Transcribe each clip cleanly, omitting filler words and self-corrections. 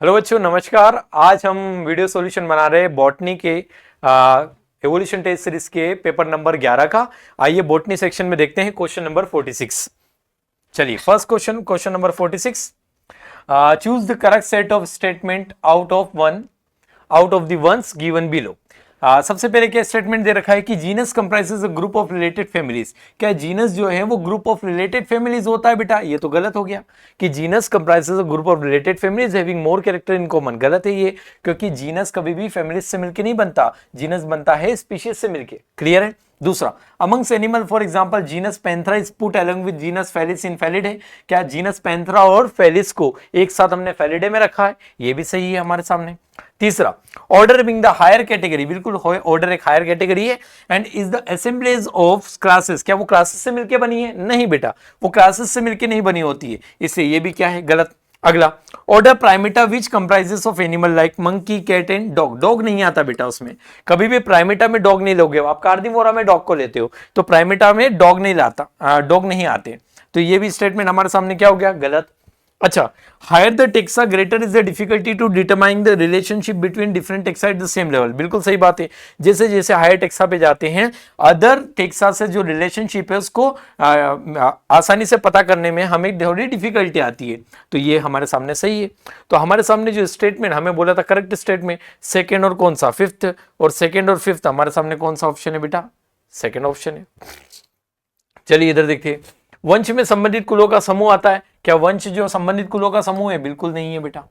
Hello बच्चों, नमस्कार। आज हम वीडियो सॉल्यूशन बना रहे हैं बॉटनी के एवोल्यूशन टेस्ट सीरीज के पेपर नंबर 11 का। आइए बॉटनी सेक्शन में देखते हैं क्वेश्चन नंबर 46। चलिए first question number 46। Choose the correct set of statement out of the ones given below. सबसे पहले क्या स्टेटमेंट दे रखा है कि genus comprises a group of related families. क्या जीनस जो है वो ग्रुप ऑफ रिलेटेड फैमिलीज होता है बेटा? ये तो गलत हो गया कि genus comprises a group of related families having more character in common. गलत है ये, क्योंकि जीनस कभी भी फैमिलीज से मिलके नहीं बनता, जीनस बनता है स्पीशीज से मिलके। क्लियर है? दूसरा, amongst animal for example genus Panthera is put along with genus Felis in Felidae. क्या जीनस पैंथरा और फेलिस को एक साथ हमने फेलिडे में रखा है? ये भी सही है हमारे सामने। तीसरा, order being the higher category. बिल्कुल, ऑर्डर एक हायर कैटेगरी है। And is the assemblies of classes. क्या वो क्लासेस से मिलके बनी है? नहीं बेटा, वो क्लासेस से मिलके नहीं बनी होती है, इसलिए ये भी क्या है? गलत। अगला, order Primata which comprises of animal like monkey, cat and dog. Dog नहीं आता बेटा उसमें, कभी भी प्राइमेटा में डॉग नहीं लोगे। आप कार्निवोरा में डॉग को लेते हो तो प्राइमेटा में डॉग नहीं लाता, डॉग नहीं आते। तो ये भी स्टेटमेंट हमारे सामने क्या हो गया? गलत। अच्छा, higher the taxa greater is the difficulty to determine the relationship between different taxa at the same level. बिल्कुल सही बात है। जैसे जैसे हायर टेक्सा पे जाते हैं, अदर टेक्सा से जो रिलेशनशिप है उसको आसानी से पता करने में हमें थोड़ी डिफिकल्टी आती है। तो ये हमारे सामने सही है। तो हमारे सामने जो स्टेटमेंट हमें बोला था करेक्ट स्टेटमेंट, सेकेंड और कौन सा? फिफ्थ। और सेकेंड और फिफ्थ हमारे सामने कौन सा ऑप्शन है बेटा? सेकेंड ऑप्शन है। चलिए इधर देखिए, वंश में संबंधित कुलों का समूह आता है। क्या वंश जो संबंधित कुलों का समूह है? बिल्कुल नहीं है बेटा।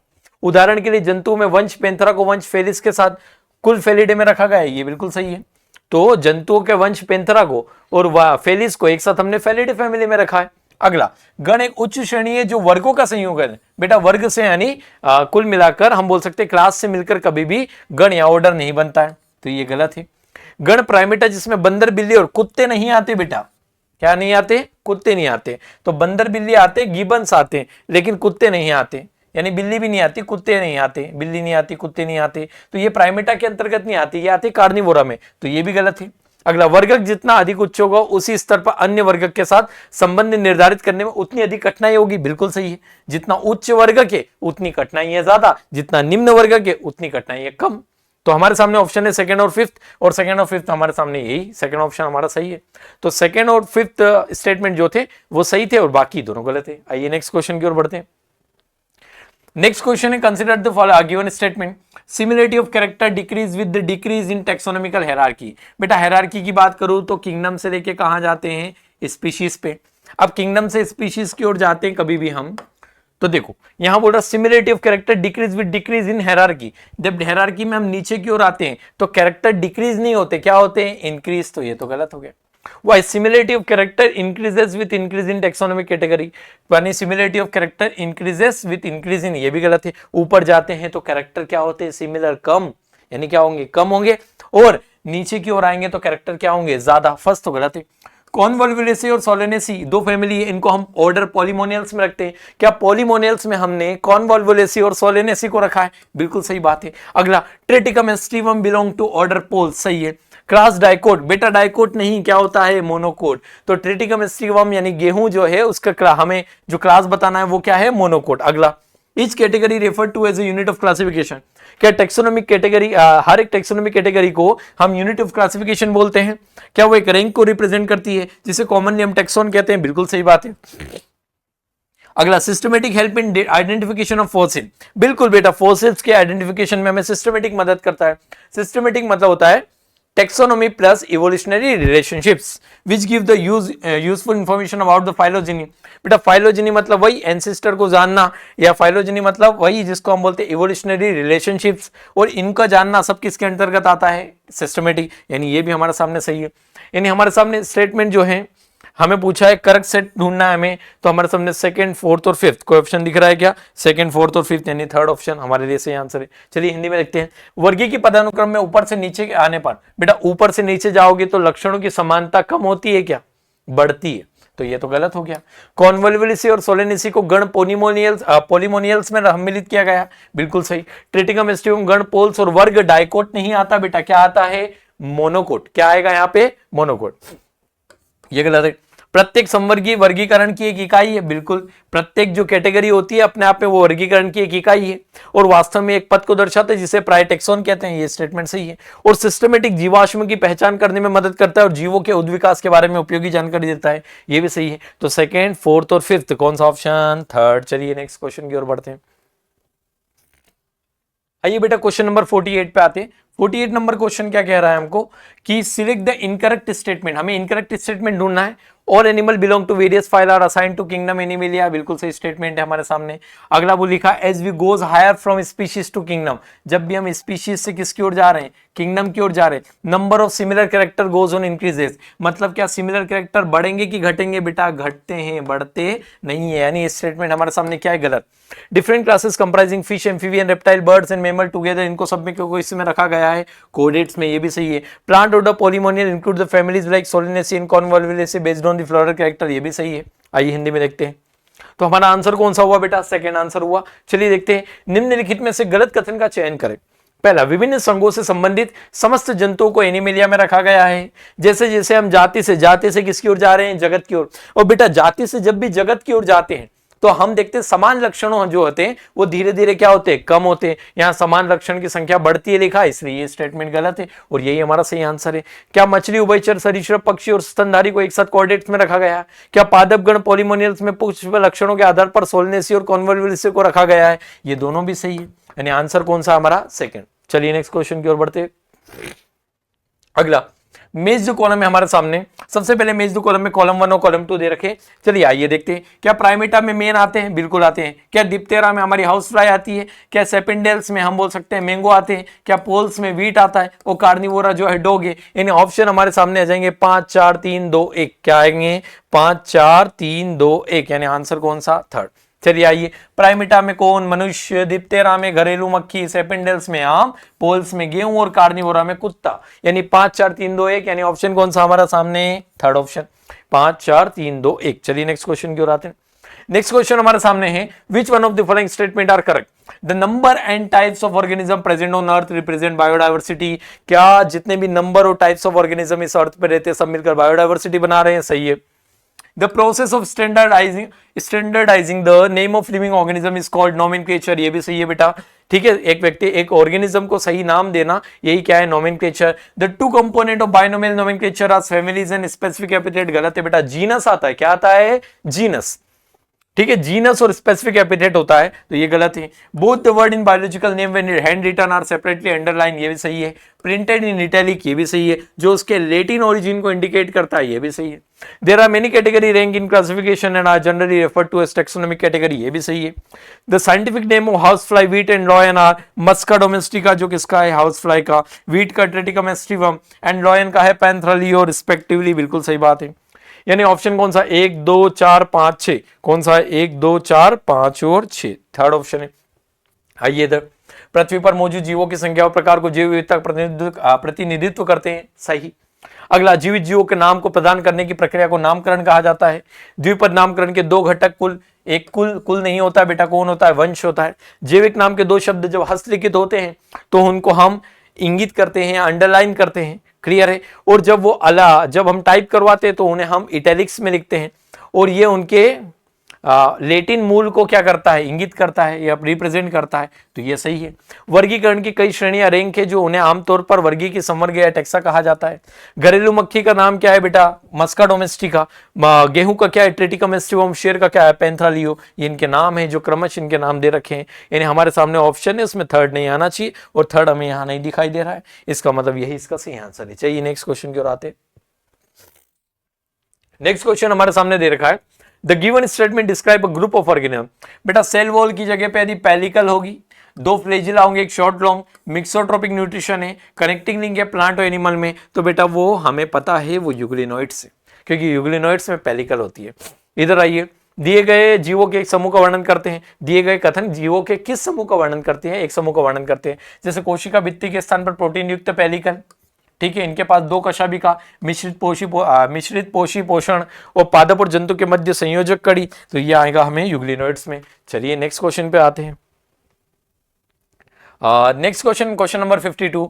उदाहरण के लिए जंतु में वंश पैंथरा को वंश फेलिस के साथ कुल फेलिडे में रखा गया है, ये बिल्कुल सही है। तो जंतुओं के वंश पैंथरा को और फेलिस को एक साथ हमने फेलिडे फैमिली में रखा है। अगला, गण एक उच्च श्रेणी है जो वर्गों का संयोग है। बेटा वर्ग से यानी कुल मिलाकर हम बोल सकते हैं क्लास से मिलकर कभी भी गण या ऑर्डर नहीं बनता है, तो ये गलत है। गण प्राइमेटा जिसमें बंदर, बिल्ली और कुत्ते नहीं आते बेटा। क्या नहीं आते? कुत्ते नहीं आते। तो बंदर बिल्ली आते, गिबन्स आते, लेकिन कुत्ते नहीं आते। यानी बिल्ली भी नहीं आती, कुत्ते नहीं आते, बिल्ली नहीं आती, कुत्ते नहीं आते। तो ये प्राइमेटा के अंतर्गत नहीं आती, ये आती कार्निवोरा में। तो ये भी गलत है। अगला, वर्गक जितना अधिक उच्च होगा उसी स्तर पर अन्य वर्गक के साथ संबंध निर्धारित करने में उतनी अधिक कठिनाई होगी। बिल्कुल सही है। जितना उच्च वर्गक है उतनी कठिनाई है ज्यादा, जितना निम्न वर्गक है उतनी कठिनाई है कम। तो हमारे सामने ऑप्शन है सेकंड और फिफ्थ, और सेकंड और फिफ्थ हमारे सामने यही सेकंड ऑप्शन हमारा सही है। तो सेकंड और फिफ्थ स्टेटमेंट जो थे वो सही थे और बाकी दोनों गलत है। आइए नेक्स्ट क्वेश्चन की ओर बढ़ते हैं। नेक्स्ट क्वेश्चन है, consider the following given statement, similarity of character decrease with the decrease in taxonomical hierarchy. बेटा हायरार्की की बात करूं तो किंगडम से लेके कहां जाते हैं? स्पीशीज पे। अब किंगडम से स्पीशीज की ओर जाते हैं कभी भी हम, तो देखो यहां बोल रहा similarity of character decrease with decrease in hierarchy. जब हायरार्की में हम नीचे की ओर आते हैं तो कैरेक्टर डिक्रीज नहीं होते, क्या होते हैं? इंक्रीज। तो ये तो गलत हो गया। Why similarity of character increases with increase in taxonomic category? यानी similarity of character increases with increase in, ये भी गलत है। ऊपर जाते हैं तो कैरेक्टर क्या होते हैं? सिमिलर, कम, यानी क्या होंगे? कम होंगे। और नीचे की ओर आएंगे तो कैरेक्टर क्या होंगे? ज्यादा। फर्स्ट तो गलत है। कॉन्वोल्वुलेसी और सोलेनेसी दो फैमिली है, इनको हम ऑर्डर पॉलीमोनियल्स में रखते हैं। क्या पॉलीमोनियल्स में हमने कॉन्वोल्वुलेसी और सोलेनेसी को रखा है? बिल्कुल सही बात है। अगला, Triticum aestivum belong to order Poales, सही है। क्लास डाइकोट, बेटा डाइकोट नहीं, क्या होता है? मोनोकोट। तो ट्रिटिकम एस्टिवम यानी गेहूं जो है उसका हमें जो क्लास बताना है वो क्या है? मोनोकोट। अगला, Each category referred to as a unit of classification। क्या टेक्सोनोमिक कैटेगरी, हर एक टेक्सोनोमिक कैटेगरी को हम यूनिट ऑफ क्लासिफिकेशन बोलते हैं। क्या वो एक रैंक को रिप्रेजेंट करती है जिसे कॉमनली हम टेक्सोन कहते हैं? बिल्कुल सही बात है। अगला, systematic help in identification of fossil. बिल्कुल बेटा, फॉसिल्स के आइडेंटिफिकेशन में हमें सिस्टमेटिक मदद करता है। सिस्टमेटिक मतलब होता है taxonomy plus evolutionary relationships which give the useful information about the phylogeny। बेटा phylogeny मतलब वही ancestor को जानना, या phylogeny मतलब वही जिसको हम बोलते हैं evolutionary relationships, और इनका जानना सब किसके अंतर्गत आता है? सिस्टमेटिक। यानी ये भी हमारे सामने सही है। यानी हमारे सामने स्टेटमेंट जो है हमें पूछा है करेक्ट सेट ढूंढना है हमें, तो हमारे सामने सेकंड, फोर्थ और फिफ्थ कोई ऑप्शन दिख रहा है क्या? सेकंड, फोर्थ और फिफ्थ, यानी थर्ड ऑप्शन हमारे लिए सही आंसर है। चलिए हिंदी में देखते हैं। वर्गीय की पदानुक्रम में ऊपर से नीचे आने पर, बेटा ऊपर से नीचे जाओगे तो लक्षणों की समानता कम होती है क्या? बढ़ती है। तो ये तो गलत हो गया। कॉन्वोल्वुलेसी और सोलेनेसी को गण पॉलीमोनियल्स में सम्मिलित किया गया, बिल्कुल सही। ट्रिटिकम एस्टिवम गण पोल्स और वर्ग डाइकोट नहीं आता बेटा, क्या आता है? मोनोकोट। क्या आएगा यहाँ पे? मोनोकोट। ये गलत है। प्रत्येक संवर्गीय वर्गीकरण की एक इकाई है, बिल्कुल प्रत्येक जो कैटेगरी होती है अपने आप में वो वर्गीकरण की एक इकाई है और वास्तव में एक पद को दर्शाते हैं जिसे प्राय टेक्सोन कहते हैं। ये स्टेटमेंट सही है। और सिस्टमेटिक जीवाश्म की पहचान करने में मदद करता है और जीवों के उद्विकास के बारे में उपयोगी जानकारी देता है, ये भी सही है। तो सेकेंड, फोर्थ और फिफ्थ कौन सा ऑप्शन? थर्ड। चलिए नेक्स्ट क्वेश्चन की ओर बढ़ते हैं। आइए बेटा क्वेश्चन नंबर 48 पे आते हैं। 48 नंबर क्वेश्चन क्या कह रहा है हमको कि सिलेक्ट द इनकरेक्ट स्टेटमेंट, हमें इनकरेक्ट स्टेटमेंट ढूंढना है। All animal belong to various phyla are assign to kingdom Animalia, बिल्कुल सही स्टेटमेंट है हमारे सामने। अगला वो लिखा as we goes higher from species to kingdom, जब भी हम स्पीशीज से किसकी ओर जा रहे हैं? किंगडम की ओर जा रहे हैं। Number of similar character goes on increases, मतलब क्या सिमिलर कैरेक्टर बढ़ेंगे कि घटेंगे? बेटा घटते हैं, बढ़ते नहीं है, यानी स्टेटमेंट हमारे सामने क्या है? गलत। Different classes comprising fish, amphibian, reptile, birds and mammal together, इनको सब में क्यों इसमें रखा गया है कोडेट्स में, ये भी सही है। Plant order Polemoniales include the families like Solanaceae and Convolvulaceae based on the floral character, ये भी सही है। आइए हिंदी में देखते हैं। तो हमारा आंसर कौन सा हुआ बेटा? सेकंड आंसर हुआ। चलिए देखते हैं। निम्नलिखित में से गलत कथन का चयन करें। पहला, विभिन्न संघों से संबंधित समस्त जंतुओं को एनिमेलिया में रखा गया है। जैसे जैसे हम जाति से किसकी ओर जा रहे हैं? जगत की ओर। और बेटा जाति से जब भी जगत की ओर जाते हैं तो हम देखते हैं समान लक्षणों जो होते हैं वो धीरे धीरे क्या होते हैं? कम होते हैं। यहाँ समान लक्षण की संख्या बढ़ती है लिखा है, इसलिए ये स्टेटमेंट गलत है और यही हमारा सही आंसर है। क्या मछली, उभयचर, सरीसृप, पक्षी और स्तनधारी को एक साथ कोऑर्डिनेट्स में रखा गया है? क्या पादप गण पॉलीमोनियल्स में पुष्प लक्षणों के आधार पर सोलनेसी और कॉन्वोल्वुलेसी को रखा गया है? ये दोनों भी सही है, यानी आंसर कौन सा हमारा? सेकंड। चलिए नेक्स्ट क्वेश्चन की ओर बढ़ते। अगला मेज्ड कॉलम है हमारे सामने। सबसे पहले मेज्ड कॉलम में कॉलम 1 और कॉलम 2 दे रखे। चलिए आइए देखते हैं। क्या प्राइमेटा में मेन आते हैं? बिल्कुल आते हैं। क्या डिप्टेरा में हमारी हाउस फ्लाई आती है? क्या सेपेंडेल्स में हम बोल सकते हैं मैंगो आते हैं? क्या पोल्स में वीट आता है? और कार्निवोरा जो है डॉग है। यानी ऑप्शन हमारे सामने आ जाएंगे 5 4 3 2 1। क्या आएंगे? 5 4 3 2 1, यानी आंसर कौन सा? थर्ड। चलिए आइए। प्राइमेटा में कौन? मनुष्य, डिप्टेरा में घरेलू मक्खी, सेपेंडेल्स में आम, पोल्स में गेहूं और कार्निवोरा में कुत्ता, यानी 5 4 3 2 1, यानी ऑप्शन कौन सा हमारा सामने? Third option, 5 4 3 2 1। चलिए नेक्स्ट क्वेश्चन की ओर आते हैं। नेक्स्ट क्वेश्चन हमारे सामने है which one of the following statement are correct? The number and types of organism present on earth represent biodiversity. क्या जितने भी नंबर और टाइप्स ऑफ ऑर्गेनिज्म इस अर्थ पे रहते हैं सब मिलकर बायोडाइवर्सिटी बना रहे हैं? सही है। The process of standardizing the name of living organism is called nomenclature, ये भी सही है बेटा। ठीक है, एक व्यक्ति एक ऑर्गेनिज्म को सही नाम देना, यही क्या है? Nomenclature. The two component of binomial nomenclature our families and specific epithet, गलत है बेटा। जीनस आता है, क्या आता है? जीनस। ठीक है, जीनस और स्पेसिफिक एपिथेट होता है, तो ये गलत है। Both the word in biological name when hand written are separately underline, ये भी सही है। प्रिंटेड इन इटैलिक, ये भी सही है, जो उसके लेटिन ओरिजिन को इंडिकेट करता है, ये भी सही है। There are many category rank in classification and are generally referred to as taxonomic category, ये भी सही है। The scientific name of house fly, wheat and lion are Musca domestica, जो किसका है? हाउस फ्लाई का। वीट का ट्रेटिकम एस्टिवम एंड लॉयन का है पैंथ्रालियो रिस्पेक्टिवली, बिल्कुल सही बात है। यानी ऑप्शन कौन सा? 1 2 4 5 6, कौन सा है? 1 2 4 5 और 6, थर्ड ऑप्शन है। आइए इधर, पृथ्वी पर मौजूद जीवों की संख्या और प्रकार को जैव विविधता का प्रतिनिधित्व करते हैं, सही। अगला, जीवित जीवों के नाम को प्रदान करने की प्रक्रिया को नामकरण कहा जाता है। द्विपद नामकरण के दो घटक कुल, एक कुल नहीं होता है बेटा, कौन होता है? वंश होता है। जैविक नाम के दो शब्द जब हस्तलिखित होते हैं तो उनको हम इंगित करते हैं, अंडरलाइन करते हैं, क्लियर है। और जब हम टाइप करवाते हैं तो उन्हें हम इटैलिक्स में लिखते हैं और ये उनके लेटिन मूल को क्या करता है? इंगित करता है या रिप्रेजेंट करता है, तो ये सही है। वर्गीकरण की कई श्रेणियां रैंक है जो उन्हें आमतौर पर वर्गी की संवर्ग या टैक्सा कहा जाता है। घरेलू मक्खी का नाम क्या है बेटा? मस्का डोमेस्टिका। गेहूं का क्या है? ट्रेटिकम एस्टिवम। शेर का क्या है? पैंथ्रालियो। ये इनके नाम है जो क्रमश इनके नाम दे रखे हैं, यानी हमारे सामने ऑप्शन है उसमें थर्ड नहीं आना चाहिए और थर्ड हमें यहाँ नहीं दिखाई दे रहा है, इसका मतलब यही इसका सही आंसर है। चलिए नेक्स्ट क्वेश्चन की ओर आते। नेक्स्ट क्वेश्चन हमारे सामने दे रखा है the given statement describe a group of organism. बेटा सेल वॉल की जगह पे यदि पेलिकल होगी, दो फ्लैजिला होंगे, एक शॉर्ट लॉन्ग, मिक्सोट्रोपिक न्यूट्रिशन है, कनेक्टिंग लिंक है प्लांट और एनिमल में, तो बेटा वो हमें पता है वो यूग्लिनोइड्स है, क्योंकि यूग्लिनोइड्स में पेलिकल होती है। इधर आइए, दिए गए जीवों के एक समूह का वर्णन करते हैं। दिए गए कथन जीवों के किस समूह का वर्णन करते हैं? एक समूह का वर्णन करते हैं। जैसे कोशिका भित्ति के स्थान पर प्रोटीन युक्त पेलिकल, ठीक है, इनके पास दो कशाभिका, मिश्रित पोषी पोषण और पादप और जंतु के मध्य संयोजक कड़ी, तो ये आएगा हमें यूग्लिनोइड्स में। चलिए नेक्स्ट क्वेश्चन पे आते हैं। Next question number 52,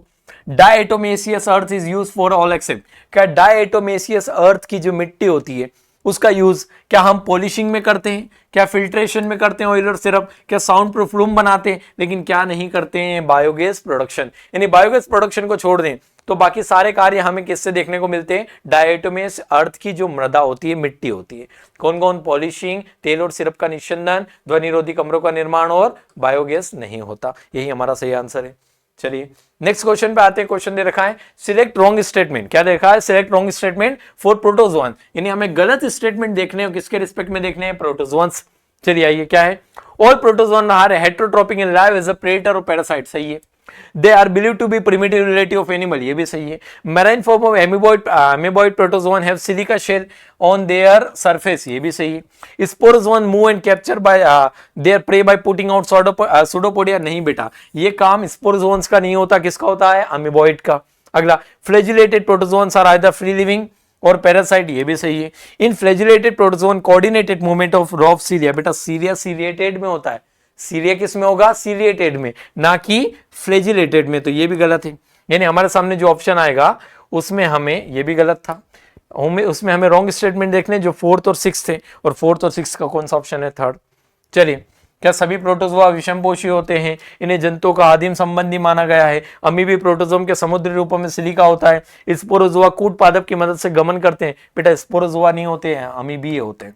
diatomaceous earth is used for all except. क्या डायटोमेसियस अर्थ की जो मिट्टी होती है उसका यूज क्या हम पॉलिशिंग में करते हैं, क्या फिल्ट्रेशन में करते हैं ऑयल और सिरप, क्या साउंड प्रूफ रूम बनाते हैं, लेकिन क्या नहीं करते हैं, बायोगैस प्रोडक्शन। यानी बायोगैस प्रोडक्शन को छोड़ दें तो बाकी सारे कार्य हमें किससे देखने को मिलते हैं, डायटोमेस, अर्थ की जो मृदा होती है, मिट्टी होती है। कौन कौन, पॉलिशिंग, तेल और सिरप का निस्संदन, ध्वनिरोधी कमरों का निर्माण और बायोगैस नहीं होता। यही हमारा सही आंसर है। चलिए नेक्स्ट क्वेश्चन पे आते हैं। क्वेश्चन दे रखा है सिलेक्ट रॉन्ग स्टेटमेंट। क्या देखा है, select wrong statement for protozoan, यानी हमें गलत स्टेटमेंट देखने हैं, किसके रिस्पेक्ट में देखने हैं, प्रोटोजोअन्स। चलिए आइए, क्या है, all protozoan are heterotrophic in life as a predator और पैरासाइट, सही है। They are believe to be primitive relative of animal, ये भी सही है। Marine form of amoeboid protozoan have silica shell on their surface, ये भी सही है। Sporozoan move and capture by their prey by putting out pseudopodia, नहीं बेटा, ये काम स्पोरोजोअन्स का नहीं होता, किसका होता है, अमीबॉइड का। अगला, flagellated protozoans are either free living और पैरासाइट, ये भी सही है। In flagellated protozoan coordinated movement of row of cilia, बेटा सीलिया सीलिएटेड में होता है, सीलिया किस में होगा, सीलिएटेड में, ना कि फ्लैजिलेटेड में, तो ये भी गलत है। यानी हमारे सामने जो ऑप्शन आएगा उसमें हमें, ये भी गलत था, उसमें हमें रॉन्ग स्टेटमेंट देखने जो 4th और 6th थे, और 4th और 6th का कौन सा ऑप्शन है, 3rd। चलिए, क्या सभी प्रोटोजोआ विषमपोषी होते हैं, इन्हें जंतुओं का आदिम संबंधी माना गया है। अमीबी प्रोटोजोम के समुद्री रूपों में सिलिका होता है। स्पोरोजोआ कूट पादप की मदद से गमन करते हैं, बेटा स्पोरोजोआ नहीं होते हैं, अमीबी होते हैं।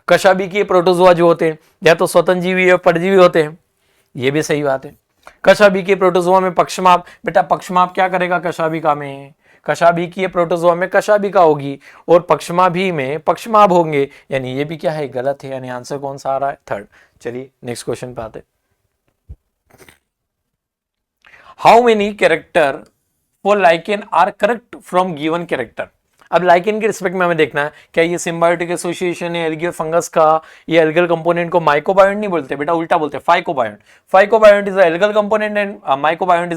कशाभिकीय प्रोटोजोआ जो होते हैं या तो स्वतंत्र जीवी या परजीवी होते हैं, ये भी सही बात है। कशाभिकीय प्रोटोजोआ में पक्षमाप, बेटा पक्षमाप क्या करेगा, कशाभिका में, कशाभिकीय प्रोटोजोआ में कशाभिका होगी और पक्षमाभी में पक्षमाभ होंगे, यानी ये भी क्या है, गलत है। यानी आंसर कौन सा आ रहा है, 3rd। चलिए नेक्स्ट क्वेश्चन पे आते। How many character for lichen are correct from given character. अब लाइकेन के रिस्पेक्ट में हमें देखना है, क्या ये सिम्बायोटिक एसोसिएशन है एल्गी और फंगस का, ये एल्गल कंपोनेंट को माइकोबायोन्ट नहीं बोलते बेटा, उल्टा बोलते हैं phycobiont. Phycobiont is a algal component and mycobiont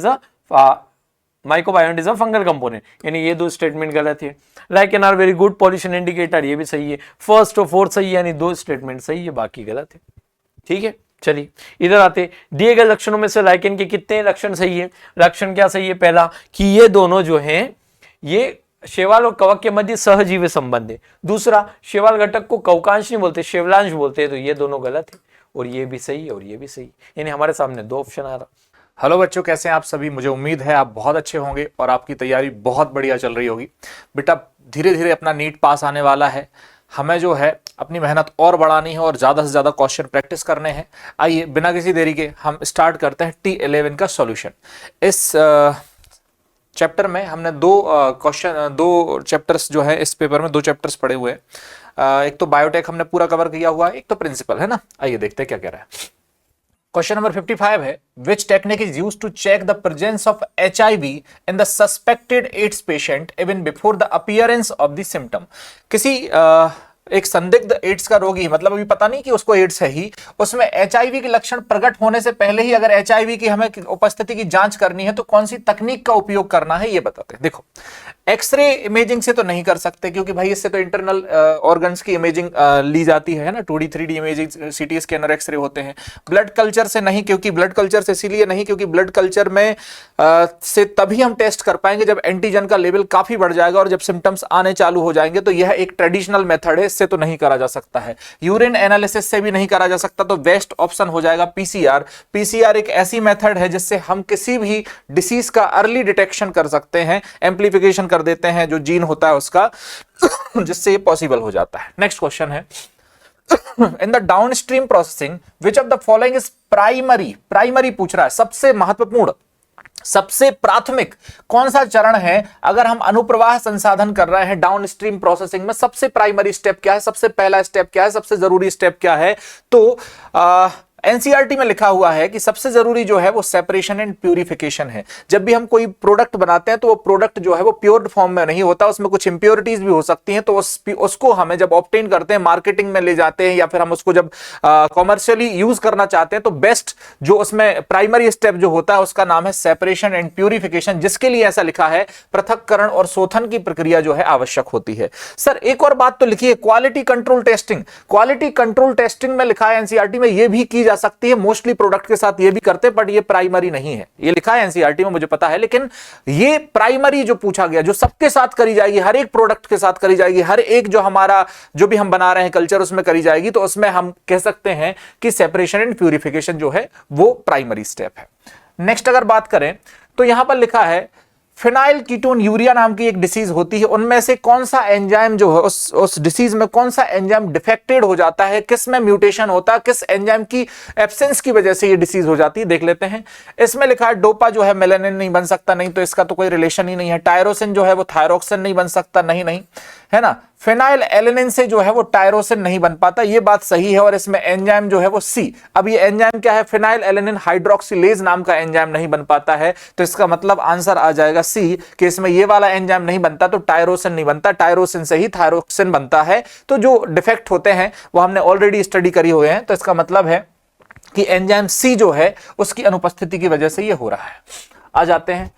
is a fungal component, यानी ये दो स्टेटमेंट गलत है। Lichen are very good pollution indicator, ये भी सही है। 1st और 4th सही है, यानी 2 स्टेटमेंट सही है, बाकी गलत है। ठीक है, चलिए इधर आते। दिए गए लक्षणों में से लाइकेन के कितने लक्षण सही है। लक्षण क्या सही है, पहला कि ये दोनों जो हैं ये शैवाल और कवक के मध्य सहजीवी संबंध है। दूसरा, शैवाल घटक को कवकांश नहीं बोलते, शैवलांश बोलते हैं, तो ये दोनों गलत है, और ये भी सही है और ये भी सही, यानी हमारे सामने 2 ऑप्शन आ रहा। हेलो बच्चों, कैसे हैं आप सभी। मुझे उम्मीद है आप बहुत अच्छे होंगे और आपकी तैयारी बहुत बढ़िया चल रही होगी। बेटा धीरे धीरे अपना नीट पास आने वाला है, हमें जो है अपनी मेहनत और बढ़ानी है और ज़्यादा से ज़्यादा क्वेश्चन प्रैक्टिस करने हैं। आइए बिना किसी देरी के हम स्टार्ट करते हैं T11 का सॉल्यूशन। इस चैप्टर में हमने 2 चैप्टर्स जो है इस पेपर में 2 चैप्टर्स पढ़े हुए हैं। एक तो बायोटेक हमने पूरा कवर किया हुआ है, एक तो प्रिंसिपल है ना। आइए देखते हैं क्या कह रहा है। क्वेश्चन नंबर 55 है, which technique is used to check the presence of HIV in the suspected AIDS patient even before the appearance of the symptom. किसी एक संदिग्ध एड्स का रोगी, मतलब अभी पता नहीं कि उसको एड्स है ही, उसमें HIV के लक्षण प्रकट होने से पहले ही अगर HIV की हमें उपस्थिति की जांच करनी है तो कौन सी तकनीक का उपयोग करना है, ये बताते हैं। देखो, एक्सरे इमेजिंग से तो नहीं कर सकते क्योंकि भाई इससे तो इंटरनल ऑर्गन्स की इमेजिंग ली जाती है ना, 2D 3D imaging, CT scanner, x ray होते हैं। ब्लड कल्चर से नहीं, क्योंकि ब्लड कल्चर से इसीलिए नहीं क्योंकि ब्लड कल्चर में से तभी हम टेस्ट कर पाएंगे जब एंटीजन का लेवल काफी बढ़ जाएगा और जब सिम्टम्स आने चालू हो जाएंगे, तो यह एक ट्रेडिशनल मेथड है, इससे तो नहीं करा जा सकता है। यूरिन एनालिसिस से भी नहीं करा जा सकता, तो बेस्ट ऑप्शन हो जाएगा PCR। PCR एक ऐसी मेथड है जिससे हम किसी भी डिसीज का अर्ली डिटेक्शन कर सकते हैं, एम्प्लीफिकेशन कर देते हैं जो जीन होता है उसका, जिससे ये पॉसिबल हो जाता है। नेक्स्ट क्वेश्चन है, in the downstream processing which of the following is primary पूछ रहा है, सबसे महत्वपूर्ण, सबसे प्राथमिक कौन सा चरण है। अगर हम अनुप्रवाह संसाधन कर रहे हैं डाउनस्ट्रीम प्रोसेसिंग में, सबसे प्राइमरी स्टेप क्या है, सबसे पहला स्टेप क्या है, सबसे जरूरी स्टेप क्या है, तो NCERT में लिखा हुआ है कि सबसे जरूरी जो है वो सेपरेशन एंड प्यूरिफिकेशन है। जब भी हम कोई प्रोडक्ट बनाते हैं तो वो प्रोडक्ट जो है वो प्योर फॉर्म में नहीं होता, उसमें कुछ इंप्योरिटीज भी हो सकती हैं, तो उसको हमें जब ऑब्टेन करते हैं, मार्केटिंग में ले जाते हैं या फिर हम उसको जब कॉमर्शियली यूज करना चाहते हैं, तो बेस्ट जो उसमें प्राइमरी स्टेप जो होता है उसका नाम है सेपरेशन एंड प्यूरिफिकेशन, जिसके लिए ऐसा लिखा है पृथक्करण और शोधन की प्रक्रिया जो है आवश्यक होती है। सर एक और बात तो लिखी है, quality control testing. Quality control testing में लिखा है NCERT में, यह भी की जा सकती है, मोस्टली प्रोडक्ट के साथ ये भी करते हैं, बट ये प्राइमरी नहीं है। ये लिखा है एनसीईआरटी में, मुझे पता है, लेकिन ये प्राइमरी जो पूछा गया, जो सबके साथ करी जाएगी, हर एक प्रोडक्ट के साथ करी जाएगी, हर एक जो हमारा जो भी हम बना रहे हैं कल्चर उसमें करी जाएगी, तो उसमें हम कह सकते हैं कि सेपरेशन एंड प्यूरिफिकेशन जो है वो प्राइमरी स्टेप है। नेक्स्ट अगर बात करें तो यहां पर लिखा है फिनाइल कीटोन यूरिया नाम की एक डिसीज होती है, उनमें से कौन सा एंजाइम जो है उस डिसीज में कौन सा एंजाइम डिफेक्टेड हो जाता है, किस में म्यूटेशन होता है, किस एंजाइम की एब्सेंस की वजह से ये डिसीज हो जाती है, देख लेते हैं। इसमें लिखा है डोपा जो है मेलानिन नहीं बन सकता, नहीं तो इसका तो कोई रिलेशन ही नहीं है। टायरोसिन जो है वो थायरोक्सिन नहीं बन सकता, नहीं है ना। फिनाइल एलेनिन से जो है वो टायरोसिन नहीं बन पाता, ये बात सही है, और इसमें एंजाइम जो है वो सी। अब ये एंजाइम क्या है, फिनाइल एलेनिन हाइड्रोक्सिलेज नाम का एंजाइम नहीं बन पाता है, तो इसका मतलब आंसर आ जाएगा सी, कि इसमें ये वाला एंजाइम नहीं बनता तो टायरोसिन नहीं बनता, टायरोसिन से ही थायरोक्सिन बनता है। तो जो डिफेक्ट होते हैं वो हमने ऑलरेडी स्टडी करी हुए हैं, तो इसका मतलब है कि एंजाइम सी जो है उसकी अनुपस्थिति की वजह से ये हो रहा है। आ जाते हैं,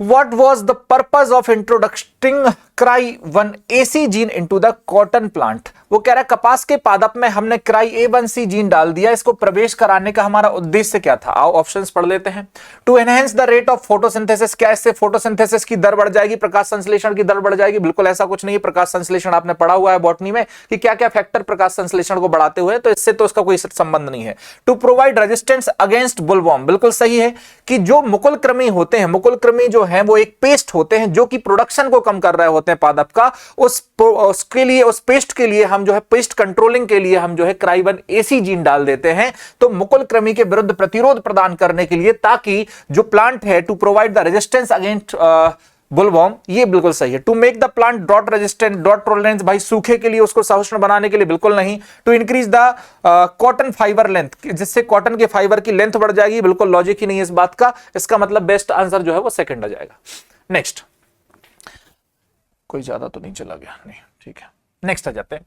What was the purpose of introducing Cry1AC gene into the cotton plant? वो कह रहा है कपास के पादप में हमने Cry1AC जीन डाल दिया, इसको प्रवेश कराने का हमारा उद्देश्य क्या था? आओ ऑप्शंस पढ़ लेते हैं। To enhance the rate of photosynthesis, क्या इससे फोटोसिंथेसिस की दर बढ़ जाएगी, प्रकाश संश्लेषण की दर बढ़ जाएगी? बिल्कुल ऐसा कुछ नहीं है। प्रकाश संश्लेषण आपने पढ़ा हुआ है बॉटनी में कि क्या क्या फैक्टर प्रकाश संश्लेषण को बढ़ाते हुए, तो इससे तो इसका कोई संबंध नहीं है। To provide resistance against bollworm, बिल्कुल सही है कि जो मुकुलकृमि होते हैं, मुकुलकृमि जो है वो एक पेस्ट होते हैं जो कि प्रोडक्शन को कम कर रहे होते हैं पादप का, उसके लिए, उस पेस्ट के लिए हम जो है पेस्ट कंट्रोलिंग के लिए हम जो है Cry1AC जीन डाल देते हैं, तो मुकुलकृमि के विरुद्ध प्रतिरोध प्रदान करने के लिए, ताकि जो प्लांट है to provide the resistance against bollworm, ये बिल्कुल सही है। To make the plant drought resistant, drought tolerance, भाई सूखे के लिए उसको सहिष्णु बनाने के लिए, बिल्कुल नहीं। To increase the cotton fibre length, जिससे कॉटन के फाइबर की लेंथ बढ़ जाएगी, बिल्कुल लॉजिक ही नहीं है इस बात का। इसका मतलब बेस्ट आंसर जो है वो सेकंड आ जाएगा। नेक्स्ट, कोई ज्यादा तो नहीं चला गया, नहीं, ठीक है। नेक्स्ट आ जाते हैं।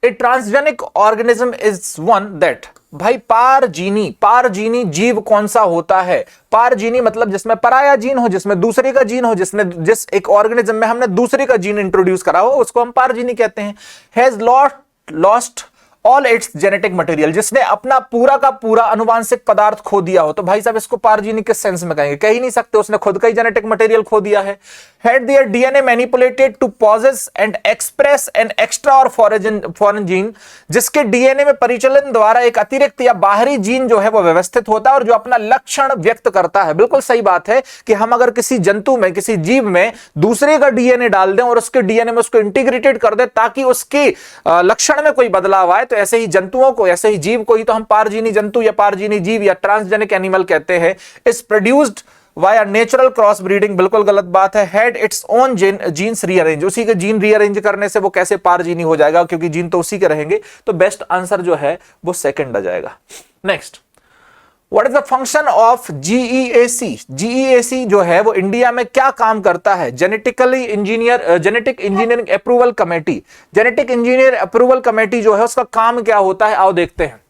A transgenic organism is one that, भाई पारजीनी जीव कौन सा होता है? पारजीनी मतलब जिसमें पराया जीन हो, जिसमें दूसरे का जीन हो, जिस एक ऑर्गेनिज्म में हमने दूसरे का जीन इंट्रोड्यूस करा हो, उसको हम पारजीनी कहते हैं। Has lost all it's genetic material, जिसने अपना पूरा का पूरा अनुवांशिक पदार्थ खो दिया हो, तो भाई साहब इसको पारजीनी किस सेंस में कहेंगे? कह ही नहीं सकते, उसने खुद का ही जेनेटिक मटेरियल खो दिया है। Had their DNA manipulated to possess and express an extra और फॉरेन जीन, जिसके डीएनए में परिचलन द्वारा एक अतिरिक्त या बाहरी जीन जो है वो व्यवस्थित होता है और जो अपना लक्षण व्यक्त करता है। बिल्कुल सही बात है कि हम अगर किसी जंतु में, किसी जीव में दूसरे का डीएनए डाल दें और उसके डीएनए में उसको इंटीग्रेटेड कर दें ताकि उसके लक्षण में कोई बदलाव आए, तो ऐसे ही जंतुओं को, ऐसे ही जीव को ही तो हम पारजीनी जंतु या पारजीनी जीव या ट्रांसजेनिक एनिमल कहते हैं। Is produced via natural cross breeding, बिल्कुल गलत बात है। Had its own genes rearrange, उसी के जीन रीअरेंज करने से वो कैसे पारजीनी हो जाएगा, क्योंकि जीन तो उसी के रहेंगे। तो बेस्ट आंसर जो है वो सेकंड आ जाएगा। Next, what is the function of GEAC? GEAC जो है वो इंडिया में क्या काम करता है? Genetic engineering approval committee, genetic engineer approval committee जो है उसका काम क्या होता है? आओ देखते हैं।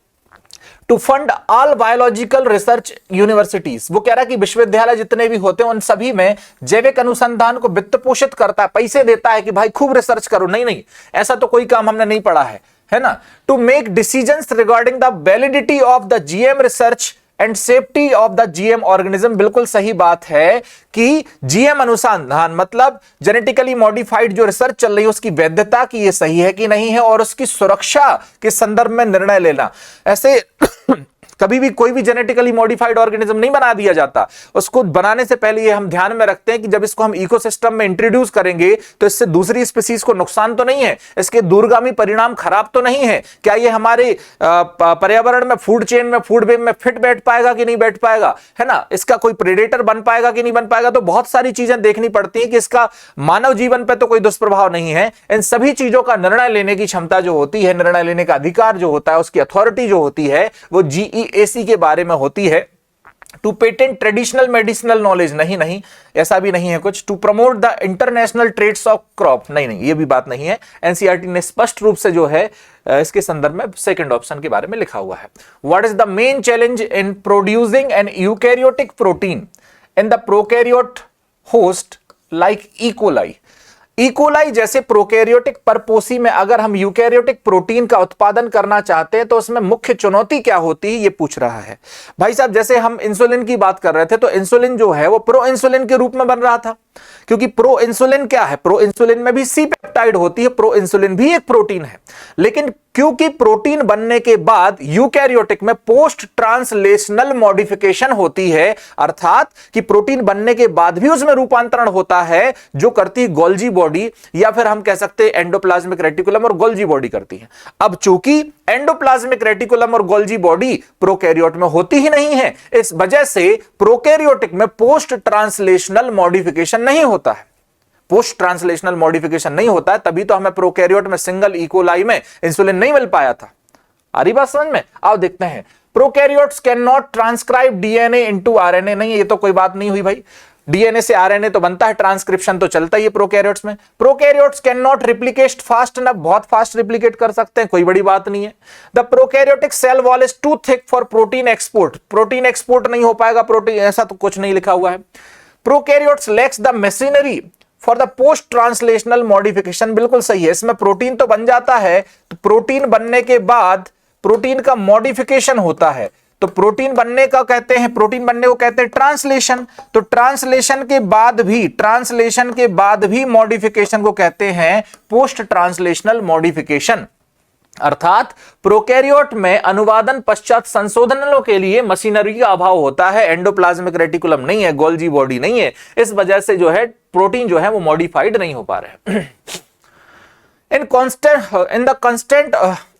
To fund all biological research universities, वो कह रहा है कि विश्वविद्यालय जितने भी होते हैं उन सभी में जैविक अनुसंधान को वित्त पोषित करता है, पैसे देता है कि भाई खूब रिसर्च करो। नहीं, ऐसा तो कोई काम हमने नहीं पढ़ा है ना। To make decisions regarding the validity of the GM research and safety of the GM organism, बिल्कुल सही बात है कि जीएम अनुसंधान मतलब जेनेटिकली मॉडिफाइड जो रिसर्च चल रही है उसकी वैधता की ये सही है कि नहीं है, और उसकी सुरक्षा के संदर्भ में निर्णय लेना। ऐसे कभी भी कोई भी जेनेटिकली मॉडिफाइड ऑर्गेनिज्म नहीं बना दिया जाता, उसको बनाने से पहले ये हम ध्यान में रखते हैं कि जब इसको हम इकोसिस्टम में इंट्रोड्यूस करेंगे तो इससे दूसरी स्पीसीज को नुकसान तो नहीं है, इसके दूरगामी परिणाम खराब तो नहीं है, क्या ये हमारे पर्यावरण में, फूड चेन में, फूड वेब में फिट बैठ पाएगा कि नहीं बैठ पाएगा, है ना, इसका कोई प्रेडेटर बन पाएगा कि नहीं बन पाएगा। तो बहुत सारी चीजें देखनी पड़ती हैं कि इसका मानव जीवन पर तो कोई दुष्प्रभाव नहीं है। इन सभी चीजों का निर्णय लेने की क्षमता जो होती है, निर्णय लेने का अधिकार जो होता है, उसकी अथॉरिटी जो होती है वो जीईएसी के बारे में होती है। To patent traditional medicinal knowledge, नहीं, ऐसा भी नहीं है कुछ। To promote the international trades of crop, नहीं, ये भी बात नहीं है। एनसीईआरटी ने स्पष्ट रूप से जो है इसके संदर्भ में सेकंड ऑप्शन के बारे में लिखा हुआ है। What is the main challenge in producing an eukaryotic protein in the prokaryote host like E coli? E coli जैसे प्रोकैरियोटिक परपोसी में अगर हम यूकैरियोटिक प्रोटीन का उत्पादन करना चाहते हैं तो उसमें मुख्य चुनौती क्या होती है, ये पूछ रहा है भाई साहब। जैसे हम इंसुलिन की बात कर रहे थे तो इंसुलिन जो है वो प्रो इंसुलिन के रूप में बन रहा था, क्योंकि प्रो इंसुलिन क्या है, प्रो इंसुलिन में भी सी पेप्टाइड होती है, प्रो इंसुलिन भी एक प्रोटीन है। लेकिन क्योंकि प्रोटीन बनने के बाद यूकैरियोटिक में पोस्ट ट्रांसलेशनल मॉडिफिकेशन होती है, अर्थात कि प्रोटीन बनने के बाद भी उसमें रूपांतरण होता है, जो करती गोल्जी बॉडी या फिर हम कह सकते हैं एंडोप्लाज्मिक रेटिकुलम और गोल्जी बॉडी करती है। अब चूंकि एंडोप्लाज्मिक रेटिकुलम और गोल्जी बॉडी प्रोकैरियोट में होती ही नहीं है, इस वजह से प्रोकैरियोटिक में पोस्ट ट्रांसलेशनल मॉडिफिकेशन नहीं होता है। पोस्ट ट्रांसलेशनल मॉडिफिकेशन नहीं होता है, तभी तो हमें प्रोकैरियोट में सिंगल इकोलाई में इंसुलिन नहीं मिल पाया था। आ रही बात समझ में? आओ देखते हैं। Prokaryotes can not transcribe DNA into RNA. नहीं, ये तो कोई बात नहीं हुई भाई, डीएनए से आरएनए तो बनता है, ट्रांसक्रिप्शन तो चलता ही है प्रोकैरियोट्स में। Prokaryotes can not replicate fast, ना बहुत फास्ट रिप्लिकेट कर सकते हैं, कोई बड़ी बात नहीं है। The prokaryotic cell wall is too thick for protein export. Protein export नहीं हो पाएगा, प्रोटीन ऐसा तो कुछ नहीं लिखा हुआ है। Prokaryotes lakhs the machinery for the post translational modification. बिल्कुल सही है, इसमें प्रोटीन तो बन जाता है, तो प्रोटीन बनने के बाद प्रोटीन का मॉडिफिकेशन होता है, तो प्रोटीन बनने का कहते हैं, प्रोटीन बनने को कहते हैं ट्रांसलेशन। तो ट्रांसलेशन के बाद भी मॉडिफिकेशन को कहते हैं पोस्ट ट्रांसलेशनल मॉडिफिकेशन। अर्थात प्रोकैरियोट में अनुवादन पश्चात संशोधनों के लिए मशीनरी का अभाव होता है, एंडोप्लाज्मिक रेटिकुलम नहीं है, गोल्जी बॉडी नहीं है, इस वजह से जो है प्रोटीन जो है वो मॉडिफाइड नहीं हो पा रहे।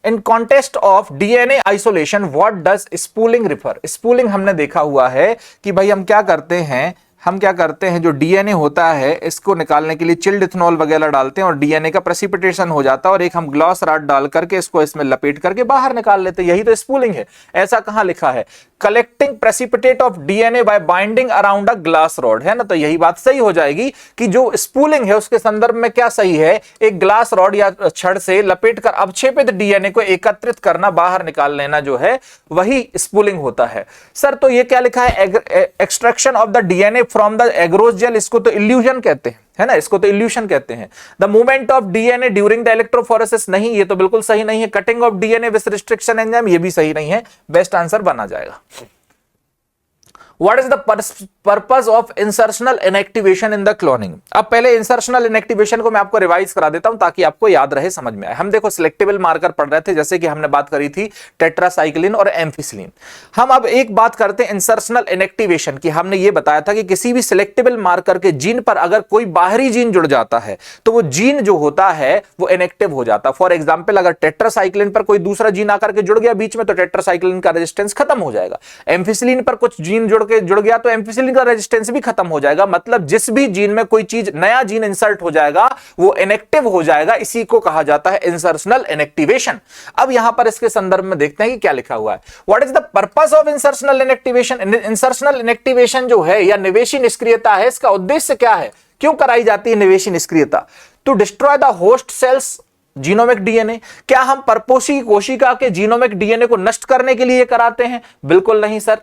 In contest of DNA isolation what does spooling refer. Spooling हमने देखा हुआ है कि भाई हम क्या करते हैं, जो डीएनए होता है इसको निकालने के लिए चिल्ड इथेनॉल वगैरह डालते हैं और डीएनए का प्रेसिपिटेशन हो जाता है, और एक हम ग्लास रॉड डाल करके इसको इसमें लपेट करके बाहर निकाल लेते हैं, यही तो स्पूलिंग है। ऐसा कहां लिखा है? Collecting precipitate of DNA by binding around a glass rod, है ना? तो यही बात सही हो जाएगी कि जो स्पूलिंग है उसके संदर्भ में क्या सही है, एक ग्लास रॉड या छड़ से लपेट कर अवक्षेपित डीएनए को एकत्रित करना, बाहर निकाल लेना जो है वही स्पूलिंग होता है। सर तो ये क्या लिखा है? Extraction of the DNA from the agarose gel, इसको तो इल्यूजन कहते हैं, है ना? इसको तो इल्यूशन कहते हैं। The movement of DNA during the electrophoresis, नहीं, ये तो बिल्कुल सही नहीं है। Cutting of DNA with restriction enzyme, ये भी सही नहीं है। बेस्ट आंसर बना जाएगा। What is the purpose of insertional inactivation in the cloning? अब पहले इंसर्शनल इनएक्टिवेशन को मैं आपको रिवाइज करा देता हूं ताकि आपको याद रहे, समझ में आए। हम देखो सिलेक्टेबल मार्कर पढ़ रहे थे, जैसे कि हमने बात करी थी टेट्रासाइक्लिन और एम्फिसिलिन। हम अब एक बात करते हैं इंसर्शनल इनएक्टिवेशन की। हमने ये बताया था कि किसी भी सिलेक्टेबल मार्कर के जीन पर अगर कोई बाहरी जीन जुड़ जाता है तो वो जीन जो होता है वो इनएक्टिव हो जाता है। फॉर एग्जाम्पल, अगर टेट्रासाइक्लिन पर कोई दूसरा जीन आकर के जुड़ गया बीच में तो टेट्रासाइक्लिन का रेजिस्टेंस खत्म हो जाएगा। एम्फिसिलिन पर कुछ जीन जुड़ गया तो एम्फिसिलिन का रेजिस्टेंस भी खत्म हो जाएगा। मतलब जिस भी जीन में कोई चीज नया जीन इंसर्ट हो जाएगा वो इनएक्टिव हो जाएगा, इसी को कहा जाता है इंसर्शनल इनएक्टिवेशन। अब यहां पर इसके संदर्भ में देखते हैं कि क्या लिखा हुआ है। What is the purpose of insertional inactivation? Insertional inactivation जो है या निवेशी निष्क्रियता है, इसका उद्देश्य क्या है, क्यों कराई जाती है निवेशी निष्क्रियता? To destroy the host cells genomic DNA. क्या हम परपोषी कोशिका के जीनोमिक डीएनए को नष्ट करने के लिए कराते हैं? बिल्कुल नहीं sir.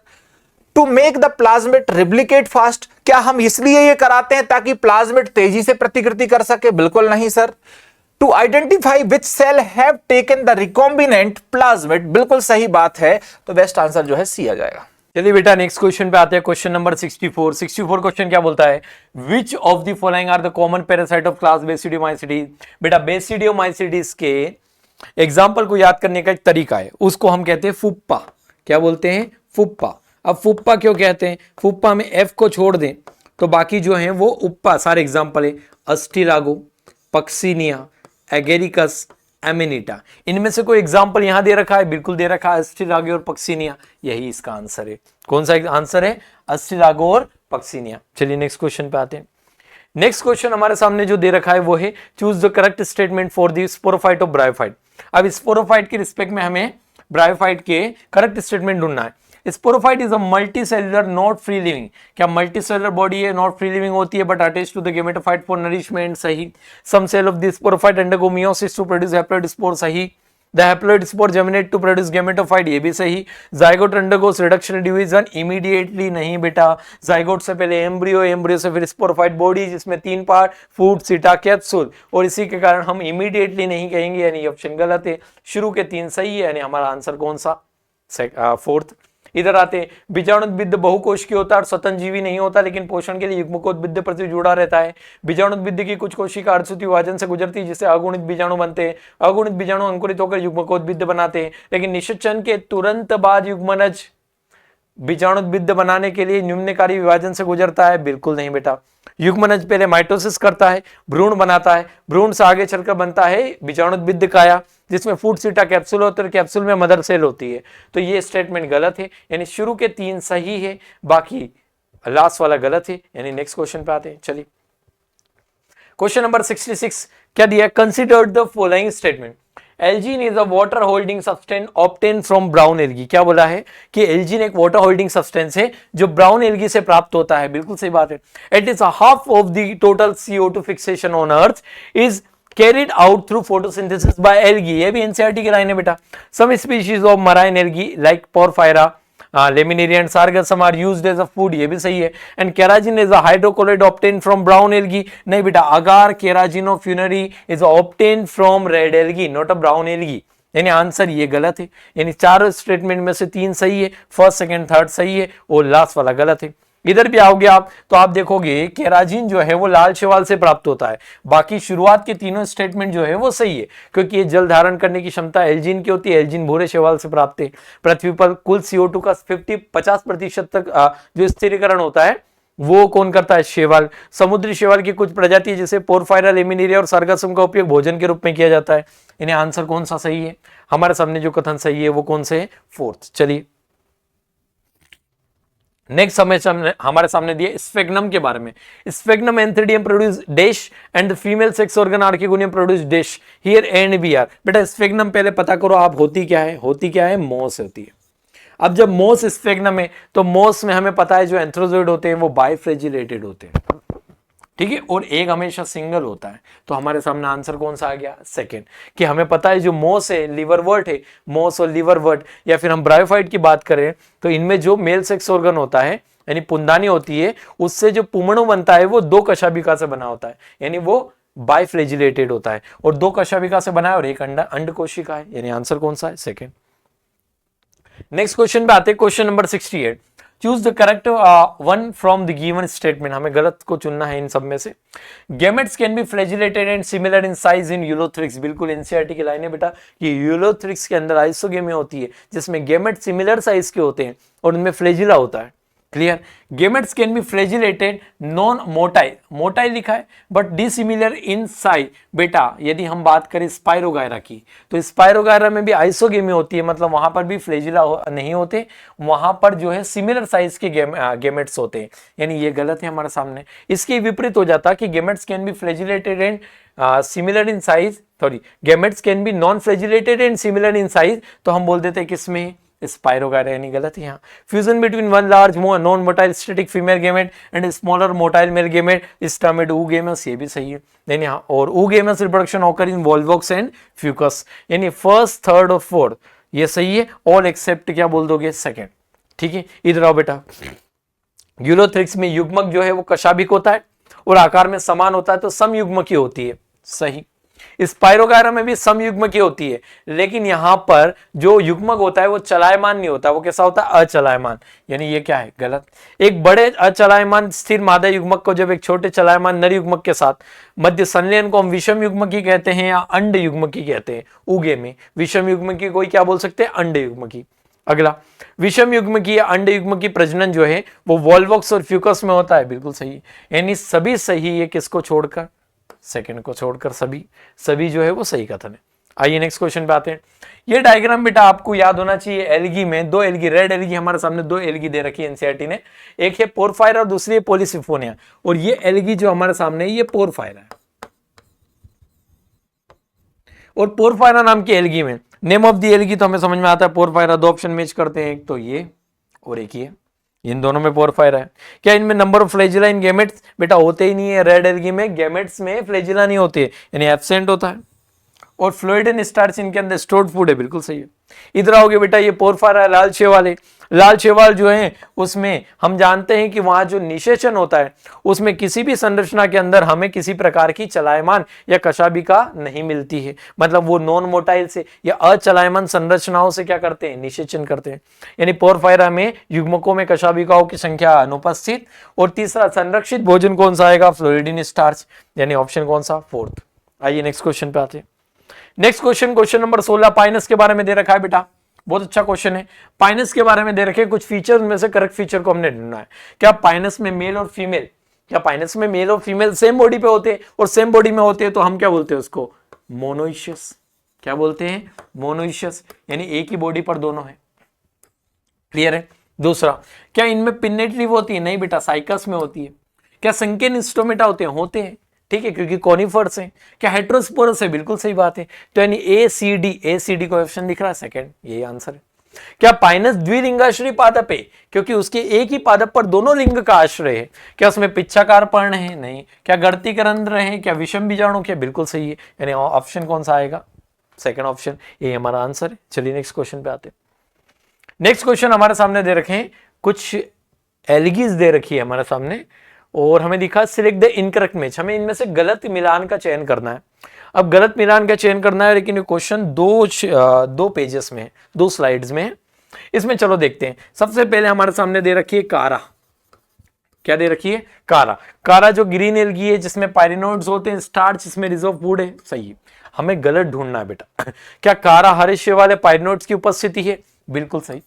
To make the plasmid replicate fast, क्या हम इसलिए ये कराते हैं ताकि प्लाज्मिड तेजी से प्रतिकृति कर सके? बिल्कुल नहीं sir. To identify which cell have taken the recombinant plasmid, बिल्कुल सही बात है। तो बेस्ट आंसर जो है सी आ जाएगा। चलिए बेटा नेक्स्ट क्वेश्चन पे आते हैं। क्वेश्चन नंबर 64 क्वेश्चन क्या बोलता है? Which of the following are the common parasite of class basidiomycetes. बेटा बेसिडियोमाइसिटीज के एग्जाम्पल को याद करने का एक तरीका है, उसको हम कहते हैं फुप्पा। क्या बोलते हैं? फुप्पा। अब फुप्पा क्यों कहते हैं? फुप्पा में एफ को छोड़ दें तो बाकी जो है वो उप्पा सारे एग्जाम्पल है। अस्टिरागो, पक्सिनिया, एगेरिकस, एमिनिटा, इनमें से कोई एग्जाम्पल यहां दे रखा है? बिल्कुल दे रखा है, अस्टिरागो और पक्सिनिया, यही इसका आंसर है। कौन सा आंसर है? अस्टिरागो और पक्सिनिया। चलिए नेक्स्ट क्वेश्चन पे आते हैं। नेक्स्ट क्वेश्चन हमारे सामने जो दे रखा है वो है choose the correct statement for the sporophyte of bryophyte. अब स्पोरोफाइट के रिस्पेक्ट में हमें ब्रायोफाइट के करेक्ट स्टेटमेंट ढूंढना है। Sporophyte is a multicellular not free living. क्या मल्टीसेलुलर बॉडी है, नॉट फ्री लिविंग होती है but attach to the gametophyte for nourishment? सही। Some cell of the sporophyte undergo meiosis to produce haploid spore? सही। The haploid spore germinate to produce gametophyte, ये भी सही। Zygote undergoes reduction division, immediately नहीं बेटा, zygote से पहले embryo, embryo से फिर स्पोरोफाइट बॉडी जिसमें 3 पार्ट, फूड, सीटा, कैप्सूल, और इसी के कारण हम इमीडिएटली नहीं कहेंगे, यानी ऑप्शन गलत है। शुरू के 3 सही है, यानी हमारा आंसर कौन सा, फोर्थ। इधर आते हैं, बीजाणुद्भिद बहुकोशिकीय होता है और स्वतंत्र जीवी नहीं होता, लेकिन पोषण के लिए युग्मकोद्भिद प्रति जुड़ा रहता है। बीजाणुद्भिद की कुछ कोशिका अर्धसूत्रीय विभाजन से गुजरती है, जिससे अगुणित बीजाणु बनते हैं। अगुणित बीजाणु अंकुरित होकर युग्मकोद्भिद बनाते हैं, लेकिन निषेचन के तुरंत बाद युग्मनज बीजाणुद्भिद बनाने के लिए निम्नकारी विभाजन से गुजरता है, बिल्कुल नहीं बेटा। युग्मनज पहले माइटोसिस करता है, भ्रूण बनाता है, भ्रूण से आगे चलकर बनता है बीजाणुद्भिद काया, जिसमें फूड, सीटा, कैप्सूल होते हैं, कैप्सूल में मदर सेल होती है। तो ये स्टेटमेंट गलत है, यानी शुरू के 3 सही है, बाकी लास्ट वाला गलत है। यानी नेक्स्ट क्वेश्चन पे आते हैं, चलिए। क्वेश्चन नंबर 66 क्या दिया, consider the following statement, algin is a water holding substance obtain from brown algae. क्या बोला है कि एल्जीन एक वाटर होल्डिंग सब्सटेंस है जो ब्राउन एल्गी से प्राप्त होता है, बिल्कुल सही बात है। It is half of the total CO2 fixation on earth is carried out through photosynthesis by algae, ये भी एनसीईआरटी की लाइन है बेटा। some species of marine algae like porphyra, laminaria and sargassum are used as a food, ये भी सही है। and kerogen is a hydrocolloid obtained from brown algae, नहीं बेटा, agar kerogenophanery is obtained from red algae not a brown algae, यानी answer ये गलत है। यानी 4 स्टेटमेंट में से 3 सही है, फर्स्ट, सेकंड, थर्ड सही है और लास्ट वाला गलत है। इधर भी आओगे आप तो आप देखोगे केराजिन जो है वो लाल शैवाल से प्राप्त होता है, बाकी शुरुआत के तीनों स्टेटमेंट जो है वो सही है, क्योंकि ये जल धारण करने की क्षमता एल्जीन की होती है, एल्जीन भूरे शैवाल से प्राप्त है। पृथ्वी पर कुल CO2 का 50% तक जो स्थिरीकरण होता है वो कौन करता है, शैवाल। समुद्री शैवाल की कुछ प्रजाति जैसे पोरफायरा, लेमिनेरिया और सार्गासम का उपयोग भोजन के रूप में किया जाता है। इन्हें आंसर कौन सा सही है, हमारे सामने जो कथन सही है वो कौन से है, फोर्थ। चलिए नेक्स्ट हमारे सामने दिए स्फेग्नम के बारे में। Sphagnum antheridium produce dash and the female sex organ archegonium produce dash here and B are. बेटा स्फेग्नम पहले पता करो आप होती क्या है, होती क्या है, मोस होती है। अब जब मोस स्फेग्नम है तो मोस में हमें पता है जो एंथ्रोजोइड होते हैं वो बाइफ्रेजिलेटेड होते हैं, ठीक है, और एक हमेशा सिंगल होता है। तो हमारे सामने आंसर कौन सा आ गया, सेकंड, कि हमें पता है जो मोस है, लिवरवर्ट है, मोस और लिवरवर्ट, या फिर हम ब्रायोफाइट की बात करें तो इनमें जो मेल सेक्स ऑर्गन होता है यानी पुंदानी होती है, उससे जो पुमणु बनता है वो 2 कशाभिका से बना होता है, यानी वो बाइफ्लेजिलेटेड होता है, और 2 कशाभिका से बना है और एक अंड कोशिका है, यानी आंसर कौन सा है, सेकंड। नेक्स्ट क्वेश्चन पे आते हैं, question number 68, choose the correct one from the given statement. हमें गलत को चुनना है इन सब में से। Gametes can be flagellated and similar in size in Ulothrix, बिल्कुल एनसीईआरटी की लाइन है बेटा कि यूलोथ्रिक्स के अंदर आइसोगेमी होती है जिसमें गेमेट सिमिलर साइज के होते हैं और उनमें फ्लैजिला होता है, clear. Gametes can be flagellated non motile, motile लिखा है बट डिसिमिलर इन साइज। बेटा यदि हम बात करें स्पाइरोगायरा की तो स्पाइरोगायरा में भी आइसोगेमी होती है, मतलब वहां पर भी फ्लैजिला नहीं होते, वहां पर जो है सिमिलर साइज के गेमेट्स होते हैं, यानी ये गलत है हमारे सामने। इसके विपरीत हो जाता कि gametes can be flagellated and similar in size, sorry gametes can be non flagellated and similar in size, तो हम बोल देते हैं किसमें, स्पाइरोगायरा, यानी गलत है यहाँ। Fusion between one large non motile static female gamete and smaller motile male gamete is termed oogamous, ये भी सही है, यानी हाँ, और oogamous reproduction occur in Volvox and Fucus, यानी फर्स्ट, थर्ड और फोर्थ ये सही है, ऑल एक्सेप्ट क्या बोल दोगे, सेकंड, ठीक है। इधर आओ बेटा, यूलोथ्रिक्स में युग्मक जो है वो कशाभिक होता है और आकार में समान होता है तो समयुग्मकी होती है, सही। स्पाइरोगायरा में भी समयुग्मकी होती है, लेकिन यहां पर जो युग्मक होता है वो चलायमान नहीं होता, वो कैसा होता है, अचलायमान, यानी ये क्या है, गलत। एक बड़े अचलायमान स्थिर मादा युग्मक को जब एक छोटे चलायमान नर युग्मक के साथ मध्य संलयन को हम विषम युग्मकी कहते हैं या अंड युग्मकी कहते हैं, उगे में विषम युग्मकी कोई क्या बोल सकते हैं, अंड युग्मकी। अगला, विषम युग्मकी या अंड युग्मकी प्रजनन जो है वो वॉल्वॉक्स और फ्यूकस में होता है, बिल्कुल सही, यानी सभी सही है, किसको छोड़कर, सेकंड को छोड़कर सभी जो है वो सही कथन है। आइए नेक्स्ट क्वेश्चन पे आते हैं। ये डायग्राम बेटा आपको याद होना चाहिए, एल्गी में 2 एल्गी, रेड एल्गी हमारे सामने 2 एल्गी दे रखी है एनसीईआरटी ने, एक है पोरफायरा और दूसरी है पॉलीसिफोनिया, और ये एल्गी जो हमारे सामने है ये पोरफायरा है, और पोरफायरा नाम की एल्गी में नेम ऑफ द एल्गी तो हमें समझ में आता है पोरफायरा, 2 ऑप्शन मैच करते हैं, एक तो ये और एक ये, इन दोनों में पोरफायरा है। क्या इनमें number of flagella in gametes, बेटा होते ही नहीं है, रेड एल्गी में गेमेट्स में फ्लैजिला नहीं होते, यानी एब्सेंट होता है। और फ्लूइड एंड स्टार्च इनके अंदर स्टोर्ड फूड है, बिल्कुल सही है। इधर आओगे बेटा, ये पोरफायरा लाल शैवाल है। लाल शैवाल जो है उसमें हम जानते हैं कि वहां जो निषेचन होता है उसमें किसी भी संरचना के अंदर हमें किसी प्रकार की चलायमान या कशाभिका नहीं मिलती है, मतलब वो नॉन मोटाइल से या अचलायमान संरचनाओं से क्या करते हैं, निषेचन करते हैं। यानी पोरफायरा में युग्मकों में कशाभिकाओं की संख्या अनुपस्थित। और तीसरा संरक्षित भोजन कौन सा आएगा, फ्लोरिड इन स्टार्च, यानी ऑप्शन कौन सा, फोर्थ। आइए नेक्स्ट क्वेश्चन पे आते हैं। नेक्स्ट क्वेश्चन नंबर 16, पाइनस के बारे में दे रखा है बेटा, बहुत अच्छा क्वेश्चन है। पाइनस के बारे में दे रखे कुछ फीचर में से करेक्ट फीचर को हमने ढूंढना है। क्या पाइनस में मेल और फीमेल, क्या पाइनस में मेल और फीमेल सेम बॉडी पे होते हैं, और सेम बॉडी में होते हैं तो हम क्या बोलते हैं उसको, मोनोइशियस। क्या बोलते हैं, मोनोइशियस, यानी एक ही बॉडी पर दोनों है। क्लियर है। दूसरा, क्या इनमें पिन्नेट लीफ होती है, नहीं बेटा, साइकस में होती है। क्या संकीर्ण स्टोमेटा होते हैं, होते हैं, ठीक है, क्योंकि कॉनिफर्स है। क्या हेट्रोस्पोरस है, बिल्कुल सही बात है। तो यानी ACD को ऑप्शन दिख रहा है सेकंड, यही आंसर है। क्या पाइनस द्विलिंगाश्रयी पादप है, क्योंकि उसके एक ही पादप पर दोनों लिंग का आश्रय है। क्या उसमें पिच्छाकार पर्ण है, नहीं। क्या गर्तिकरंध्र है, क्या विषम बीजाणु, क्या बिल्कुल सही है, यानी ऑप्शन कौन सा आएगा, सेकंड ऑप्शन, ये हमारा आंसर है। चलिए नेक्स्ट क्वेश्चन पे आते हैं। नेक्स्ट क्वेश्चन हमारे सामने दे रखे हैं, कुछ एल्गीज दे रखी है हमारे सामने, और हमें दिखा सिलेक्ट द इनकरेक्ट मैच, हमें इनमें से गलत मिलान का चयन करना है। अब गलत मिलान का चयन करना है, लेकिन ये क्वेश्चन दो पेजेस में है, 2 स्लाइड्स में है। इसमें चलो देखते हैं। सबसे पहले हमारे सामने दे रखी है कारा। क्या दे रखी है, कारा। कारा जो ग्रीन एल्गी है जिसमें पायरिनोइड्स होते हैं, स्टार्च इसमें रिजर्व फूड है, सही है। हमें गलत ढूंढना है बेटा। क्या कारा हरे शैवाल पायरिनोइड्स की उपस्थिति है, बिल्कुल सही।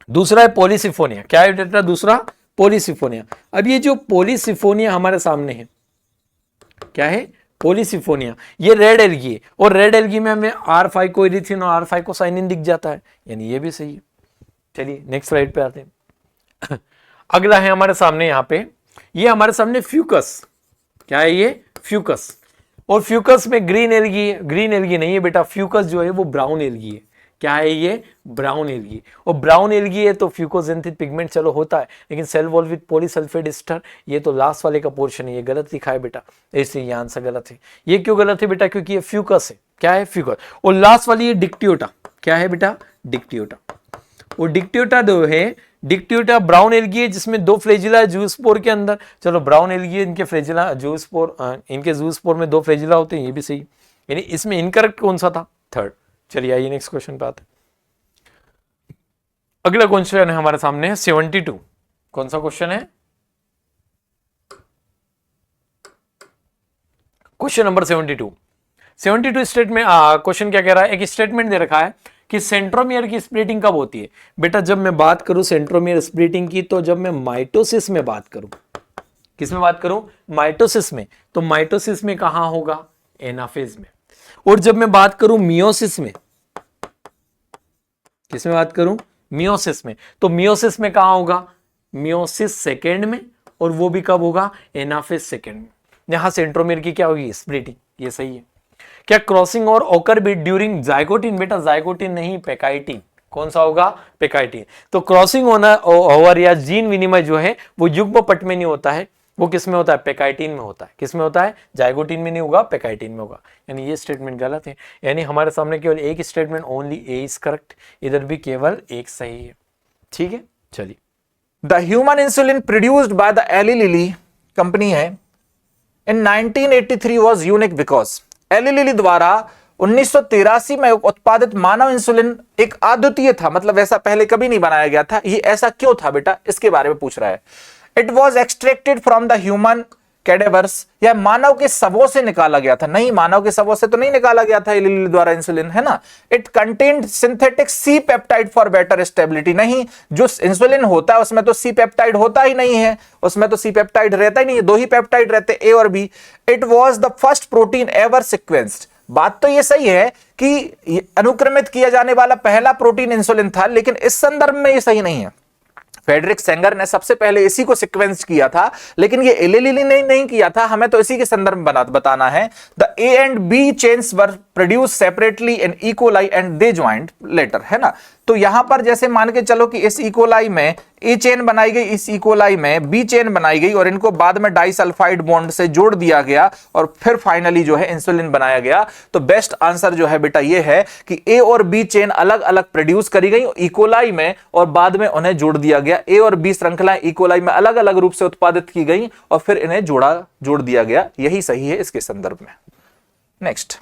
दूसरा है पॉलीसिफोनिया। क्या है बेटा दूसरा, पॉलीसिफोनिया। अब ये जो पॉलीसिफोनिया हमारे सामने है, क्या है, पॉलीसिफोनिया, ये रेड एल्गी है, और रेड एल्गी में हमें R5 और R5 दिख जाता है, यानी ये भी सही है। चलिए नेक्स्ट स्लाइड पे आते हैं। अगला है हमारे सामने यहाँ पे, ये हमारे सामने फ्यूकस। क्या है ये, फ्यूकस। और फ्यूकस में ग्रीन एल्गी है, ग्रीन एल्गी नहीं है बेटा, फ्यूकस जो है वो ब्राउन एल्गी है। क्या है ये, ब्राउन एल्गी। और ब्राउन एल्गी है तो फ्यूकोजेंथिक पिगमेंट चलो होता है, लेकिन cell wall with polysulphate ester, ये तो लास्ट वाले का पोर्शन है, ये गलत लिखा है बेटा, इसलिए ये आंसर गलत है। ये क्यों गलत है बेटा, क्योंकि ये फ्यूकस है। क्या है, फ्यूकस। और लास्ट वाली ये डिक्टियोटा। क्या है बेटा, डिक्टियोटा। और डिक्टियोटा जो है, डिक्टियोटा ब्राउन एल्गी है जिसमें 2 फ्लैजिला है जूस्पोर के अंदर। चलो ब्राउन एल्गी है, इनके फ्लैजिला जूस्पोर, इनके जूस्पोर में 2 फ्लैजिला होते हैं, ये भी सही। यानी इसमें इनकरेक्ट कौन सा था, थर्ड। चलिए आइए नेक्स्ट क्वेश्चन पे आते हैं। अगला क्वेश्चन है हमारे सामने 72। कौन सा क्वेश्चन है, क्वेश्चन नंबर 72 स्टेटमेंट। क्वेश्चन क्या कह रहा है, एक स्टेटमेंट दे रखा है कि सेंट्रोमियर की स्प्लिटिंग कब होती है। बेटा जब मैं बात करूं सेंट्रोमियर स्प्लिटिंग की, तो जब मैं माइटोसिस में बात करूं, किस में बात करूं, माइटोसिस में, तो माइटोसिस में कहां होगा, एनाफेज में। और जब मैं बात करूं मियोसिस में, किस में बात करूं, मियोसिस में, तो मियोसिस में कहां होगा, मियोसिस सेकेंड में, और वो भी कब होगा, एनाफेज सेकेंड में। यहां सेंट्रोमियर की क्या होगी, स्प्लिटिंग, ये सही है। क्या क्रॉसिंग और ओकर बिट ड्यूरिंग जाइगोटिन, बेटा जाइगोटिन नहीं, पेकाइटिन। कौन सा होगा, पेकाइटिन। तो क्रॉसिंग होना ओवर या जीन विनिमय जो है वो युग्म पट में नहीं होता है, वो किस में होता है, पेकाइटिन में होता है। किस में होता है, जाइगोटिन में नहीं होगा, पेकाइटिन में होगा। यानी ये स्टेटमेंट गलत है, यानी हमारे सामने केवल एक statement, only A is correct, इधर भी केवल एक सही है। ठीक है, चलिए। The human insulin produced by the Eli Lilly company है in 1983 was unique because Eli Lilly द्वारा 1983 में उत्पादित मानव इंसुलिन एक अद्वितीय था, मतलब ऐसा पहले कभी नहीं बनाया गया था। ये ऐसा क्यों था बेटा, इसके बारे में पूछ रहा है। It was extracted from the human cadavers, यह मानव के शवों से निकाला गया था। नहीं, मानव के शवों से तो नहीं निकाला गया था एली लिली द्वारा इंसुलिन, है ना। It contained synthetic C peptide for better stability, नहीं, जो इंसुलिन होता है उसमें तो सी पेप्टाइड होता ही नहीं है, उसमें तो सी पेप्टाइड रहता ही नहीं है, 2 ही पेप्टाइड रहते, ए और B. It was the first protein ever sequenced, बात तो ये सही है कि अनुक्रमित किया जाने वाला पहला प्रोटीन इंसुलिन था, लेकिन इस संदर्भ में ये सही नहीं है। फ्रेडरिक सेंगर ने सबसे पहले इसी को सीक्वेंस किया था, लेकिन ये एली लिली ने नहीं किया था। हमें तो इसी के संदर्भ में बताना है। The A and B chains were produce separately in E coli and they joint later, है ना। तो यहां पर जैसे मान के चलो कि इस इकोलाई में ए चेन बनाई गई, इस इकोलाई में बी चेन बनाई गई और इनको बाद में डाइसल्फाइड बॉन्ड से जोड़ दिया गया और फिर फाइनली जो है इंसुलिन बनाया गया। तो बेस्ट आंसर जो है बेटा ये है कि ए और बी चेन अलग अलग प्रोड्यूस करी गई इकोलाई में और बाद में उन्हें जोड़ दिया गया। ए और बी श्रृंखलाएं इकोलाई में अलग अलग रूप से उत्पादित की गई और फिर इन्हें जोड़ दिया गया। यही सही है इसके संदर्भ में। Next,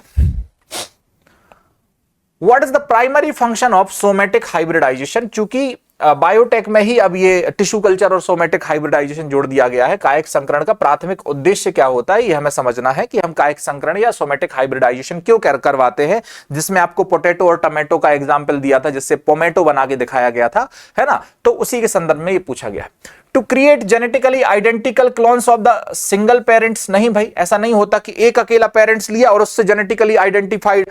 what is the primary function of somatic hybridisation? चूंकि बायोटेक में ही अब ये टिश्यू कल्चर और सोमेटिक हाइब्रिडाइजेशन जोड़ दिया गया है। कायिक संकरण का प्राथमिक उद्देश्य क्या होता है ये हमें समझना है कि हम कायिक संकरण या सोमेटिक हाइब्रिडाइजेशन क्यों करवाते हैं, जिसमें आपको पोटैटो और टमाटो का एग्जांपल दिया था, जिससे पोमेटो बना के दिखाया गया था, है ना। तो उसी के संदर्भ में ये पूछा गया है। To create genetically identical clones of the single parents, नहीं भाई ऐसा नहीं होता कि एक अकेला पेरेंट्स लिया और उससे जेनेटिकली आइडेंटिकल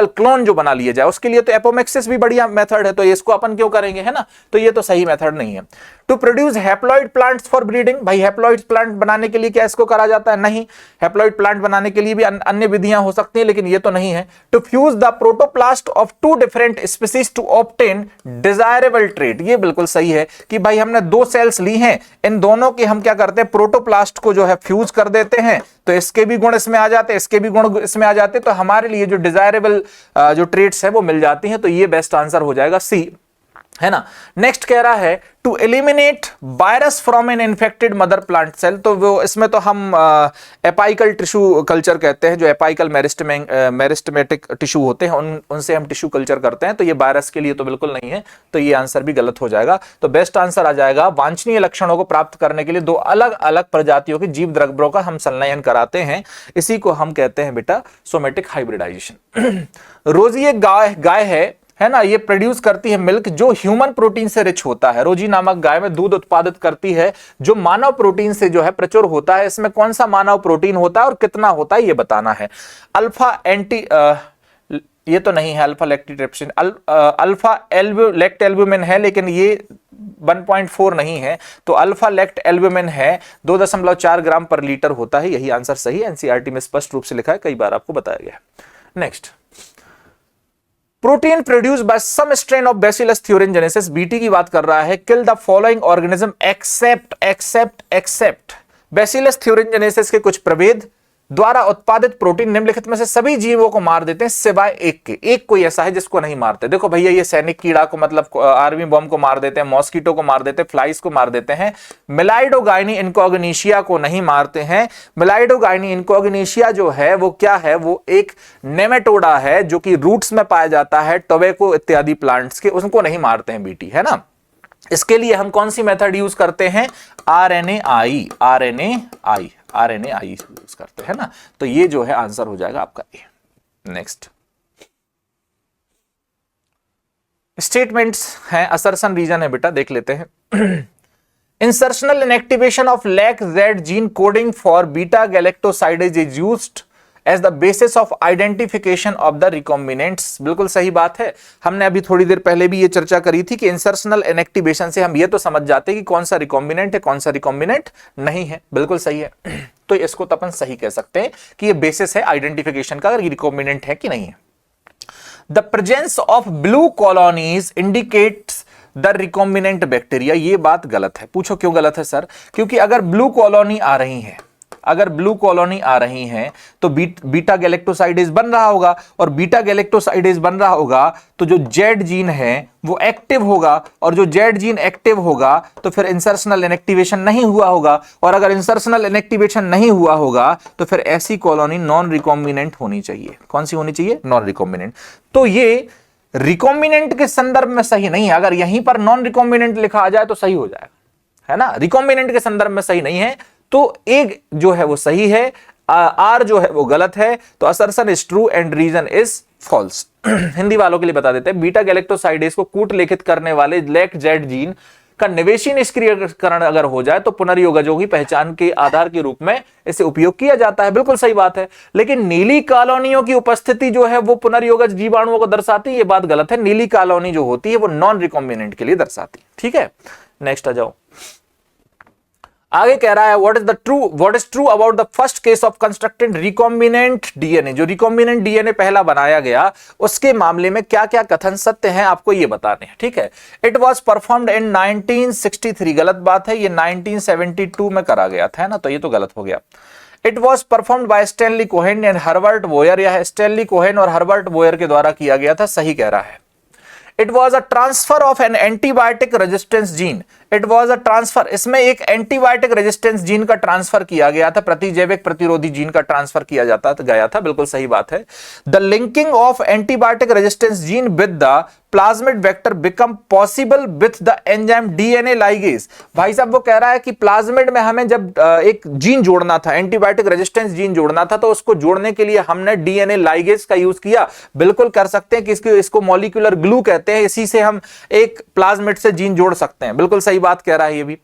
क्लोन जो बना लिया जाए। उसके लिए तो एपोमेक्सिस भी बढ़िया मेथड है, तो इसको अपन क्यों करेंगे, है ना। तो ये तो सही मेथड नहीं है। To produce haploid plants for breeding, भाई हैप्लॉइड प्लांट बनाने के लिए क्या इसको करा जाता है? नहीं, हैप्लॉइड प्लांट बनाने के लिए भी अन्य विधियां हो सकती हैं, लेकिन ये तो नहीं है। To fuse the protoplast of two different species to obtain desirable trait, ये बिल्कुल सही है कि भाई हमने दो सेल्स ली हैं, इन दोनों के हम क्या करते हैं, प्रोटोप्लास्ट को जो है फ्यूज कर देते हैं, तो इसके भी गुण इसमें आ जाते हैं, इसके भी गुण इसमें आ जाते हैं, तो हमारे लिए जो डिजायरेबल जो ट्रेट्स है वो मिल जाती हैं। तो ये बेस्ट आंसर हो जाएगा सी, है ना। नेक्स्ट कह रहा है to eliminate virus from an infected mother plant cell, तो वो इसमें तो हम एपाइकल टिश्यू कल्चर कहते हैं, जो एपाइकल मेरिस्टेमेटिक टिश्यू होते हैं उनसे हम टिश्यू कल्चर करते हैं। तो ये वायरस के लिए तो बिल्कुल नहीं है, तो ये आंसर भी गलत हो जाएगा। तो बेस्ट आंसर आ जाएगा वांछनीय लक्षणों को प्राप्त करने के लिए दो अलग अलग प्रजातियों के जीव द्रव्यों का हम संलयन कराते हैं, इसी को हम कहते हैं बेटा सोमेटिक हाइब्रिडाइजेशन। रोजी एक गाय है ना, ये प्रोड्यूस करती है मिल्क जो ह्यूमन प्रोटीन से रिच होता है। रोजी नामक गाय में दूध उत्पादित करती है जो मानव प्रोटीन से जो है प्रचुर होता है। इसमें कौन सा मानव प्रोटीन होता है और कितना होता है ये बताना है। अल्फा ये तो नहीं है, अल्फा लैक्टोट्रिप्सिन, अल्फा लेक्ट एल्ब्यूमिन है, लेकिन ये 1.4 नहीं है, तो अल्फा लेक्ट एल्ब्यूमिन है 2.4 ग्राम पर लीटर होता है। यही आंसर सही है, एनसीईआरटी में स्पष्ट रूप से लिखा है, कई बार आपको बताया गया है। Next, protein produce by some strain of Bacillus thuringiensis, BT की बात कर रहा है। Kill the following organism except Bacillus thuringiensis के कुछ प्रभेद द्वारा उत्पादित प्रोटीन निम्नलिखित में से सभी जीवों को मार देते हैं सिवाय एक के। एक कोई ऐसा है जिसको नहीं मारते। देखो भैया, ये सैनिक कीड़ा को मतलब आर्मी बॉम्ब को मार देते हैं, मॉस्किटो को मार देते हैं, फ्लाइज को मार देते हैं। मिलाइडोगाइनी इनकॉग्निशिया को नहीं मारते हैं। मिलाइडोगाइनी इनकॉग्निशिया जो है वो क्या है, वो एक नेमेटोडा है जो कि रूट्स में पाया जाता है, टोबैको इत्यादि प्लांट्स के, उनको नहीं मारते हैं बीटी, है ना। इसके लिए हम कौन सी मेथड यूज करते हैं? आरएनएआई यूज करते हैं ना। तो ये जो है आंसर हो जाएगा आपका ए। नेक्स्ट, स्टेटमेंट्स हैं, असर्शन रीजन है बेटा, देख लेते हैं। Insertional inactivation of lac Z gene coding for beta galactosidase is used as the basis of identification of the recombinants, बिल्कुल सही बात है। हमने अभी थोड़ी देर पहले भी ये चर्चा करी थी कि इंसर्शनल इनएक्टिवेशन से हम ये तो समझ जाते हैं कि कौन सा रिकॉम्बिनेंट है, कौन सा रिकॉम्बिनेंट नहीं है। बिल्कुल सही है। तो इसको तो अपन सही कह सकते हैं कि ये बेसिस है आइडेंटिफिकेशन का, अगर रिकॉम्बिनेंट है कि नहीं है। The presence of blue colonies indicates the recombinant bacteria, ये बात गलत है। पूछो क्यों गलत है सर? क्योंकि अगर ब्लू कॉलोनी आ रही हैं तो बीटा गैलेक्टोसाइडेज बन रहा होगा, और बीटा गैलेक्टोसाइडेज बन रहा होगा तो जो जेड जीन है वो एक्टिव होगा, और जो जेड जीन एक्टिव होगा तो फिर इंसर्शनल इनएक्टिवेशन नहीं हुआ होगा, और अगर इंसर्शनल इनएक्टिवेशन नहीं हुआ होगा तो फिर ऐसी कॉलोनी नॉन रिकॉम्बिनेंट होनी चाहिए। कौन सी होनी चाहिए? Non recombinant. तो ये रिकॉम्बिनेंट के संदर्भ में सही नहीं है। अगर यहीं पर नॉन रिकॉम्बिनेंट लिखा आ जाए तो सही हो जाएगा, है ना। रिकॉम्बिनेंट के संदर्भ में सही नहीं है, तो एक जो है वो सही है, आर जो है वो गलत है। तो assertion is true and reason is false. Hindi वालों के लिए बता देते हैं, बीटा गैलेक्टोसाइडेज को कूट लेखित करने वाले लैक जेड जीन का निवेशी निष्क्रियकरण अगर हो जाए तो पुनर्योगजों की पहचान के आधार के रूप में इसे उपयोग किया जाता है। बिल्कुल सही बात है। लेकिन नीली कॉलोनियों की उपस्थिति जो है वो पुनर्योगज जीवाणुओं को दर्शाती है, ये बात गलत है। नीली कॉलोनी जो होती है वो नॉन रिकॉम्बिनेंट के लिए दर्शाती है। ठीक है, नेक्स्ट आ जाओ। आगे कह रहा है what is true about the first case of constructed recombinant DNA. जो रिकॉम्बिनेंट डीएनए पहला बनाया गया उसके मामले में क्या क्या कथन सत्य हैं आपको ये बताने हैं, ठीक है। इट वाज परफॉर्म्ड इन 1963, गलत बात है, ये 1972 में करा गया था, है ना, तो ये तो गलत हो गया। It was performed by Stanley Cohen and Herbert Boyer, यह स्टैनली कोहेन और हर्बर्ट बोयर के द्वारा किया गया था, सही कह रहा है। It was a transfer of an antibiotic resistance gene, it was a transfer, इसमें एक एंटीबायोटिक रेजिस्टेंस जीन का ट्रांसफर किया गया था, प्रतिजैविक प्रतिरोधी जीन का ट्रांसफर किया जाता गया था, बिल्कुल सही बात है। The linking of antibiotic resistance gene with the plasmid vector become possible with the enzyme DNA ligase. भाई साहब वो कह रहा है कि प्लाज्मिड में हमें जब एक जीन जोड़ना था, एंटीबायोटिक रेजिस्टेंस जीन जोड़ना था, तो उसको जोड़ने के लिए हमने डीएनए लाइगेज का यूज किया। बिल्कुल कर सकते हैं कि इसको मॉलिक्यूलर ग्लू कहते हैं, इसी से हम एक प्लाज्मिड से जीन जोड़ सकते हैं, बिल्कुल सही बात कह रहा है ये भी।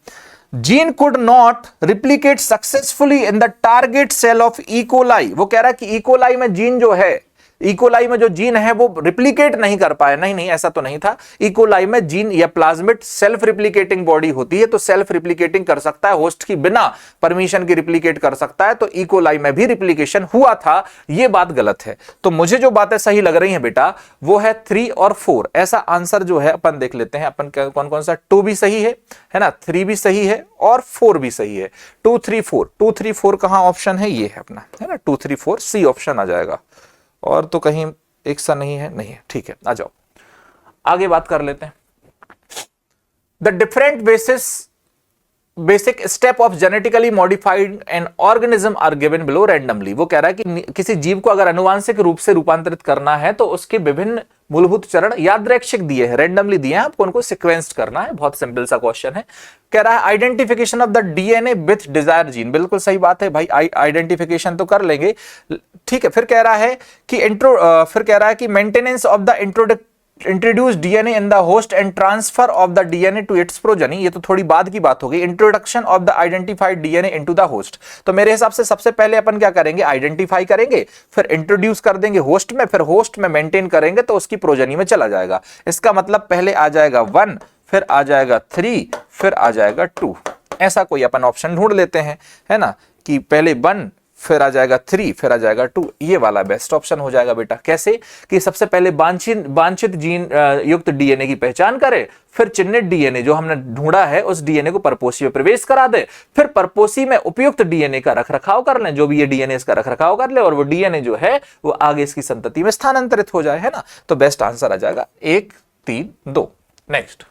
Gene could not replicate successfully in the target cell of E coli, वो कह रहा है कि इकोलाई में जीन जो है, इकोलाई में जो जीन है वो रिप्लीकेट नहीं कर पाया। नहीं ऐसा तो नहीं था, इकोलाई में जीन या प्लाज्मिड सेल्फ रिप्लीकेटिंग बॉडी होती है, तो सेल्फ रिप्लीकेटिंग कर सकता है, होस्ट की बिना परमिशन के रिप्लीकेट कर सकता है, तो इकोलाई में भी रिप्लीकेशन हुआ था, ये बात गलत है। तो मुझे जो बातें सही लग रही हैं बेटा वो है 3 और 4, ऐसा आंसर जो है अपन देख लेते हैं, अपन कौन कौन सा, 2 भी सही है ना, 3 भी सही है और 4 भी सही है। 2 3 4, 2 3 4 कहां ऑप्शन है, ये है अपना, है ना, 2 3 4 सी ऑप्शन आ जाएगा, और तो कहीं एक सा नहीं है, नहीं है, ठीक है, आ जाओ आगे बात कर लेते हैं। The different basic step of genetically modified an organism are given below randomly. वो कह रहा है कि किसी जीव को अगर आनुवांशिक रूप से रूपांतरित करना है तो उसके विभिन्न मूलभूत चरण यादृच्छिक दिए हैं, रैंडमली दिए हैं, आपको उनको सीक्वेंस्ड करना है, बहुत सिंपल सा क्वेश्चन है। कह रहा है identification of the DNA with desire gene, बिल्कुल सही बात है भाई, आइडेंटिफिकेशन तो कर लेंगे, ठीक है। फिर कह रहा है कि maintenance of the introduce DNA in the host and transfer of the DNA to its progeny, ये तो थोड़ी बाद की बात हो गई। Introduction of the identified DNA into the host, तो मेरे हिसाब से सबसे पहले अपन क्या करेंगे, आइडेंटिफाई करेंगे, फिर इंट्रोड्यूस कर देंगे होस्ट में, फिर होस्ट में मेंटेन करेंगे तो उसकी प्रोजेनी में चला जाएगा। इसका मतलब पहले आ जाएगा 1, फिर आ जाएगा 3, फिर आ जाएगा 2, ऐसा कोई अपन ऑप्शन ढूंढ लेते हैं, है ना, कि पहले 1 फिर आ जाएगा 3 फिर आ जाएगा 2, ये वाला बेस्ट ऑप्शन हो जाएगा बेटा। कैसे कि सबसे पहले वांछित जीन युक्त डीएनए की पहचान करें, फिर चिन्हित डीएनए जो हमने ढूंढा है उस डीएनए को परपोषी में प्रवेश करा दे, फिर परपोषी में उपयुक्त डीएनए का रखरखाव कर लें, जो भी ये डीएनए इसका रखरखाव कर ले, और वो डीएनए जो है वो आगे इसकी संतति में स्थानांतरित हो जाए, है ना। तो बेस्ट आंसर आ जाएगा 1 3 2। Next,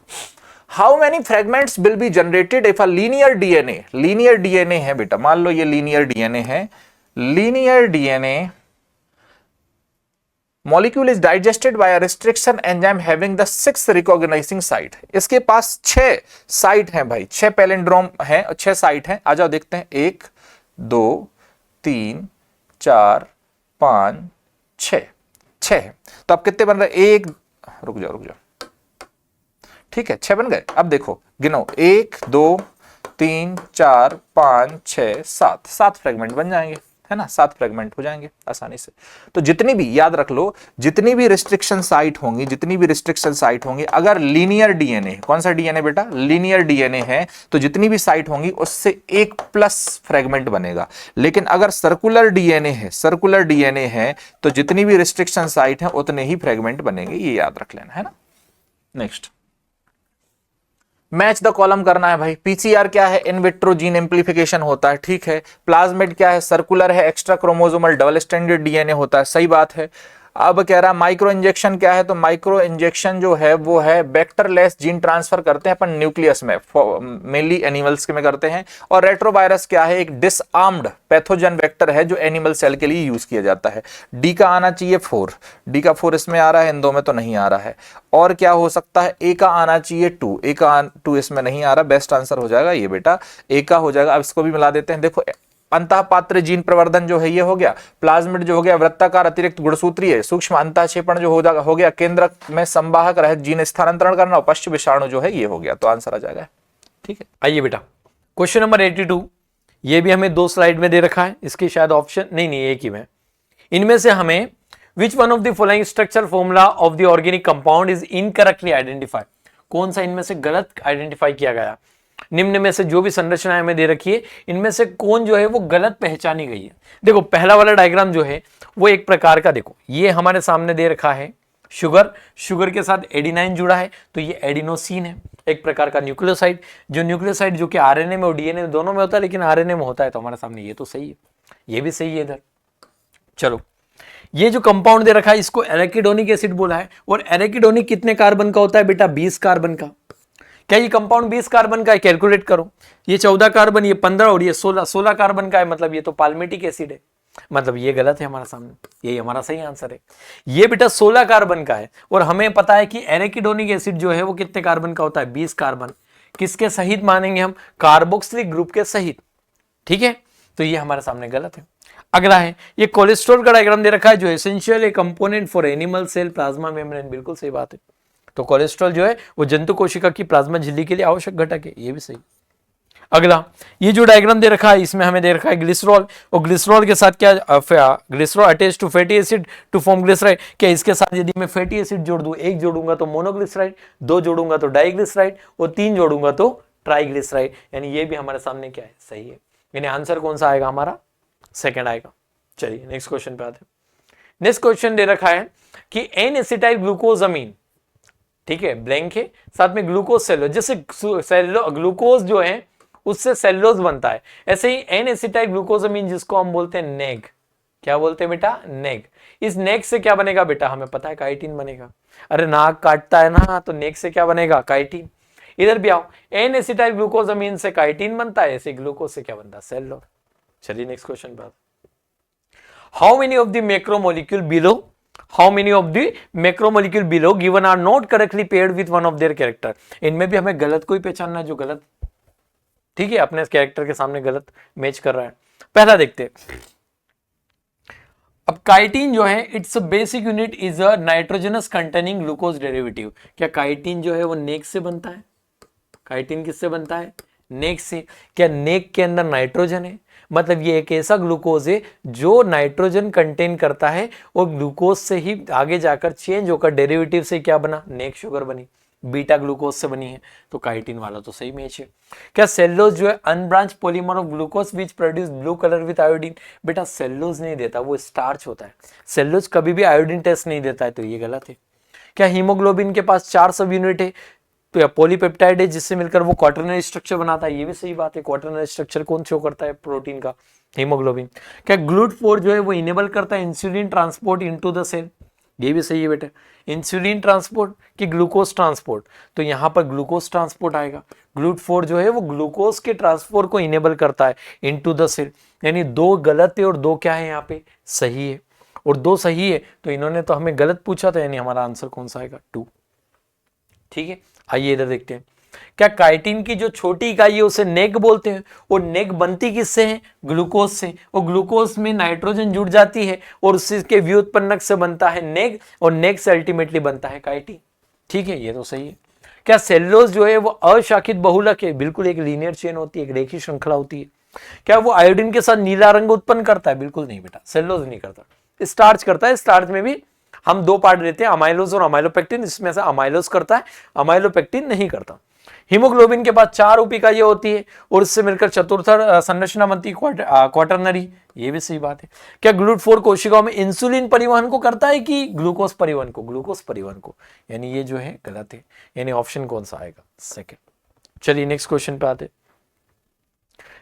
how many fragments will be generated if a linear DNA, linear DNA है बेटा, मान लो ये लीनियर डीएनए है, linear DNA molecule is digested by a restriction enzyme having the 6 recognising site, इसके पास 6 साइट हैं भाई, 6 पैलिंड्रोम हैं और 6 साइट हैं। आ जाओ देखते हैं, 1 2 3 4 5 6 है, तो अब कितने बन रहे, 1, रुक जाओ, ठीक है 6 बन गए। अब देखो गिनो, 1 2 3 4 5 6 7 फ्रेगमेंट बन जाएंगे, है ना, 7 फ्रेगमेंट हो जाएंगे आसानी से। तो जितनी भी, याद रख लो, जितनी भी रिस्ट्रिक्शन साइट होंगी, अगर लीनियर डीएनए, कौन सा डीएनए बेटा, लीनियर डीएनए है, तो जितनी भी साइट होंगी उससे 1 प्लस फ्रेगमेंट बनेगा। लेकिन अगर सर्कुलर डीएनए है तो जितनी भी रिस्ट्रिक्शन साइट है उतने ही फ्रेगमेंट बनेंगे, ये याद रख लेना, है ना। नेक्स्ट, मैच द कॉलम करना है भाई। पीसीआर क्या है, इन विट्रो जीन एम्प्लीफिकेशन होता है, ठीक है। प्लाज्मिड क्या है, सर्कुलर है, extra chromosomal double stranded DNA होता है, सही बात है। अब कह रहा माइक्रो इंजेक्शन क्या है, तो माइक्रो इंजेक्शन जो है वो है वेक्टरलेस जीन ट्रांसफर करते हैं अपन न्यूक्लियस में, मेनली एनिमल्स के में करते हैं। और रेट्रोवायरस क्या है, एक डिसआर्म्ड पैथोजन वेक्टर है जो एनिमल सेल के लिए यूज किया जाता है। डी का आना चाहिए 4, डी का 4 इसमें आ रहा है, इन दो में तो नहीं आ रहा है। और क्या हो सकता है, ए का आना चाहिए 2, ए का 2 इसमें नहीं आ रहा, बेस्ट आंसर हो जाएगा ये बेटा, ए का हो जाएगा। अब इसको भी मिला देते हैं, देखो अंतःपात्र जीन प्रवर्धन जो है ये हो गया, प्लाज्मिड जो हो गया वृत्ताकार अतिरिक्त गुणसूत्रीय, सूक्ष्म अंतःक्षेपण जो हो गया, केंद्रक में संवाहक रहित जीन स्थानांतरण करना, पश्च विषाणु जो है ये हो गया, तो आंसर आ जाएगा, ठीक है। आइए बेटा, क्वेश्चन नंबर 82, ये भी हमें 2 स्लाइड में दे रखा है, इसके शायद ऑप्शन नहीं एक ही में। इनमें से हमें विच one of the following structure formula of the organic compound is incorrectly identified, कौन सा इनमें से गलत आइडेंटिफाई किया गया। निम्न में से जो भी संरचनाएं हमें दे रखी है इनमें से कौन जो है वो गलत पहचानी गई है। देखो पहला वाला डायग्राम जो है वो एक प्रकार का, देखो ये हमारे सामने दे रखा है शुगर, शुगर के साथ एडिनाइन जुड़ा है तो ये एडिनोसिन है, एक प्रकार का न्यूक्लियोसाइड। जो न्यूक्लियोसाइड जो कि आरएनए में और डीएनए दोनों में होता है, लेकिन आरएनए में होता है तो हमारे सामने ये तो सही है, ये भी सही है इधर। चलो ये जो कंपाउंड दे रखा है इसको एराकिडोनिक एसिड बोला है, और एराकिडोनिक कितने कार्बन का होता है बेटा? 20 कार्बन का। क्या ये कंपाउंड 20 कार्बन का है? कैलकुलेट करो, ये 14 कार्बन, ये 15 और ये 16 कार्बन का है, मतलब ये तो पाल्मिटिक एसिड है, मतलब ये गलत है हमारा सामने, यही हमारा सही आंसर है। ये बेटा 16 कार्बन का है, और हमें पता है कि एराकिडोनिक एसिड जो है वो कितने कार्बन का होता है? 20 कार्बन। किसके सहित मानेंगे हम? कार्बोक्सिलिक ग्रुप के सहित, ठीक है, तो ये हमारे सामने गलत है। अगला है ये कोलेस्ट्रॉल का डायग्राम दे रखा है, जो essential a component for animal cell plasma membrane, बिल्कुल सही बात है। तो कोलेस्ट्रॉल जो है वो जंतु कोशिका की प्लाज्मा झिल्ली के लिए आवश्यक घटक है, ये भी सही। अगला ये जो डायग्राम दे रखा है इसमें हमें दे रखा है ग्लिसरॉल, और ग्लिसरॉल के साथ क्या, glycerol attach to fatty acid to form glyceride. क्या इसके साथ यदि मैं फैटी एसिड जोड़ दूं, एक जोड़ूंगा तो मोनोग्लिसराइड, दो जोड़ूंगा तो डाइग्लिसराइड, और तीन जोड़ूंगा तो ट्राइग्लिसराइड, यानी ये भी हमारे सामने क्या है? सही है। यानी आंसर कौन सा आएगा हमारा? सेकंड आएगा। चलिए नेक्स्ट क्वेश्चन पे आते हैं। नेक्स्ट क्वेश्चन दे रखा है कि एन एसिटाइल ग्लूकोजामीन, ठीक है, ब्लैंक है, साथ में ग्लूकोज सेल्यूलोज, जैसे ग्लूकोज जो है उससे सेल्यूलोज बनता है, ऐसे ही एन एसिटाइल ग्लूकोजामीन जिसको हम बोलते हैं नेग, क्या बोलते हैं बेटा? नेग। इस नेग से क्या बनेगा बेटा? हमें पता है काइटिन बनेगा। अरे नाक काटता है ना, तो नेग से क्या बनेगा? काइटिन। इधर भी आओ, एन एसिटाइल ग्लूकोजामीन से काइटिन बनता है, ऐसे ग्लूकोज से क्या बनता है? सेल्यूलोज। चलिए नेक्स्ट क्वेश्चन पे। How many of the macromolecule below, how many of the macromolecule below given are not correctly paired with one of their character? इनमें भी हमें गलत कोई पहचानना है जो गलत, ठीक है, अपने कैरेक्टर के सामने गलत मैच कर रहा है। पहला देखते हैं, अब काइटिन जो है it's basic unit is a nitrogenous containing glucose derivative. क्या काइटिन जो है वो नेक से बनता है? काइटिन किससे बनता है? नेक से। क्या नेक के अंदर नाइट्रोजन है? मतलब ये एक ऐसा ग्लूकोज है जो नाइट्रोजन कंटेन करता है, और ग्लूकोज से ही आगे जाकर चेंज होकर डेरिवेटिव से क्या बना? नेक शुगर बनी, बीटा ग्लूकोज से बनी है, तो काइटिन वाला तो सही मैच है। क्या सेल्यूलोज जो है unbranch polymer of glucose which produce blue colour with iodine? बेटा सेल्यूलोज नहीं देता, वो स्टार्च होता है, सेल्यूलोज कभी भी आयोडीन टेस्ट नहीं देता है, तो ये गलत है। क्या हीमोग्लोबिन के पास 4 सब यूनिट है, पॉलीपेप्टाइड है, जिससे मिलकर वो क्वाटरनरी स्ट्रक्चर बनाता है, ये भी सही बात है। क्वाटरनरी स्ट्रक्चर कौन शो करता है? प्रोटीन का, हीमोग्लोबिन। क्या GLUT4 जो है वो इनेबल करता है insulin transport into the cell? ये भी सही है बेटा। इंसुलिन ट्रांसपोर्ट कि ग्लूकोज ट्रांसपोर्ट? तो यहां पर ग्लूकोज ट्रांसपोर्ट आएगा। GLUT4 जो है वो ग्लूकोज के ट्रांसपोर्ट को इनेबल करता है इनटू द सेल, यानी 2 गलत है और 2 क्या है? यहाँ पे सही है, और 2 सही है, तो इन्होंने तो हमें गलत पूछा था, यानी हमारा आंसर कौन सा आएगा? 2, ठीक है। आइए इधर देखते हैं, क्या काइटिन की जो छोटी इकाई है उसे नेग बोलते हैं, और नेग बनती किससे है? ग्लूकोज से, और ग्लूकोज में नाइट्रोजन जुड़ जाती है और उसके व्युत्पन्नक से बनता है नेग, और नेग से अल्टीमेटली बनता है काइटिन, ठीक है, ये तो सही है। क्या सेल्यूलोज जो है वो अशाखित बहुलक है? बिल्कुल, एक लीनियर चेन होती है, एक रेखीय श्रृंखला होती है। क्या वो आयोडीन के साथ नीला रंग उत्पन्न करता है? बिल्कुल नहीं बेटा, सेल्यूलोज नहीं करता, स्टार्च करता है। स्टार्च में भी हम 2 पार्ट लेते हैं, अमाइलोज और अमाइलोपेक्टिन, इसमें से अमाइलोज करता है, अमाइलोपेक्टिन नहीं करता। हीमोग्लोबिन के पास 4 उप इकाइयां होती है, और इससे मिलकर चतुर्थ संरचना बनती है क्वाटरनरी, ये भी सही बात है। क्या GLUT4 कोशिकाओं में इंसुलिन परिवहन को करता है कि ग्लूकोज परिवहन को? ग्लूकोज परिवहन को, यानी ये जो है गलत है, यानी ऑप्शन कौन सा आएगा? सेकेंड। चलिए नेक्स्ट क्वेश्चन पे आते।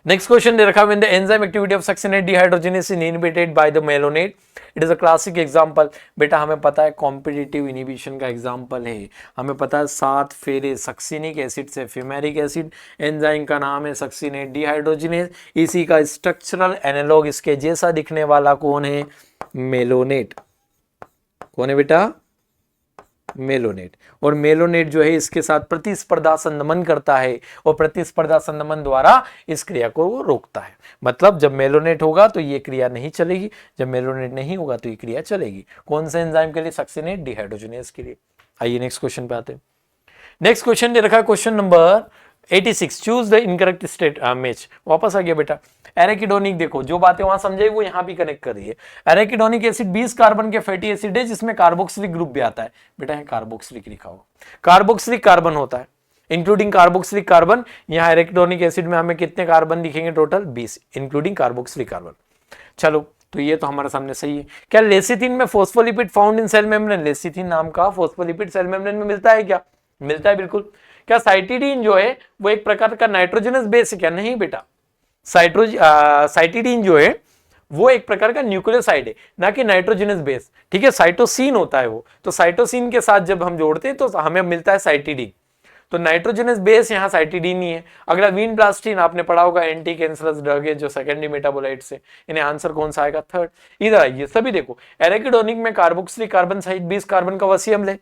नेक्स्ट क्वेश्चन दे रखा है, when the enzyme activity of succinate dehydrogenase is inhibited by the malonate, it is a classic example. बेटा हमें पता है कॉम्पिटिटिव इनहिबिशन का एग्जांपल है, हमें पता है 7 फेरे सक्सिनिक एसिड से फ्यूमेरिक एसिड, एंजाइम का नाम है सक्सिनेट डिहाइड्रोजिनेज, इसी का स्ट्रक्चरल एनालॉग इसके जैसा दिखने वाला कौन है? मेलोनेट। कौन है बेटा? मेलोनेट। और मेलोनेट जो है इसके साथ प्रतिस्पर्धा संदमन करता है, और प्रतिस्पर्धा संदमन द्वारा इस क्रिया को वो रोकता है। मतलब जब मेलोनेट होगा तो ये क्रिया नहीं चलेगी, जब मेलोनेट नहीं होगा तो ये क्रिया चलेगी। कौन से एंजाइम के लिए? सक्सिनेट डिहाइड्रोजिनेज के लिए। आइए नेक्स्ट क्वेश्चन पे आते हैं। नेक्स्ट क्वेश्चन दे रखा है question number 86, choose the incorrect state match. वापस आ गया बेटा। एराकिडोनिक, देखो जो बातें वहां समझाई वो यहां भी कनेक्ट कर रही है। एराकिडोनिक एसिड 20 कार्बन के फैटी एसिड है जिसमें कार्बोक्सिलिक ग्रुप भी आता है। बेटा है कार्बोक्सिलिक लिखा होगा, कार्बोक्सिलिक कार्बन होता है, इंक्लूडिंग कार्बोक्सिलिक कार्बन। यहाँ एराकिडोनिक एसिड में हमें कितने कार्बन दिखेंगे? Total 20 including carboxylic carbon. चलो तो ये तो हमारे सामने सही है। क्या लेसिथिन में phospholipid found in cell membrane? Lecithin नाम का फोस्फोलिपिड सेल मेम्ब्रेन में मिलता है क्या? मिलता है बिल्कुल। क्या साइटिडीन जो है वो एक प्रकार का नाइट्रोजनस बेस है क्या? नहीं बेटा, साइटिडीन जो है वो एक प्रकार का न्यूक्लियोसाइड है, ना कि नाइट्रोजनस बेस। ठीक है, साइटोसिन होता है वो, तो साइटोसिन के साथ जब हम जोड़ते हैं तो हमें मिलता है साइटिडीन। तो नाइट्रोजनस बेस यहाँ साइटिडीन ही है। अगला विनब्लास्टिन आपने पढ़ा होगा, एंटी कैंसरस ड्रग है जो सेकेंडरी मेटाबोलाइट से। इन्हें आंसर कौन सा आएगा? थर्ड। इधर आइए सभी देखो, एराकिडोनिक में कार्बोक्सिलिक कार्बन सहित 20 कार्बन का वसीय अम्ल है।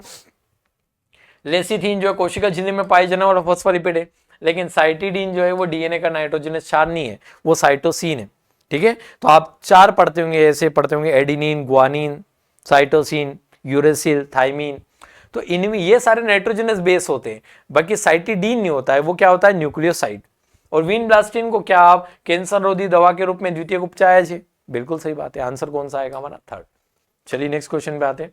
लेसिथिन जो है कोशिका झिल्ली में पाए जाने वाला फॉस्फोलिपिड है, लेकिन साइटिडीन जो है वो डीएनए का नाइट्रोजनस क्षार नहीं है, वो साइटोसिन है। ठीक है, तो आप 4 पढ़ते होंगे, ऐसे पढ़ते होंगे, adenine, guanine, cytosine, uracil, thymine. तो इनमें ये सारे नाइट्रोजनस बेस होते हैं, बाकी साइटिडीन नहीं होता है, वो क्या होता है? न्यूक्लियोसाइड। और विनब्लास्टिन को क्या आप कैंसर रोधी दवा के रूप में द्वितीयक उपचार है? बिल्कुल सही बात है। आंसर कौन सा आएगा हमारा? थर्ड। चलिए नेक्स्ट क्वेश्चन पे आते हैं।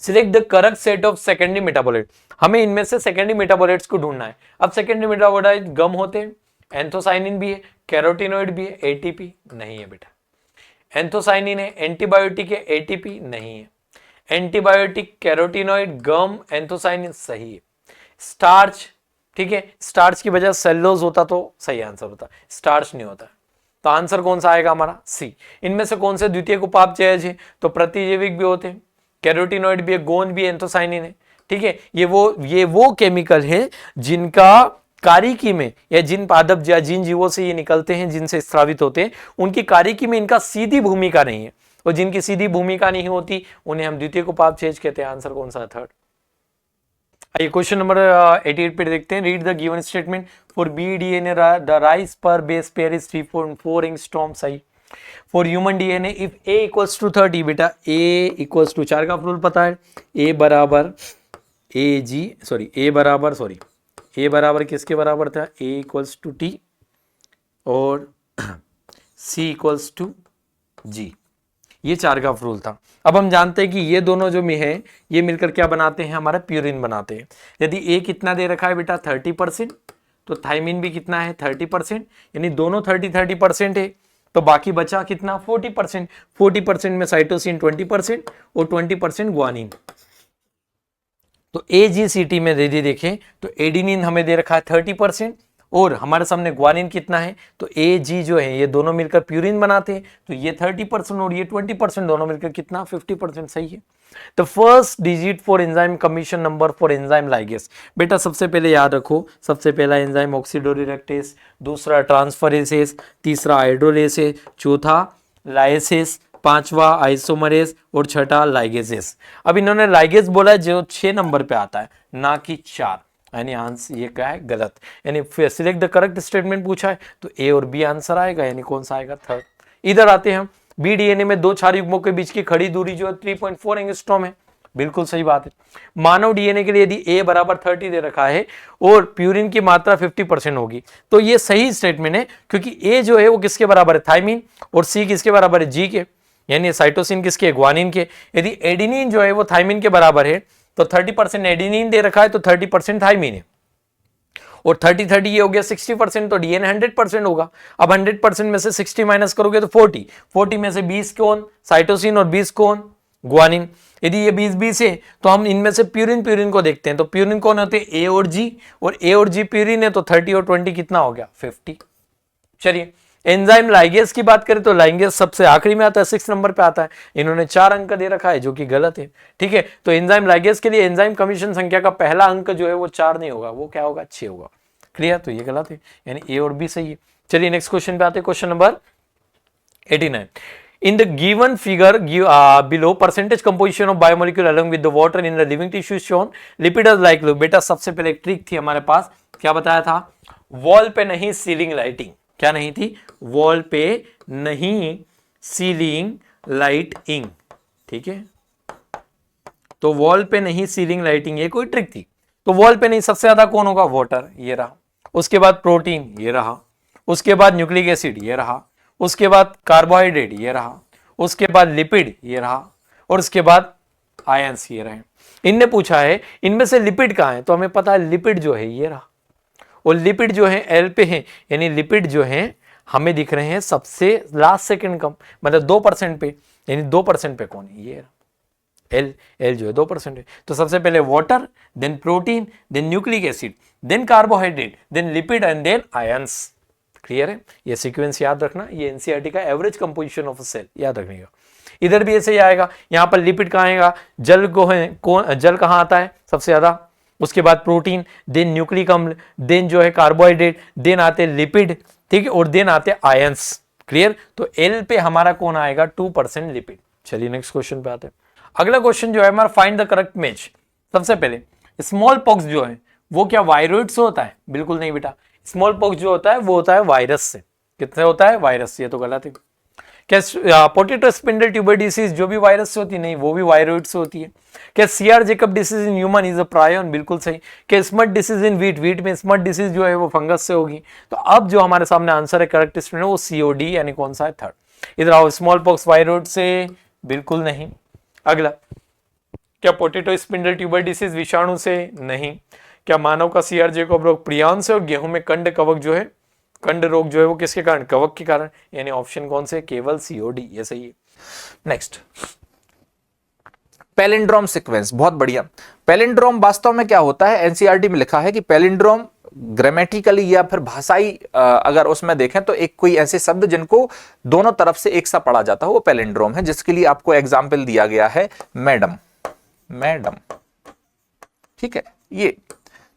Select the correct set of secondary metabolite. हमें इनमें से सेकेंडरी मेटाबोलाइट्स को ढूंढना है। अब सेकेंडरी मेटाबोलाइट गम होते हैं, एंथोसाइनिन भी है, कैरोटिनोइड भी है, एटीपी नहीं है बेटा। एंथोसाइनिन है, एंटीबायोटिक है, एटीपी नहीं है। एंटीबायोटिक, कैरोटिनोइड, गम, एंथोसाइनिन सही है। स्टार्च, ठीक है, स्टार्च की वजह सेल्यूलोज होता तो सही आंसर होता, स्टार्च नहीं होता। तो आंसर कौन सा आएगा हमारा? सी। इनमें से कौन से द्वितीयक उपापचयज है? तो प्रतिजैविक भी होते हैं, कैरोटिनोइड भी है, गोंद भी, एंथोसाइनिन है। ठीक है, ये वो केमिकल है जिनका कारिकी में या जिन पादप या जिन जीवों से ये निकलते हैं, जिनसे स्रावित होते हैं, उनकी कारिकी में इनका सीधी भूमिका नहीं है, और जिनकी सीधी भूमिका नहीं होती उन्हें हम द्वितीयक उपापचयज कहते हैं। आंसर कौन सा? थर्ड। आइए क्वेश्चन नंबर 88 पे देखते हैं। Read the given statement for B DNA the rise per base pair is 3.4 angstrom. सही। For human DNA if A equals to 30, बेटा ए इक्वल्स टू 4 का रूल पता है, ए बराबर किसके बराबर था? ए इक्वल्स टू टी और सी इक्वल्स टू जी, ये 4 का रूल था। अब हम जानते हैं कि ये दोनों जो में है ये मिलकर क्या बनाते हैं? हमारा प्यूरिन बनाते हैं। यदि ए कितना दे रखा है बेटा? 30%, तो थाइमिन भी कितना है? 30%, यानी दोनों 30% है, तो बाकी बचा कितना? 40%। 40% में साइटोसिन 20% और 20% ग्वानिन। तो AGCT में यदि देखें तो एडिनिन हमें दे रखा है 30% और हमारे सामने ग्वानिन कितना है? तो AG जो है ये दोनों मिलकर प्यूरिन बनाते हैं, तो ये 30% और ये 20% दोनों मिलकर कितना? 50%। सही है। The first digit for enzyme commission number for enzyme ligase. बेटा सबसे पहले याद रखो, सबसे पहला एंजाइम ऑक्सीडोरिडक्टेस, दूसरा ट्रांसफरेसेस, तीसरा हाइड्रोलेसेस, चौथा लाइसेस, पांचवा आइसोमरेस और छठा लाइगेसेस। अब इन्होंने लाइगेस बोला है जो 6 नंबर पे आता है, ना कि 4, यानी आंसर ये क्या है? गलत। यानी सिलेक्ट द करेक्ट स्टेटमेंट पूछा है तो ए और बी आंसर आएगा, यानी कौन सा आएगा? थर्ड। इधर आते हैं हम, बी डीएनए में 2 क्षार युग्मों के बीच की खड़ी दूरी जो है 3.4 एंगस्ट्रॉम है। बिल्कुल सही बात है। मानव डीएनए के लिए यदि ए बराबर 30 दे रखा है और प्यूरिन की मात्रा 50% होगी तो ये सही स्टेटमेंट है, क्योंकि ए जो है वो किसके बराबर है? थाइमिन, और सी किसके बराबर है? जी के, यानी साइटोसिन किसके? ग्वानिन के। यदि एडिनिन जो है वो थाइमिन के बराबर है तो 30% एडिनिन दे रखा है तो 30% थाइमिन है, और 30-30 ये हो गया 60%, तो डीएनए 100% होगा। अब 100% में से 60 माइनस करोगे तो 40 में से 20 कौन? साइटोसिन, और 20 कौन? ग्वानिन। यदि ये 20-20 है तो हम इनमें से प्यूरिन को देखते हैं, तो प्यूरिन कौन होते हैं? ए और जी, और ए और जी प्यूरिन है तो 30 और 20 कितना हो गया? 50। चलिए एंजाइम लाइगेस की बात करें तो लाइगेस सबसे आखिरी में आता है, 6 नंबर पे आता है। इन्होंने 4 अंक दे रखा है जो कि गलत है। ठीक है, तो एंजाइम लाइगेस के लिए एंजाइम कमीशन संख्या का पहला अंक जो है वो 4 नहीं होगा, वो क्या होगा? 6 होगा। क्लियर? तो ये गलत है, यानी ए और बी सही है। चलिए नेक्स्ट क्वेश्चन पे आते हैं, question number 89। In the given figure below, percentage composition of biomolecule along with the water in the living tissue shown. Lipid is like glue. बेटा सबसे पहले एक ट्रिक थी हमारे पास, क्या बताया था? वॉल पे नहीं सीलिंग लाइटिंग। क्या नहीं थी? वॉल पे नहीं सीलिंग लाइटिंग। ठीक है, तो वॉल पे नहीं सीलिंग लाइटिंग, ये कोई ट्रिक थी। तो वॉल पे नहीं, सबसे ज्यादा कौन होगा? वाटर, ये रहा। उसके बाद प्रोटीन, ये रहा। उसके बाद न्यूक्लिक एसिड, ये रहा। उसके बाद कार्बोहाइड्रेट, ये रहा। उसके बाद लिपिड, ये रहा। और उसके बाद आयंस, ये रहे। इनने पूछा है इनमें से लिपिड कहाँ है, तो हमें पता है लिपिड जो है ये रहा, और लिपिड जो है एल पे है, यानी लिपिड जो है हमें दिख रहे हैं सबसे लास्ट सेकंड कम, मतलब 2% पे, यानी 2% पे कौन है, ये रहा एल जो है 2% है। तो सबसे पहले water, then protein, then nucleic acid, then carbohydrate, then lipid and then ions. Clear है, ये सीक्वेंस याद रखना, ये एनसीईआरटी का average composition of a cell याद रखने का। इधर भी ऐसे ही आएगा, यहां पर लिपिड कहाँ आएगा, जल जल कहाँ आता है सबसे ज्यादा, उसके बाद प्रोटीन, देन न्यूक्लिक अम्ल, देन जो है कार्बोहाइड्रेट, देन आते लिपिड, ठीक है, और देन आते आयंस। क्लियर, तो एल पे हमारा कौन आएगा, 2% लिपिड। चलिए नेक्स्ट क्वेश्चन पे आते हैं। अगला क्वेश्चन जो है हमारा फाइंड द करेक्ट मैच। सबसे पहले स्मॉल पॉक्स जो है वो क्या वायरॉइड से होता है, बिल्कुल नहीं बेटा, स्मॉल पॉक्स जो होता है वो होता है वायरस से। कितने होता है, वायरस से, ये तो गलत है। क्या पोटैटो स्पिंडल ट्यूबर डिसीज जो भी वायरस से होती है, नहीं, वो भी वायरॉइड से होती है। क्या CR Jakob disease in human is a prion, बिल्कुल सही। क्या smut disease in wheat, wheat में स्मट डिसीज जो है वो फंगस से होगी। तो अब जो हमारे सामने आंसर है करेक्ट स्टूडेंट वो सीओडी, यानी कौन सा है, थर्ड। इधर आओ, स्मॉल पॉक्स वायरॉइड से, बिल्कुल नहीं। अगला, क्या पोटैटो स्पिंडल ट्यूबर डिसीज विषाणु से, नहीं। क्या मानव का सीआर जेकब रोग प्रियन से, और गेहूं में कंड कवक जो है, कंड रोग जो है वो किसके कारण, कवक के कारण, यानी ऑप्शन कौन से, केवल सीओडी, ये सही है। नेक्स्ट, पैलिंड्रोम सीक्वेंस, बहुत बढ़िया। पैलिंड्रोम वास्तव में क्या होता है, एनसीईआरटी में लिखा है कि पैलिंड्रोम ग्रामेटिकली या फिर भाषाई अगर उसमें देखें तो एक कोई ऐसे शब्द जिनको दोनों तरफ से एक सा पढ़ा जाता है वो पैलिंड्रोम है, जिसके लिए आपको एग्जाम्पल दिया गया है मैडम, मैडम, ठीक है। ये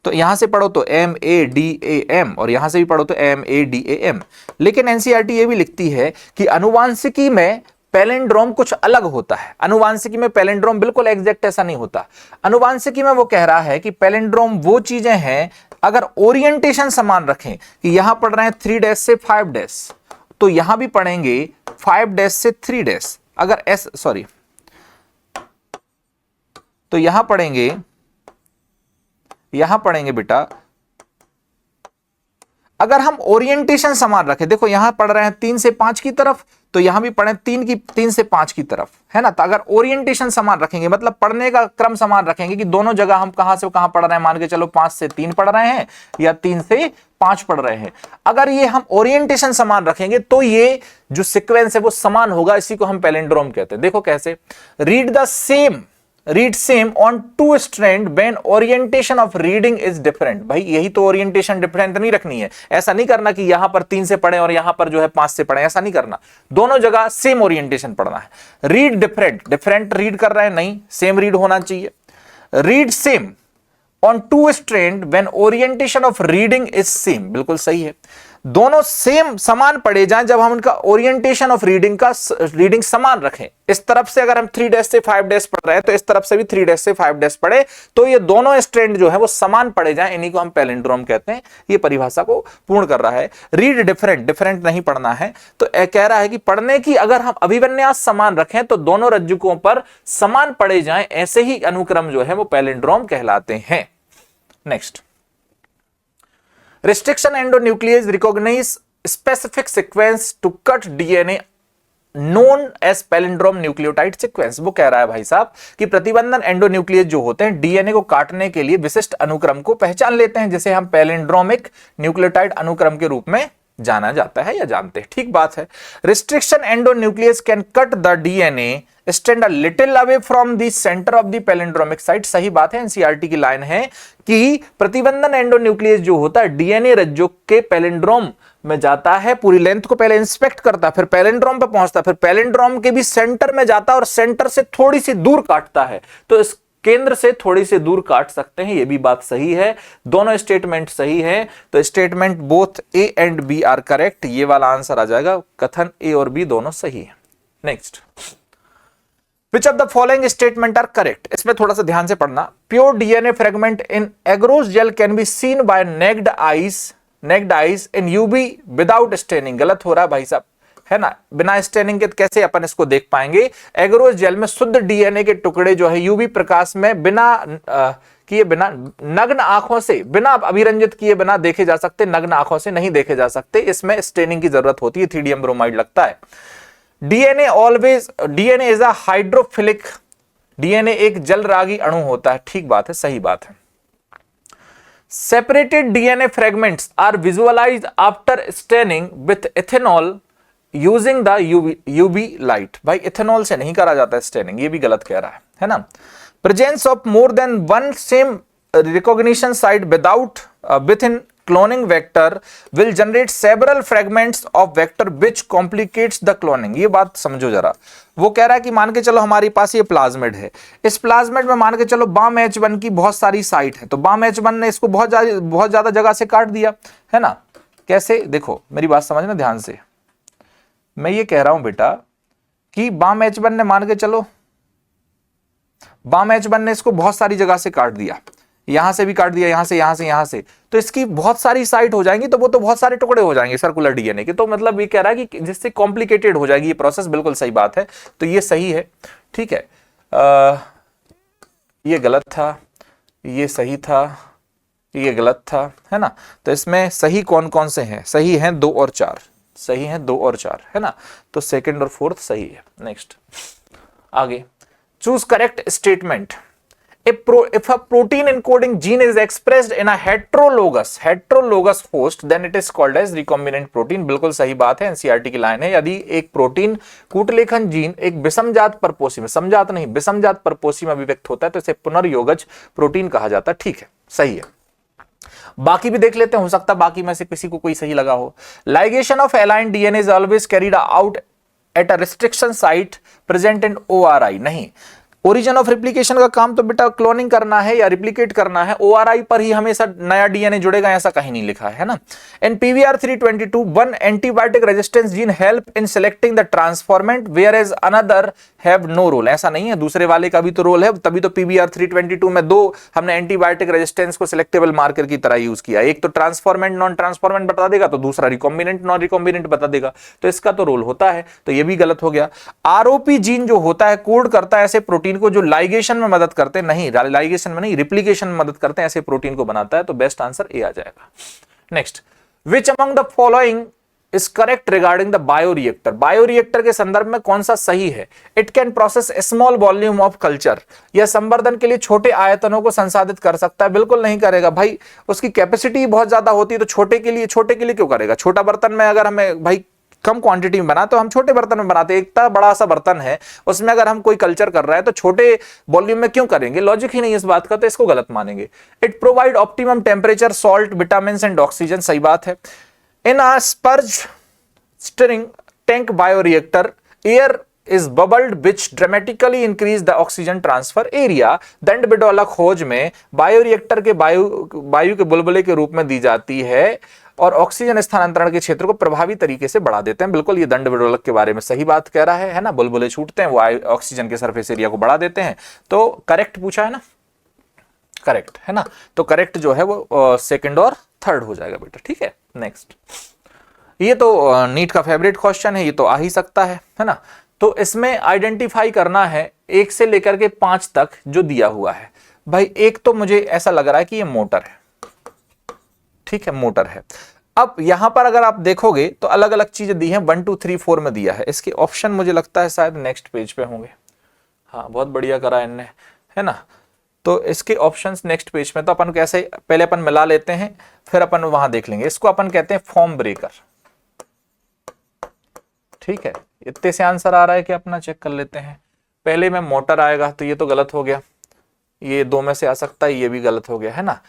तो यहां से पढ़ो तो MADAM और यहां से भी पढ़ो तो MADAM। लेकिन एनसीईआरटी ये भी लिखती है कि अनुवांशिकी में पैलिंड्रोम कुछ अलग होता है। अनुवांशिकी में पैलिंड्रोम बिल्कुल एग्जैक्ट ऐसा नहीं होता। अनुवांशिकी में वो कह रहा है कि पैलिंड्रोम वो चीजें हैं, अगर ओरिएंटेशन समान रखें कि यहां पढ़ रहे हैं 3 से 5 तो यहां भी पढ़ेंगे 5 से 3 अगर तो यहां पढ़ेंगे बेटा, अगर हम ओरिएंटेशन समान रखें, देखो यहां पढ़ रहे हैं 3 से 5 की तरफ तो यहां भी पढ़े 3 से 5 की तरफ, है ना। तो अगर ओरिएंटेशन समान रखेंगे मतलब पढ़ने का क्रम समान रखेंगे कि दोनों जगह हम कहां से कहां पढ़ रहे हैं, मान के चलो 5 से 3 पढ़ रहे हैं या 3 से 5 पढ़ रहे हैं, अगर ये हम ओरिएंटेशन समान रखेंगे तो ये जो सीक्वेंस है वो समान होगा। इसी को हम पैलिंड्रोम कहते हैं। देखो कैसे, read same on 2 strand when orientation of reading is different। भाई यही तो ओरिएंटेशन डिफरेंट नहीं रखनी है। ऐसा नहीं करना कि यहां पर 3 से पढ़े और यहां पर जो है 5 से पढ़े, ऐसा नहीं करना। दोनों जगह सेम ओरिएंटेशन पढ़ना है। रीड डिफरेंट रीड कर रहे हैं, नहीं, सेम रीड होना चाहिए। Read same on 2 strand when orientation of reading is same, बिल्कुल सही है। दोनों सेम समान पढ़े जाएं जब हम उनका ओरिएंटेशन ऑफ रीडिंग समान रखें। इस तरफ से अगर हम 3 से 5 पढ़ रहे हैं तो इस तरफ से भी 3 से 5 पढ़े, तो ये दोनों स्ट्रैंड जो है वो समान पढ़े जाएं, इन्हीं को हम पैलिंड्रोम कहते हैं। ये परिभाषा को पूर्ण कर रहा है। रीड डिफरेंट नहीं पढ़ना है। तो कह रहा है कि पढ़ने की अगर हम अभिविन्यास समान रखें तो दोनों रज्जुकों पर समान पढ़े जाएं, ऐसे ही अनुक्रम जो है वो पैलिंड्रोम कहलाते हैं। Next, restriction endonuclease recognize specific sequence to cut DNA known as palindrome nucleotide sequence। वो कह रहा है भाई साहब कि प्रतिबंधन एंडोन्यूक्लियस जो होते हैं डीएनए को काटने के लिए विशिष्ट अनुक्रम को पहचान लेते हैं, जिसे हम पैलिंड्रोमिक न्यूक्लियोटाइड अनुक्रम के रूप में जाना जाता है या जानते हैं। ठीक बात है। Restriction endonuclease can cut the DNA stand a little away from the centre of the palindromic site. सही बात है। एनसीईआरटी की लाइन है कि प्रतिबंधन एंडोन्यूक्लियस जो होता है डीएनए रज्जु के पैलिंड्रोम में जाता है, पूरी लेंथ को पहले इंस्पेक्ट करता है, फिर पैलिंड्रोम पे पहुंचता है, फिर पैलिंड्रोम के भी सेंटर में जाता है और सेंटर से थोड़ी सी दूर काटता है। तो इस केंद्र से थोड़ी सी दूर काट सकते हैं, ये भी बात सही है। दोनों स्टेटमेंट सही है। तो statement both A and B are correct, ये वाला आंसर आ जाएगा। कथन ए और बी दोनों सही है। Next, Which of the following statement are correct? इसमें थोड़ा सा ध्यान से पढ़ना। Pure DNA fragment in agarose gel can be seen by naked eyes in UV without staining। गलत हो रहा है भाई साहब, है ना। बिना स्टेनिंग के कैसे अपन इसको देख पाएंगे। एगरोज जेल में शुद्ध डीएनए के टुकड़े जो है यूवी प्रकाश में बिना नग्न आंखों से, बिना अभिरंजित किए बिना देखे जा सकते, नग्न आंखों से नहीं देखे जा सकते। इसमें स्टेनिंग की जरूरत होती है, 3D ब्रोमाइड लगता है। DNA is a hydrophilic DNA एक जलरागी अणु होता है, ठीक बात है, सही बात है। Separated DNA fragments are visualised after staining with ethanol using the UV light. भाई इथेनॉल से नहीं करा जाता स्टेनिंग, ये भी गलत कह रहा है ना। Presence of more than one same recognition site without within cloning vector will generate several fragments of vector which complicates the cloning। ये बात समझो जरा। वो कह रहा है कि मान के चलो हमारे पास ये प्लाज्मिड है, इस प्लाज्मिड में मान के चलो बाम H1 की बहुत सारी साइट है, तो बाम H1 ने इसको बहुत ज्यादा जगह से काट दिया है ना। कैसे, देखो मेरी बात समझना ध्यान से। मैं ये कह रहा हूं बेटा कि बाम H1 ने मान के चलो बाम H1 ने इसको बहुत सारी जगह से काट दिया, यहां से भी काट दिया, यहां से, यहां से, यहां से, तो इसकी बहुत सारी साइट हो जाएंगी, तो वो तो बहुत सारे टुकड़े हो जाएंगे सर्कुलर डीएनए के। तो मतलब ये कह रहा है कि जिससे कॉम्प्लिकेटेड हो जाएगी ये प्रोसेस, बिल्कुल सही बात है, तो ये सही है, ठीक है। ये गलत था, ये सही था, ये गलत था, है ना। तो इसमें सही कौन कौन से हैं? सही हैं 2 और 4, सही हैं 2 और 4, है ना। तो सेकंड और फोर्थ सही है। नेक्स्ट आगे, choose correct statement. If a protein encoding gene is expressed in a heterologous host, then it is called as recombinant protein। बिल्कुल सही बात है, एनसीईआरटी की लाइन है। यदि एक प्रोटीन कूटलेखन जीन एक विषमजात परपोषी में, समजात नहीं विषमजात परपोषी में अभिव्यक्त होता है तो इसे पुनर्योगज प्रोटीन कहा जाता है, ठीक है, सही है। बाकी भी देख लेते हैं, हो सकता है बाकी में से किसी को कोई सही लगा हो। Ligation of align DNA is always carried out at a restriction site present in ORI. नहीं, ओरिजिन ऑफ रिप्लिकेशन का काम तो बेटा क्लोनिंग करना है या रिप्लिकेट करना है, ओआरआई पर ही हमेशा नया डीएनए जुड़ेगा, ऐसा कहीं नहीं लिखा है ना। In PBR 322 one antibiotic resistance gene help in selecting the transformant where as another have no role. ऐसा नहीं है, दूसरे वाले का भी तो रोल है, तभी तो पीवीआर 322 में 2 हमने एंटीबायोटिक रेजिस्टेंस को सिलेक्टेबल मार्कर की तरह यूज किया। एक तो ट्रांसफॉर्मेंट नॉन ट्रांसफॉर्मेंट बता देगा, तो दूसरा रिकॉम्बिनेंट नॉन रिकॉम्बिनेंट बता देगा, तो इसका तो रोल होता है, तो ये भी गलत हो गया। आरओपी जीन जो होता है कोड करता है ऐसे प्रोटीन को जो लाइगेशन में मदद करते हैं, नहीं लाइगेशन में नहीं रिप्लिकेशन में मदद करते हैं, ऐसे प्रोटीन को बनाता है, तो बेस्ट आंसर ए आ जाएगा। Next, which among the following is correct regarding the bioreactor. Bioreactor के संदर्भ में कौन सा सही है? It can process small volume of culture. यह संवर्धन के लिए छोटे आयतनों को संसाधित कर सकता है। बिल्कुल नहीं करेगा भाई, उसकी कैपेसिटी बहुत ज्यादा होती है, तो छोटे के लिए क्यों करेगा? छोटा बर्तन में अगर हमें भाई कम क्वांटिटी में बना तो हम छोटे बर्तन में बनाते हैं। इतना बड़ा सा बर्तन है, उसमें अगर हम कोई कल्चर कर रहा है तो छोटे वॉल्यूम में क्यों करेंगे? लॉजिक ही नहीं इस बात का, तो इसको गलत मानेंगे। It provide optimum temperature, salt, vitamin and oxygen, सही बात है। In a sparge stirring tank bioreactor air is bubbled which dramatically increase the oxygen transfer area। दंड बिडोला खोज में बायोरिएक्टर के वायु के बुलबुले के रूप में दी जाती है और ऑक्सीजन स्थानांतरण के क्षेत्र को प्रभावी तरीके से बढ़ा देते हैं। बिल्कुल ये दंड बिडोलक के बारे में सही बात कह रहा है ना। बुलबुले छूटते हैं, वो ऑक्सीजन के सरफेस एरिया को बढ़ा देते हैं, तो करेक्ट पूछा है ना, करेक्ट है ना। तो करेक्ट जो है वो सेकंड और थर्ड हो जाएगा बेटा, ठीक है। नेक्स्ट, ये तो नीट का फेवरेट क्वेश्चन है, ये तो आ ही सकता है ना। तो इसमें आइडेंटिफाई करना है 1 से लेकर के 5 तक जो दिया हुआ है। भाई एक तो मुझे ऐसा लग रहा है कि ये मोटर है, ठीक है, मोटर है। अब यहां पर अगर आप देखोगे तो अलग अलग चीजें दी हैं, 1 2 3 4 में दिया है। इसके ऑप्शन मुझे लगता है शायद नेक्स्ट पेज पे होंगे। हाँ, बहुत बढ़िया करा इनने, है ना। तो इसके ऑप्शंस नेक्स्ट पेज में, तो अपन कैसे पहले अपन मिला लेते हैं, फिर अपन वहां देख लेंगे। इसको अपन कहते हैं फॉर्म ब्रेकर, ठीक है। इतने से आंसर आ रहा है कि अपना चेक कर लेते हैं। पहले में मोटर आएगा, तो ये तो गलत हो गया, ये 2 में से आ सकता है, ये भी गलत हो गया, है ना।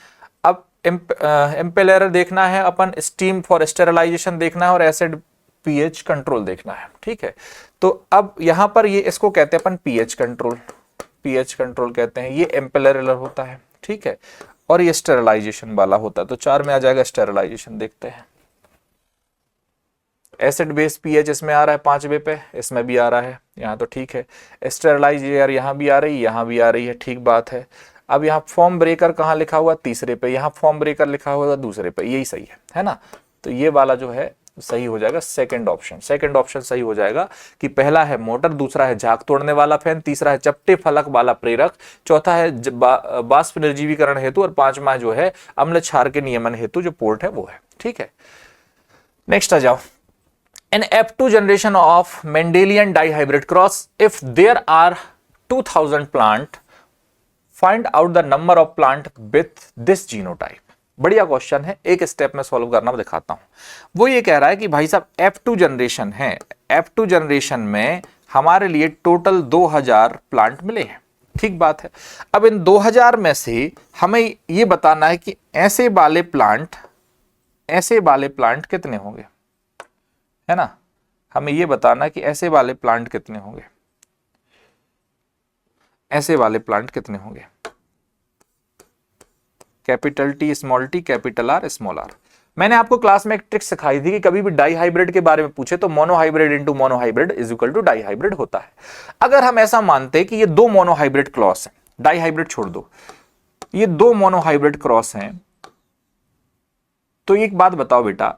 अब इम्पेलर देखना है अपन, स्टीम फॉर स्टेरिलाइजेशन देखना है और एसिड पीएच कंट्रोल देखना है, ठीक है। तो अब यहां पर ये इसको कहते हैं अपन पीएच कंट्रोल कहते हैं, ये इम्पेलर होता है, ठीक है, और ये स्टेरिलाइजेशन वाला होता है। तो 4 में आ जाएगा स्टेरिलाइजेशन। देखते हैं, एसिड बेस पीएच इसमें आ रहा है 5वें पे, इसमें भी आ रहा है, यहाँ तो ठीक है। स्टेरिलाइजर यहाँ भी आ रही है, यहाँ भी आ रही है, ठीक बात है। अब यहाँ फॉर्म ब्रेकर कहाँ लिखा हुआ? 3रे पे। यहाँ फॉर्म ब्रेकर लिखा हुआ 2रे पे, यही सही है ना। तो ये वाला जो है सही हो जाएगा सेकंड ऑप्शन सही हो जाएगा कि पहला है मोटर, दूसरा है झाग तोड़ने वाला फैन, तीसरा है चपटे फलक वाला प्रेरक, चौथा है बाष्प निर्जीवीकरण हेतु, और 5वां जो है अम्ल क्षार के नियमन हेतु जो पोर्ट है वो है, ठीक है। नेक्स्ट आ जाओ। In F2 generation of Mendelian dihybrid cross, if there are 2000 plant, find out the number of plant with this genotype। बढ़िया क्वेश्चन है, एक स्टेप में सॉल्व करना मैं दिखाता हूं। वो ये कह रहा है कि भाई साहब F2 जनरेशन है, F2 जनरेशन में हमारे लिए टोटल 2000 प्लांट मिले हैं, ठीक बात है। अब इन 2000 में से हमें ये बताना है कि ऐसे वाले प्लांट कितने होंगे, है ना। हमें ये बताना है कि ऐसे वाले प्लांट कितने होंगे, ऐसे वाले प्लांट कितने होंगे। Capital T small T, capital R small R. मैंने आपको क्लास में एक ट्रिक सिखाई थी कि कभी भी डाई हाइब्रिड के बारे में पूछे तो monohybrid into monohybrid is equal to dihybrid होता है। अगर हम ऐसा मानते हैं कि ये दो मोनोहाइब्रिड क्रॉस हैं, डाई हाइब्रिड छोड़ दो, ये दो मोनोहाइब्रिड क्रॉस हैं, तो एक बात बताओ बेटा,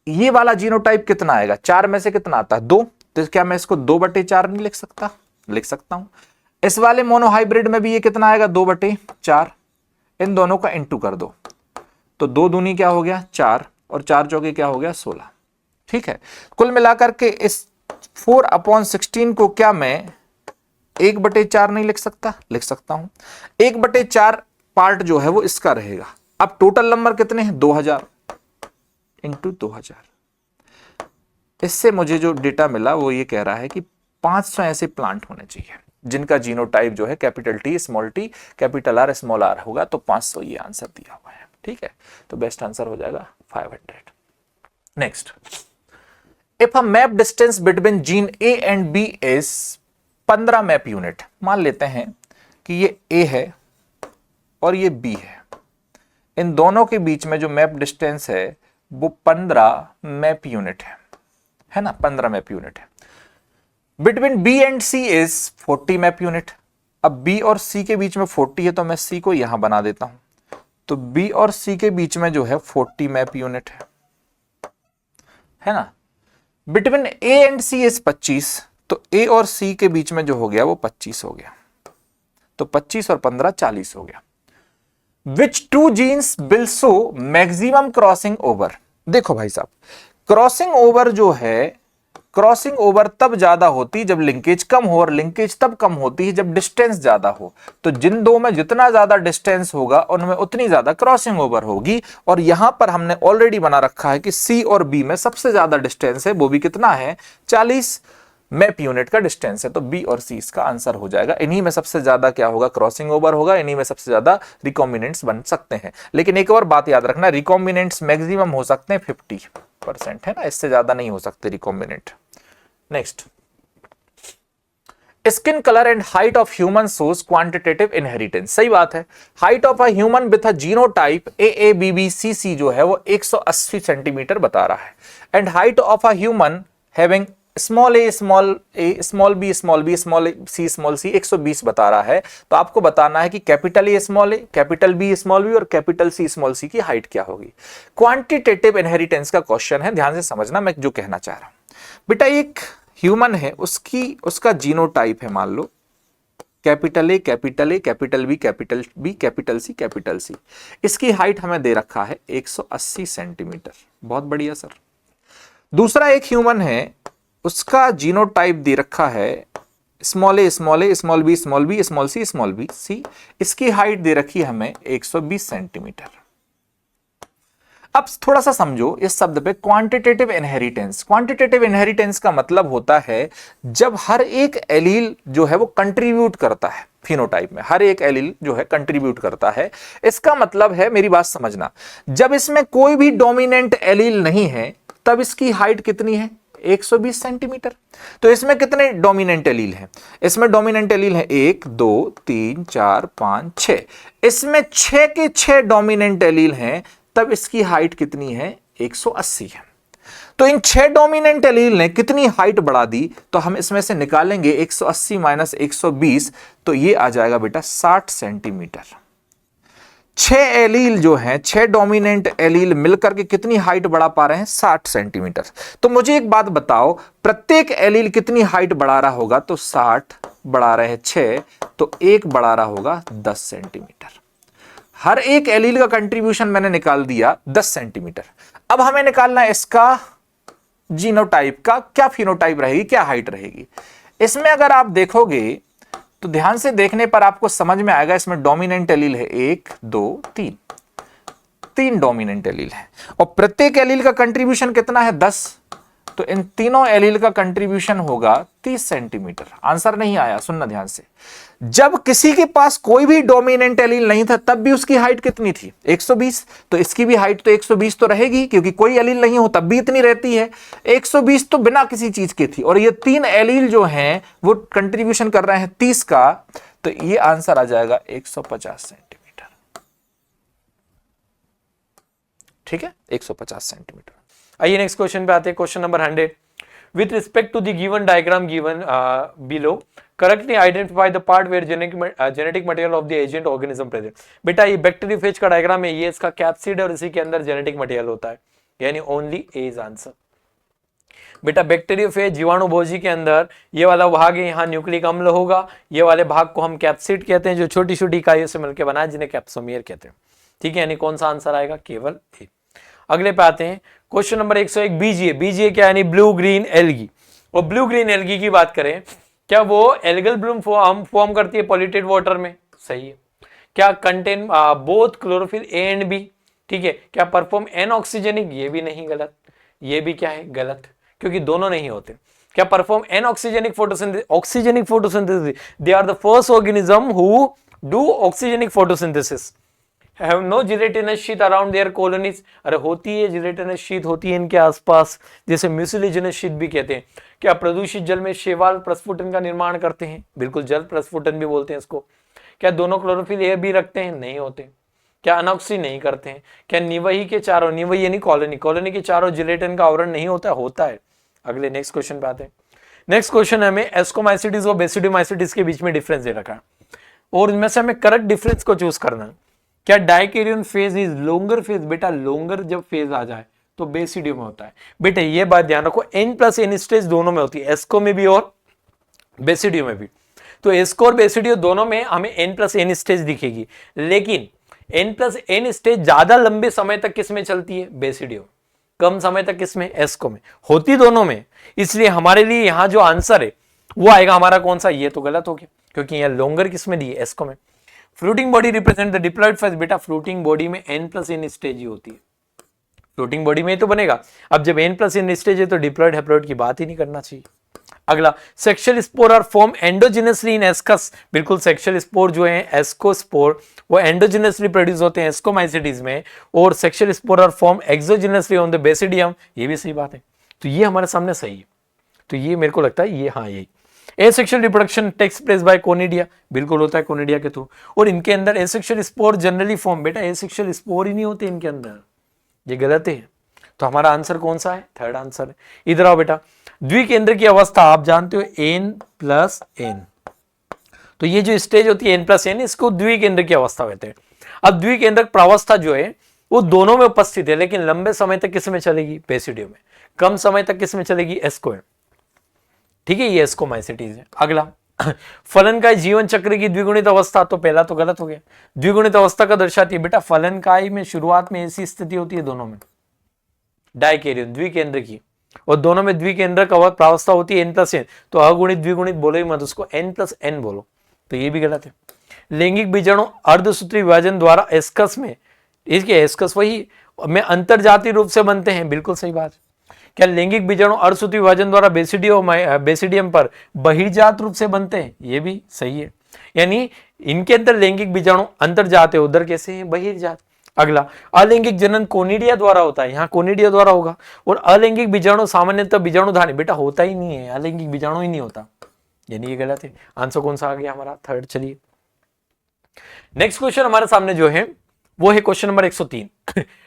ये वाला जीनोटाइप कितना आएगा, 4 में से कितना आता है, 2। तो क्या मैं इसको 2/4 नहीं लिख सकता? लिख सकता हूं। इस वाले मोनोहाइब्रिड में भी ये कितना आएगा, 2/4। इन दोनों का इंटू कर दो, तो 2 दूनी क्या हो गया 4, और 4 चौके क्या हो गया 16। ठीक है, कुल मिलाकर के इस 4/16 को क्या मैं 1/4 नहीं लिख सकता? लिख सकता हूं। 1/4 पार्ट जो है वो इसका रहेगा। अब टोटल नंबर कितने हैं, 2000 इंटू 2000। इससे मुझे जो डेटा मिला वो ये कह रहा है कि 500 ऐसे प्लांट होने चाहिए जिनका जीनोटाइप जो है capital T small T capital R small R होगा। तो 500 ये आंसर दिया हुआ है। ठीक है, तो बेस्ट आंसर हो जाएगा 500। Next, if a map distance between gene A and B is 15 map unit. मान लेते हैं कि ये ए है और ये बी है, इन दोनों के बीच में जो मैप डिस्टेंस है वो 15 मैप यूनिट है ना, 15 मैप यूनिट है। Between B and C is 40 map unit. अब बी और सी के बीच में 40 है तो मैं सी को यहां बना देता हूं, तो बी और सी के बीच में जो है 40 मैप यूनिट है ना। Between A and C is 25, तो ए और सी के बीच में जो हो गया वो 25 हो गया, तो 25 और 15 40 हो गया। Which two genes will show maximum crossing over. देखो भाई साहब, क्रॉसिंग ओवर जो है, क्रॉसिंग ओवर तब ज्यादा होती जब लिंकेज कम हो, और लिंकेज तब कम होती है जब डिस्टेंस ज्यादा हो। तो जिन दो में जितना ज्यादा डिस्टेंस होगा उनमें उतनी ज्यादा क्रॉसिंग ओवर होगी। और यहां पर हमने ऑलरेडी बना रखा है कि सी और बी में सबसे ज्यादा डिस्टेंस है, वो भी कितना है 40 मैप यूनिट का डिस्टेंस है। तो बी और सी इसका आंसर हो जाएगा। इन्हीं में सबसे ज्यादा क्या होगा, क्रॉसिंग ओवर होगा, इन्हीं में सबसे ज्यादा रिकॉम्बिनेंट्स बन सकते हैं। लेकिन एक और बात याद रखना, रिकॉम्बिनेंट्स मैक्सिमम हो सकते हैं 50% है ना, इससे ज्यादा नहीं हो सकते recombinant. Next, skin colour and height of human shows quantitative inheritance. सही बात है, height of a human with a genotype AABBCC जो है वो 180 सेंटीमीटर बता रहा है, and height of a human having small A small B small C 120 बता रहा है। तो आपको बताना है कि capital A capital B small B और कैपिटल सी स्मॉल सी की हाइट क्या होगी। क्वांटिटेटिव इनहेरिटेंस का क्वेश्चन है, ध्यान से समझना मैं जो कहना चाह रहा हूं। बेटा एक ह्यूमन है, उसका जीनोटाइप है, मान लो capital A capital B capital C. इसकी हाइट हमें दे रखा है 180 सेंटीमीटर। बहुत बढ़िया सर। दूसरा एक ह्यूमन है, उसका जीनोटाइप दे रखा है small A small B small सी। इसकी हाइट दे रखी है हमें 120 सेंटीमीटर। अब थोड़ा सा समझो इस शब्द पे, क्वांटिटेटिव इनहेरिटेंस। क्वांटिटेटिव इनहेरिटेंस का मतलब होता है जब हर एक एलील जो है वो कंट्रीब्यूट करता है फिनोटाइप में, हर एक एलील जो है कंट्रीब्यूट करता है। इसका मतलब है, मेरी बात समझना, जब इसमें कोई भी डोमिनेंट एलील नहीं है तब इसकी हाइट कितनी है 120 सेंटीमीटर। तो इसमें कितने डोमिनेंट एलील हैं? इसमें डोमिनेंट एलील है 1 2 3 4 5 6। इसमें 6 के 6 डोमिनेंट एलील हैं, तब इसकी हाइट कितनी है 180 है। तो इन 6 डोमिनेंट एलील ने कितनी हाइट बढ़ा दी, तो हम इसमें से निकालेंगे 180 माइनस 120, तो ये आ जाएगा बेटा 60 सेंटीमीटर। 6 एलील जो हैं, 6 डोमिनेंट एलील मिलकर के कितनी हाइट बढ़ा पा रहे हैं 60 सेंटीमीटर। तो मुझे एक बात बताओ, प्रत्येक एलील कितनी हाइट बढ़ा रहा होगा? तो 60 बढ़ा रहे हैं 6, तो एक बढ़ा रहा होगा 10 सेंटीमीटर। हर एक एलील का कंट्रीब्यूशन मैंने निकाल दिया 10 सेंटीमीटर। अब हमें निकालना है इसका जीनोटाइप का क्या फिनोटाइप रहेगी, क्या हाइट रहेगी। इसमें अगर आप देखोगे तो ध्यान से देखने पर आपको समझ में आएगा इसमें डोमिनेंट एलील है 1 2 3 डोमिनेंट एलील है और प्रत्येक एलील का कंट्रीब्यूशन कितना है 10। तो इन तीनों एलील का कंट्रीब्यूशन होगा 30 सेंटीमीटर। आंसर नहीं आया, सुनना ध्यान से। जब किसी के पास कोई भी डोमिनेंट एलील नहीं था तब भी उसकी हाइट कितनी थी 120, तो इसकी भी हाइट तो 120 तो रहेगी क्योंकि कोई एलील नहीं हो तब भी इतनी रहती है। 120 तो बिना किसी चीज की थी और ये 3 एलील जो हैं वो कंट्रीब्यूशन कर रहे हैं 30 का, तो ये आंसर आ जाएगा 150 सेंटीमीटर। ठीक है, 150 सेंटीमीटर। आइए नेक्स्ट क्वेश्चन पे आते हैं, question number 100। With respect to the given diagram given below, correctly identify the part where genetic material of the agent organism present. बेटा ये बैक्टीरियोफेज का डायग्राम है, ये इसका कैप्सिड और इसी के अंदर जेनेटिक मटेरियल होता है, यानी ओनली ए इज आंसर। बेटा बैक्टीरियोफेज जीवाणुभोजी के अंदर ये वाला भाग है, यहाँ न्यूक्लिक अम्ल होगा, ये वाले भाग को हम कैप्सिड कहते हैं जो छोटी छोटी इकाइयों से मिलकर बना है जिन्हें कैप्सोमियर कहते हैं। ठीक है, यानी कौन सा आंसर आएगा, केवल ए। अगले पे आते हैं, क्वेश्चन नंबर 101 बीजीए। बीजीए क्या यानी ब्लू ग्रीन एल्गी। और ब्लू ग्रीन एल्गी की बात करें, क्या वो एल्गल ब्लूम फॉर्म करती है पॉल्यूटेड वाटर में? सही है। क्या contain both chlorophyll A and B? ठीक है। क्या परफॉर्म एन ऑक्सीजनिक? ये भी नहीं, गलत। ये भी क्या है, गलत, क्योंकि दोनों नहीं होते। क्या perform an oxygenic photosynthesis? Oxygenic photosynthesis, they are the first organism who do oxygenic photosynthesis. Have no gelatinous sheath around their colonies। अरे होती है, gelatinous sheath होती है इनके आसपास, जैसे म्यूसिलिजिनस शीट भी कहते हैं। क्या प्रदूषित जल में शैवाल प्रस्फुटन का निर्माण करते हैं? बिल्कुल, जल प्रस्फुटन भी बोलते हैं इसको। क्या दोनों क्लोरोफिल ए भी रखते हैं? नहीं होते। क्या अनॉक्सी नहीं करते हैं? क्या निवही के चारों, निवही यानी कॉलोनी, कॉलोनी के चारों जिलेटिन का आवरण नहीं होता? होता है। अगले नेक्स्ट क्वेश्चन पे आते हैं। नेक्स्ट क्वेश्चन है हमें एस्कोमाइसिटिस और बेसिडियोमाइसिटिस के बीच में डिफरेंस दे रखा है और इनमें से हमें करेक्ट डिफरेंस को चूज करना है। क्या डाइकेरियन फेज इज लोंगर फेज? बेटा लोंगर जब फेज आ जाए तो बेसिडियो में होता है। बेटा ये बात ध्यान रखो, n+n स्टेज दोनों में होती है, एस्को में भी और बेसिडियो में भी। तो एस्को और बेसिडियो दोनों में हमें n+n स्टेज दिखेगी, लेकिन n+n स्टेज ज्यादा लंबे समय तक किसमें चलती है? बेसिडियो। कम समय तक किसमें? एस्को में। होती दोनों में, इसलिए हमारे लिए यहां जो आंसर है वो आएगा हमारा कौन सा? ये तो गलत हो गया, क्योंकि यहां लोंगर किसमें दी है? एस्को में। Floating body represent the diploid phase. बेटा फ्लोटिंग बॉडी में n+n स्टेज ही होती है, फ्लोटिंग बॉडी में तो बनेगा। अब जब n+n स्टेज है तो डिप्लॉयड हैप्लॉयड की बात ही नहीं करना चाहिए। अगला, sexual spore are form endogenously in ascus. बिल्कुल, सेक्सुअल स्पोर जो है एस्कोस्पोर वो एंडोजिनसली प्रोड्यूस होते हैं एस्कोमाइसिटीज में, और sexual spore are form exogenously on the basidium. ये भी सही बात है, तो ये हमारे सामने सही है। तो ये मेरे को लगता है ये, हाँ यही। Asexual reproduction takes place by conidia. बिल्कुल होता है कोनिडिया के थ्रू, और इनके अंदर एसेक्सुअल स्पोर जनरली फॉर्म। बेटा एसेक्सुअल स्पोर ही नहीं होते इनके अंदर, ये गलत है। तो हमारा आंसर कौन सा है? थर्ड आंसर है। इधर आओ बेटा, द्विकेंद्र की अवस्था आप जानते हो n+n। तो ये जो स्टेज होती है n+n, इसको द्विकेंद्र की अवस्था कहते हैं। अब द्विकेंद्रक प्रावस्था जो है वो दोनों में उपस्थित है, लेकिन लंबे समय तक किसमें चलेगी? बेसिडियो में। कम समय तक किसमें चलेगी? एस्को में। ठीक है, ये एस्कोमाइसिटीज है। अगला, फलनकाय जीवन चक्र की द्विगुणित अवस्था। तो पहला तो गलत हो गया, द्विगुणित अवस्था का दर्शाती है। बेटा फलनकाय में शुरुआत में ऐसी स्थिति होती है दोनों में, डाइकेरियन द्विकेंद्र की, और दोनों में द्विकेंद्रक प्रावस्था होती है n+n। तो अगुणित द्विगुणित बोलो ही मत, उसको n+n बोलो। तो ये भी गलत है। लैंगिक बीजाणु अर्धसूत्री विभाजन द्वारा एस्कस में, इसके एस्कस वही में अंतरजातीय रूप से बनते हैं। बिल्कुल सही बात। क्या लैंगिक बीजाणु अर्धसूत्री विभाजन द्वारा बेसिडियम पर बहिर्जात रूप से बनते हैं? ये भी सही है, यानी इनके अंदर लैंगिक बीजाणु अंतर्जात है, उधर कैसे हैं? बहिर्जात। अगला, अलैंगिक जनन कोनिडिया द्वारा होता है, यहाँ कोनिडिया द्वारा होगा। और अलैंगिक बीजाणु सामान्यतः बीजाणुधानी। बेटा होता ही नहीं है, अलैंगिक बीजाणु ही नहीं होता, यानी ये गलत है। आंसर कौन सा आ गया हमारा? थर्ड। चलिए नेक्स्ट क्वेश्चन हमारे सामने जो है वो है question number 103।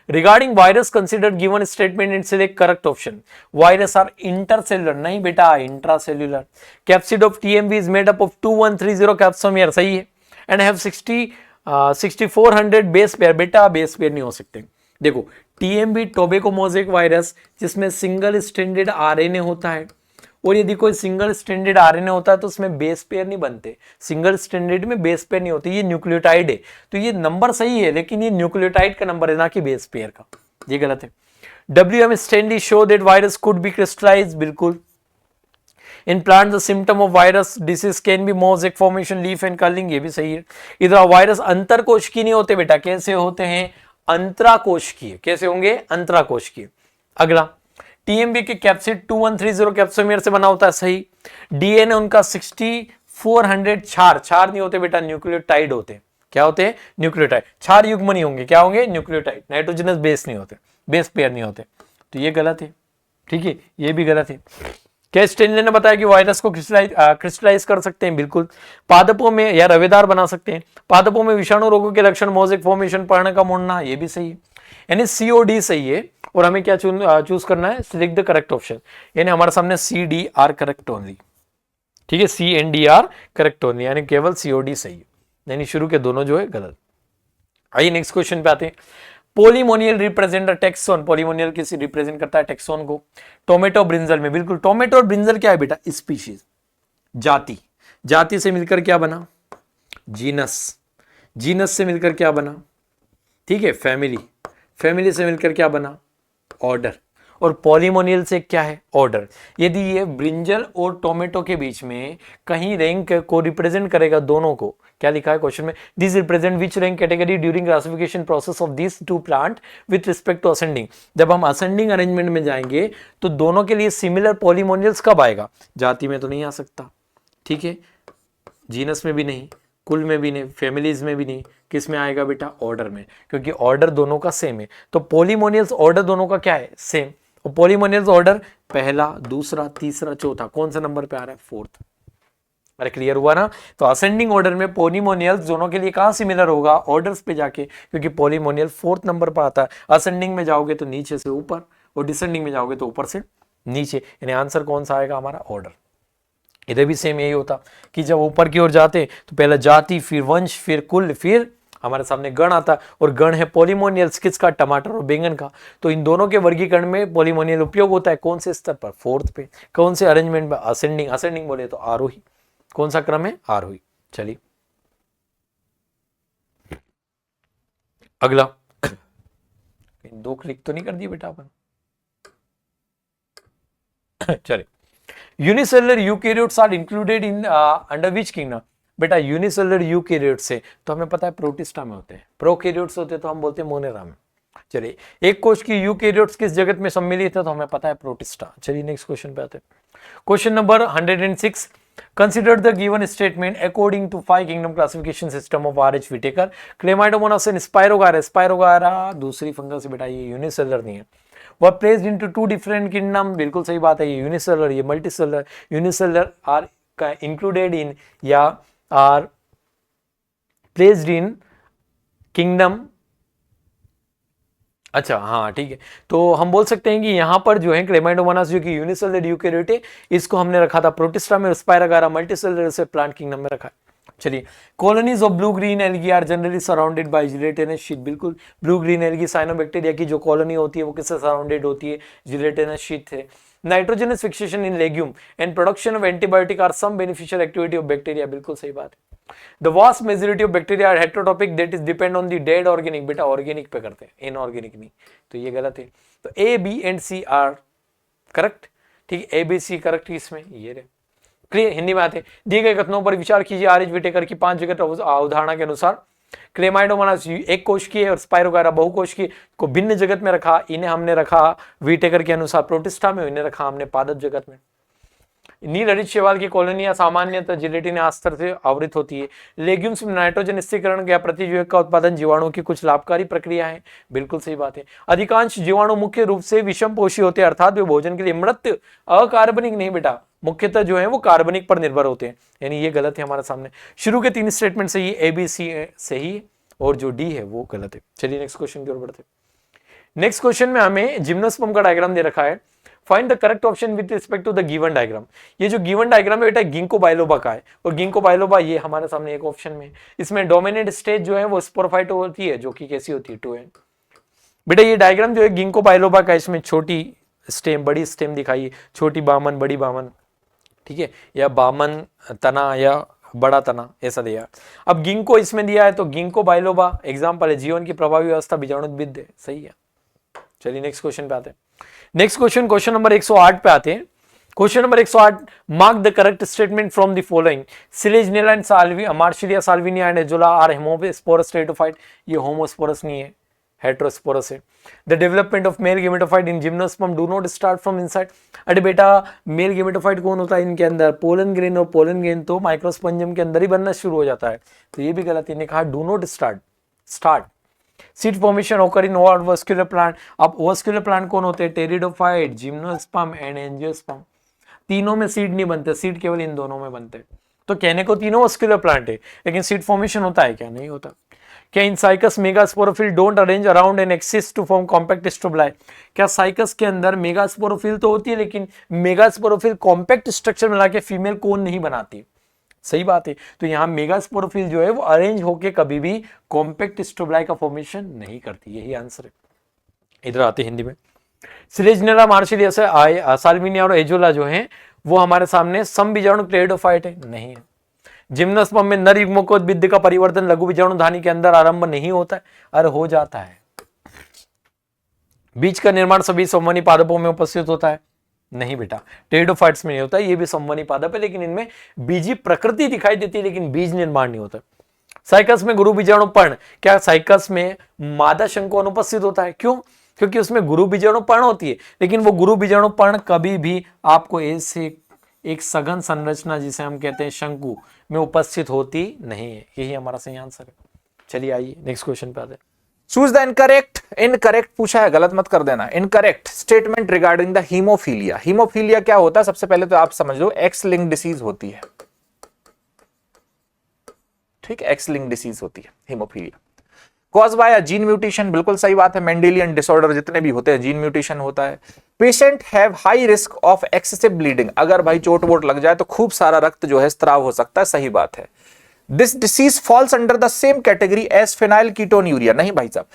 Regarding virus consider given statement and select correct option. Virus are intercellular, नहीं बेटा intracellular. Capsid of TMV is made up of 2130 capsomere, सही है। And have 6400 base pair. बेटा बेस पेयर नहीं हो सकते। देखो टीएमवी टोबैको मोज़ेक वायरस जिसमें सिंगल स्ट्रैंडेड आरएनए होता है, और यदि कोई सिंगल स्ट्रैंडेड आरएनए होता है तो उसमें बेस पेयर नहीं बनते। सिंगल स्ट्रैंडेड में बेस पेयर नहीं होती, ये न्यूक्लियोटाइड है। तो ये नंबर सही है, लेकिन ये न्यूक्लियोटाइड का नंबर है, ना कि बेस पेयर का। ये गलत है। WM Stanley show that virus could be crystallize. बिल्कुल। In plant the symptom of virus disease can be mosaic formation, leaf and curling, ये भी सही है। इधर वायरस अंतरकोशिकीय नहीं होते बेटा, कैसे होते हैं? अंतराकोशिकीय। कैसे होंगे? अंतराकोशिकीय। अगला, टीएमबी के कैप्सिड 2130 कैप्सोमियर से बना होता है, सही। डीएनए उनका 6400 क्षार नहीं होते बेटा, न्यूक्लियोटाइड होते हैं। क्या होते हैं? न्यूक्लियोटाइड। क्षार युग्म नहीं होंगे, क्या होंगे? न्यूक्लियोटाइड। नाइट्रोजनस बेस नहीं होते, बेस पेयर नहीं होते, तो ये गलत है। ठीक है, ये भी गलत है। क्या स्टेनले ने बताया कि वायरस को क्रिस्टलाइज कर सकते हैं? बिल्कुल। पादपों में या रवेदार बना सकते हैं। पादपों में विषाणु रोगों के लक्षण मोजेक फॉर्मेशन, पर्ण का मुड़ना, ये भी सही है। यानी COD सही है। और हमें क्या चूज करना है? Select the correct option. यानी हमारे सामने CDR करेक्ट ओनली। ठीक है, CNDR करेक्ट ओनली, यानी केवल COD सही है, यानी शुरू के दोनों जो है गलत। आइए नेक्स्ट क्वेश्चन पे आते हैं। पोलीमोनियल रिप्रेजेंट टेक्सोन। पोलीमोनियल किसी रिप्रेजेंट करता है टेक्सोन को। टोमेटो ब्रिंजल में, बिल्कुल। टोमेटो और ब्रिंजल क्या है बेटा? स्पीशीज, जाति। जाति से मिलकर क्या बना? जीनस। जीनस से मिलकर क्या बना? ठीक है, फैमिली। फैमिली से मिलकर क्या बना? ऑर्डर। और पॉलीमोनियल से क्या है? ऑर्डर। यदि ये ब्रिंजल और टोमेटो के बीच में कहीं रैंक को रिप्रेजेंट करेगा, दोनों को, क्या लिखा है क्वेश्चन में? This represent which rank category during classification process of this two plant with respect to ascending. जब हम असेंडिंग अरेंजमेंट में जाएंगे तो दोनों के लिए सिमिलर पॉलीमोनियल्स कब आएगा? जाति में तो नहीं आ सकता, ठीक है, जीनस में भी नहीं, कुल में भी नहीं, फैमिलीज में भी नहीं, किस में आएगा बेटा? ऑर्डर में, क्योंकि ऑर्डर दोनों का सेम है। तो पॉलीमोनियल्स ऑर्डर दोनों का क्या है? सेम। और पॉलीमोनियल्स ऑर्डर पहला, दूसरा, तीसरा, चौथा, कौन सा नंबर पे आ रहा है? फोर्थ। अरे क्लियर हुआ ना? तो असेंडिंग ऑर्डर में पॉलीमोनियल्स दोनों के लिए कहां सिमिलर होगा? ऑर्डर्स पे जाके, क्योंकि पॉलीमोनियल फोर्थ नंबर पर आता है। असेंडिंग में जाओगे तो नीचे से ऊपर, और डिसेंडिंग में जाओगे तो ऊपर से नीचे, यानी आंसर कौन सा आएगा? हमारा ऑर्डर। इधर भी सेम यही होता कि जब ऊपर की ओर जाते तो पहले जाति, फिर वंश, फिर कुल, फिर हमारे सामने गण आता, और गण है पॉलीमोनियल्स किसका? टमाटर और बैंगन का। तो इन दोनों के वर्गीकरण में पॉलीमोनियल उपयोग होता है कौन से स्तर पर? फोर्थ पे। कौन से अरेंजमेंट में? असेंडिंग। असेंडिंग बोले तो आरोही। कौन सा क्रम है? आरोही। चलिए अगला। दो क्लिक तो नहीं कर दिए बेटा अपन? चलिए, unicellular eukaryotes are included in under which kingdom? बेटा यूनिसेलुलर यूकैरियोट से तो हमें पता है प्रोटिस्टा में होते हैं, प्रोकैरियोट्स होते हैं तो हम बोलते हैं मोनेरा में। चलिए, एक कोश की यूकैरियोट्स किस जगत में सम्मिलित है? तो हमें पता है प्रोटिस्टा। चलिए नेक्स्ट क्वेश्चन पे आते हैं। Question number 106। Consider the given statement according to 5 kingdom classification system of R.H. Whittaker. Chlamydomonas and Spirogyra. Spirogyra दूसरी फंगस है बेटा, ये यूनिसेलुलर नहीं है। वह प्लेस्ड इनटू 2 डिफरेंट किंगडम, बिल्कुल सही बात है, ये यूनिसेलुलर, ये multicellular. Unicellular are included in या आर प्लेस्ड इन किंगडम। अच्छा हाँ ठीक है, तो हम बोल सकते हैं कि यहां पर जो है क्लेमाइडोमोनास जो कि यूनिसेलुलर यूकैरियोट है, इसको हमने रखा था प्रोटिस्टा में, स्पाइरोगायरा मल्टीसेलुलर से प्लांट किंगडम में रखा है। चलिए, colonies of blue green algae are generally surrounded by gelatinous sheet. बिल्कुल, ब्लू ग्रीन एल्गी साइनोबैक्टीरिया की जो कॉलोनी होती है वो किससे सराउंडेड होती है? जिलेटिनस शीट है। Nitrogenous fixation in legume and production of antibiotic are some beneficial activity of bacteria. बिल्कुल सही बात है। The vast majority of bacteria are heterotrophic, that is depend on the dead organic. बेटा organic पे करते हैं, inorganic नहीं, तो ये गलत है। तो A, B and C are correct. ठीक है, ए, बी, सी करेक्ट इसमें, ये रहे। क्लियर? हिंदी में आते हैं। दिए गए कथनों पर विचार कीजिए। R.H. विटेकर की 5 जगत अवधारणा के अनुसार क्लेमाइडोमोनास एक कोश की है और स्पाइरोगायरा बहुकोश की को भिन्न जगत में रखा। इन्हें हमने रखा विटेकर के अनुसार प्रोटिस्टा में, इन्हें रखा हमने पादप जगत में। नील हरित शैवाल की कॉलोनियां सामान्यतः जिलेटिन अस्तर से आवृत होती है। लेग्यूम्स में नाइट्रोजन स्थिरीकरण या प्रतिजीवक का उत्पादन जीवाणुओं की कुछ लाभकारी प्रक्रिया है। बिल्कुल सही बात है। अधिकांश जीवाणु मुख्य रूप से विषम पोषी होते हैं, अर्थात वे भोजन के लिए मृत, अकार्बनिक नहीं बेटा, मुख्यतः जो है वो कार्बनिक पर निर्भर होते हैं, यानी ये गलत है हमारे सामने। शुरू के 3 स्टेटमेंट सही है, ए, बी, सी सही है, और जो डी है वो गलत है। चलिए नेक्स्ट क्वेश्चन की ओर बढ़ते हैं। नेक्स्ट क्वेश्चन में हमें जिम्नोस्पर्म का डायग्राम दे रखा है। Find the correct option with respect to the given diagram. ये जो गिवन डायग्राम है बेटा गिंको बाइलोबा का है, और गिंको बाइलोबा ये हमारे सामने एक ऑप्शन में। इसमें डोमिनेंट स्टेज जो है वो स्पोरोफाइट होती है, जो कि कैसी होती है? 2n। बेटा ये डायग्राम जो है गिंको बाइलोबा का, इसमें छोटी स्टेम, बड़ी स्टेम दिखाई है, छोटी बामन, बड़ी बामन, ठीक है, या बामन तना या बड़ा तना, ऐसा दिया। अब गिंको इसमें दिया है, तो गिंको बाइलोबा एग्जाम्पल है, जीवन की प्रभावी व्यवस्था बीजाणुविद है, सही है। चलिए नेक्स्ट क्वेश्चन पे आते हैं। नेक्स्ट क्वेश्चन, क्वेश्चन नंबर 108 पे आते हैं। Question number 108, mark the correct statement from the following. Selaginella and Marsilea Salvinia and Azolla are homosporous pteridophyte. ये होमोस्पोरस नहीं है, हेटेरोस्पोरस है। The development of male gametophyte in gymnosperm do not start from inside. अरे बेटा, male gametophyte कौन होता है इनके अंदर? पोलन ग्रेन, और पोलन ग्रेन तो माइक्रोस्पोंजियम के अंदर ही बनना शुरू हो जाता है, तो ये भी गलत। इन्हें कहा do not start. Seed formation ओकर इन ऑल वास्कुलर प्लांट। अब वास्कुलर प्लांट कौन होते हैं? Pteridophyte, gymnosperm and angiosperm. तीनों में सीड नहीं बनते, सीड केवल इन दोनों में बनते। तो कहने को तीनों वास्कुलर प्लांट है, लेकिन सीड फॉर्मेशन होता है क्या? नहीं होता। क्या in Cycas megasporophyll don't arrange around an axis to form compact strobili? क्या साइकस के अंदर मेगास्पोरोफिल तो होती है, लेकिन मेगास्पोरोफिल कॉम्पैक्ट स्ट्रक्चर मिला के फीमेल कोन नहीं बनाती? सही बात है। तो यहाँ मेगास्पोरोफिल जो है वो अरेंज होके कभी भी कॉम्पैक्ट स्ट्रोबलाई का फॉर्मेशन नहीं करती, यही आंसर है। इधर आते हिंदी में। सिलेजनेला मार्शिलिया से साल्विनिया और एजोला जो है वो हमारे सामने समबीजाणु टेरिडोफाइट है, नहीं है। जिम्नोस्पर्म में नर युग्मकोद्भिद का परिवर्तन लघु बीजाणुधानी के अंदर आरंभ नहीं होता है, अरे हो जाता है। बीज का निर्माण सभी संवहनी पादपों में उपस्थित होता है, नहीं बेटा, टेरिडोफाइट्स में नहीं होता। ये भी संवहनी पादप है, लेकिन इनमें बीजी प्रकृति दिखाई देती है, लेकिन बीज निर्माण नहीं होता। साइकस में गुरु बीजाणु पर्ण, क्या साइकस में मादा शंकु अनुपस्थित होता है? क्यों? क्योंकि उसमें गुरु बीजाणु पर्ण होती है, लेकिन वो गुरु बीजाणु पर्ण कभी भी आपको ऐसे एक सघन संरचना जिसे हम कहते हैं शंकु में उपस्थित होती नहीं है। यही हमारा सही आंसर है। चलिए आइए नेक्स्ट क्वेश्चन पे आते हैं। चूज द इनकरेक्ट पूछा है, गलत मत कर देना। Incorrect statement regarding the haemophilia. Haemophilia क्या होता है? सबसे पहले तो आप समझ लो, एक्स लिंक डिसीज होती है। ठीक, एक्स लिंक डिसीज होती है haemophilia. Cause by gene mutation, बिल्कुल सही बात है। मेंडेलियन डिसऑर्डर जितने भी होते हैं जीन म्यूटेशन होता है। Patient have high risk of excessive bleeding, अगर भाई चोट वोट लग जाए तो खूब सारा रक्त जो है स्त्राव हो सकता है, सही बात है। This disease falls under the same category as phenyl ketonuria, नहीं भाई साहब,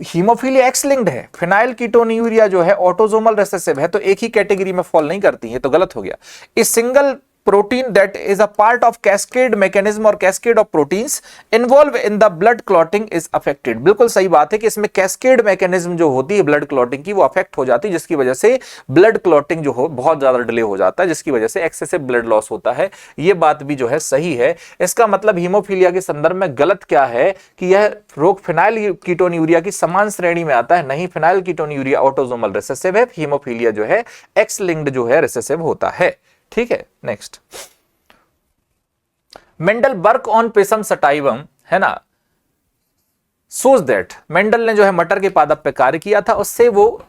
हीमोफीलिया एक्स लिंक्ड है, फिनाइल कीटोन्यूरिया जो है ऑटोसोमल रिसेसिव है, तो एक ही कैटेगरी में फॉल नहीं करती है, तो गलत हो गया। इस single protein that is a part of cascade mechanism or cascade of proteins involved in the blood clotting is affected। बिल्कुल सही बात है कि इसमें कैस्केड मैकेनिज्म जो होती है ब्लड क्लॉटिंग की वो अफेक्ट हो जाती है, जिसकी वजह से ब्लड क्लॉटिंग जो हो बहुत ज्यादा डिले हो जाता है, जिसकी वजह से एक्सेसिव ब्लड लॉस होता है। ये बात भी जो है सही है। इसका मतलब हीमोफीलिया के संदर्भ में गलत क्या है कि यह रोग फिनाइल कीटोन्यूरिया की समान श्रेणी में आता है, नहीं। फिनाइल कीटोन्यूरिया ऑटोसोमल रिसेसिव है, हीमोफीलिया जो है एक्स लिंक्ड जो है रिसेसिव होता है। ठीक है, next. Mendel work on Pisum sativum, है ना, सोच दैट, मेंडल ने जो है मटर के पादप पे कार्य किया था, उससे वो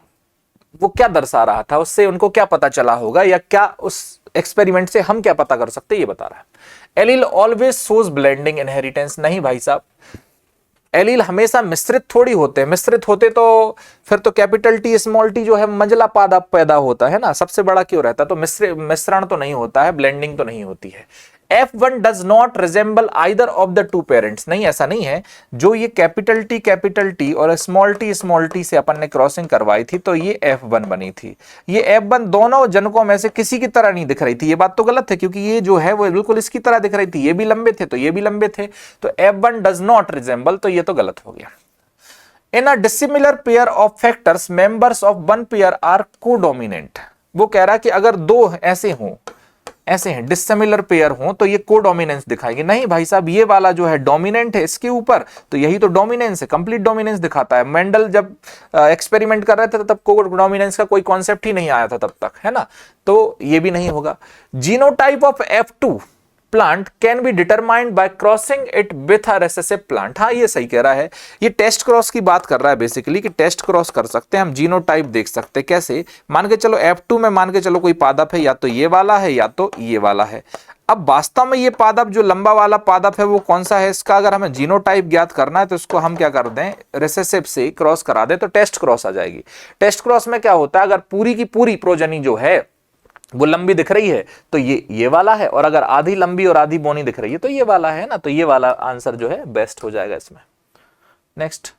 क्या दर्शा रहा था, उससे उनको क्या पता चला होगा, या क्या उस एक्सपेरिमेंट से हम क्या पता कर सकते हैं, ये बता रहा है। Allele always shows blending inheritance, नहीं भाई साहब, एलील हमेशा मिश्रित थोड़ी होते हैं। मिश्रित होते तो फिर तो कैपिटल टी स्मॉल टी जो है मंझला पादप पैदा होता है ना, सबसे बड़ा क्यों रहता है? तो मिश्रण तो नहीं होता है, ब्लेंडिंग तो नहीं होती है। F1 does not resemble either of the two parents, नहीं, ऐसा नहीं है। जो ये कैपिटल टी और स्मॉल टी से अपन ने क्रॉसिंग करवाई थी, तो ये F1 बनी थी। ये F1 दोनों जनकों में से किसी की तरह नहीं दिख रही थी, ये बात तो गलत है, क्योंकि ये जो है वो बिल्कुल इसकी तरह दिख रही थी, ये भी लंबे थे तो ये भी लंबे थे, तो F1 does not resemble, तो ये तो गलत हो गया। In a dissimilar pair of factors, members of one pair are co-dominant। वो कह रहा है कि अगर दो ऐसे हैं डिसिमिलर पेयर हो तो ये कोडोमिनेंस दिखाएंगे, नहीं भाई साहब, ये वाला जो है डोमिनेंट है इसके ऊपर, तो यही तो डोमिनेंस है, कंप्लीट डोमिनेंस दिखाता है। मेंडल जब एक्सपेरिमेंट कर रहे थे तब कोडोमिनेंस का कोई कॉन्सेप्ट ही नहीं आया था तब तक, है ना, तो ये भी नहीं होगा। Genotype of F2 plant can be determined by crossing it with a recessive plant, हाँ ये सही कह रहा है, ये टेस्ट क्रॉस की बात कर रहा है बेसिकली, कि टेस्ट क्रॉस कर सकते हैं हम, जीनोटाइप देख सकते हैं। कैसे? मान के चलो F2 में मान के चलो कोई पादप है, या तो ये वाला है या तो ये वाला है। अब वास्तव में ये पादप जो लंबा वाला पादप है वो कौन सा है, इसका अगर हमें जीनोटाइप ज्ञात करना है तो इसको हम क्या कर दें, रिसेसिव से क्रॉस करा दें, तो टेस्ट क्रॉस आ जाएगी। टेस्ट क्रॉस में क्या होता है, अगर पूरी की पूरी प्रोजनी जो है वो लंबी दिख रही है तो ये वाला है, और अगर आधी लंबी और आधी बोनी दिख रही है तो ये वाला है ना, तो ये वाला आंसर जो है बेस्ट हो जाएगा इसमें। Next,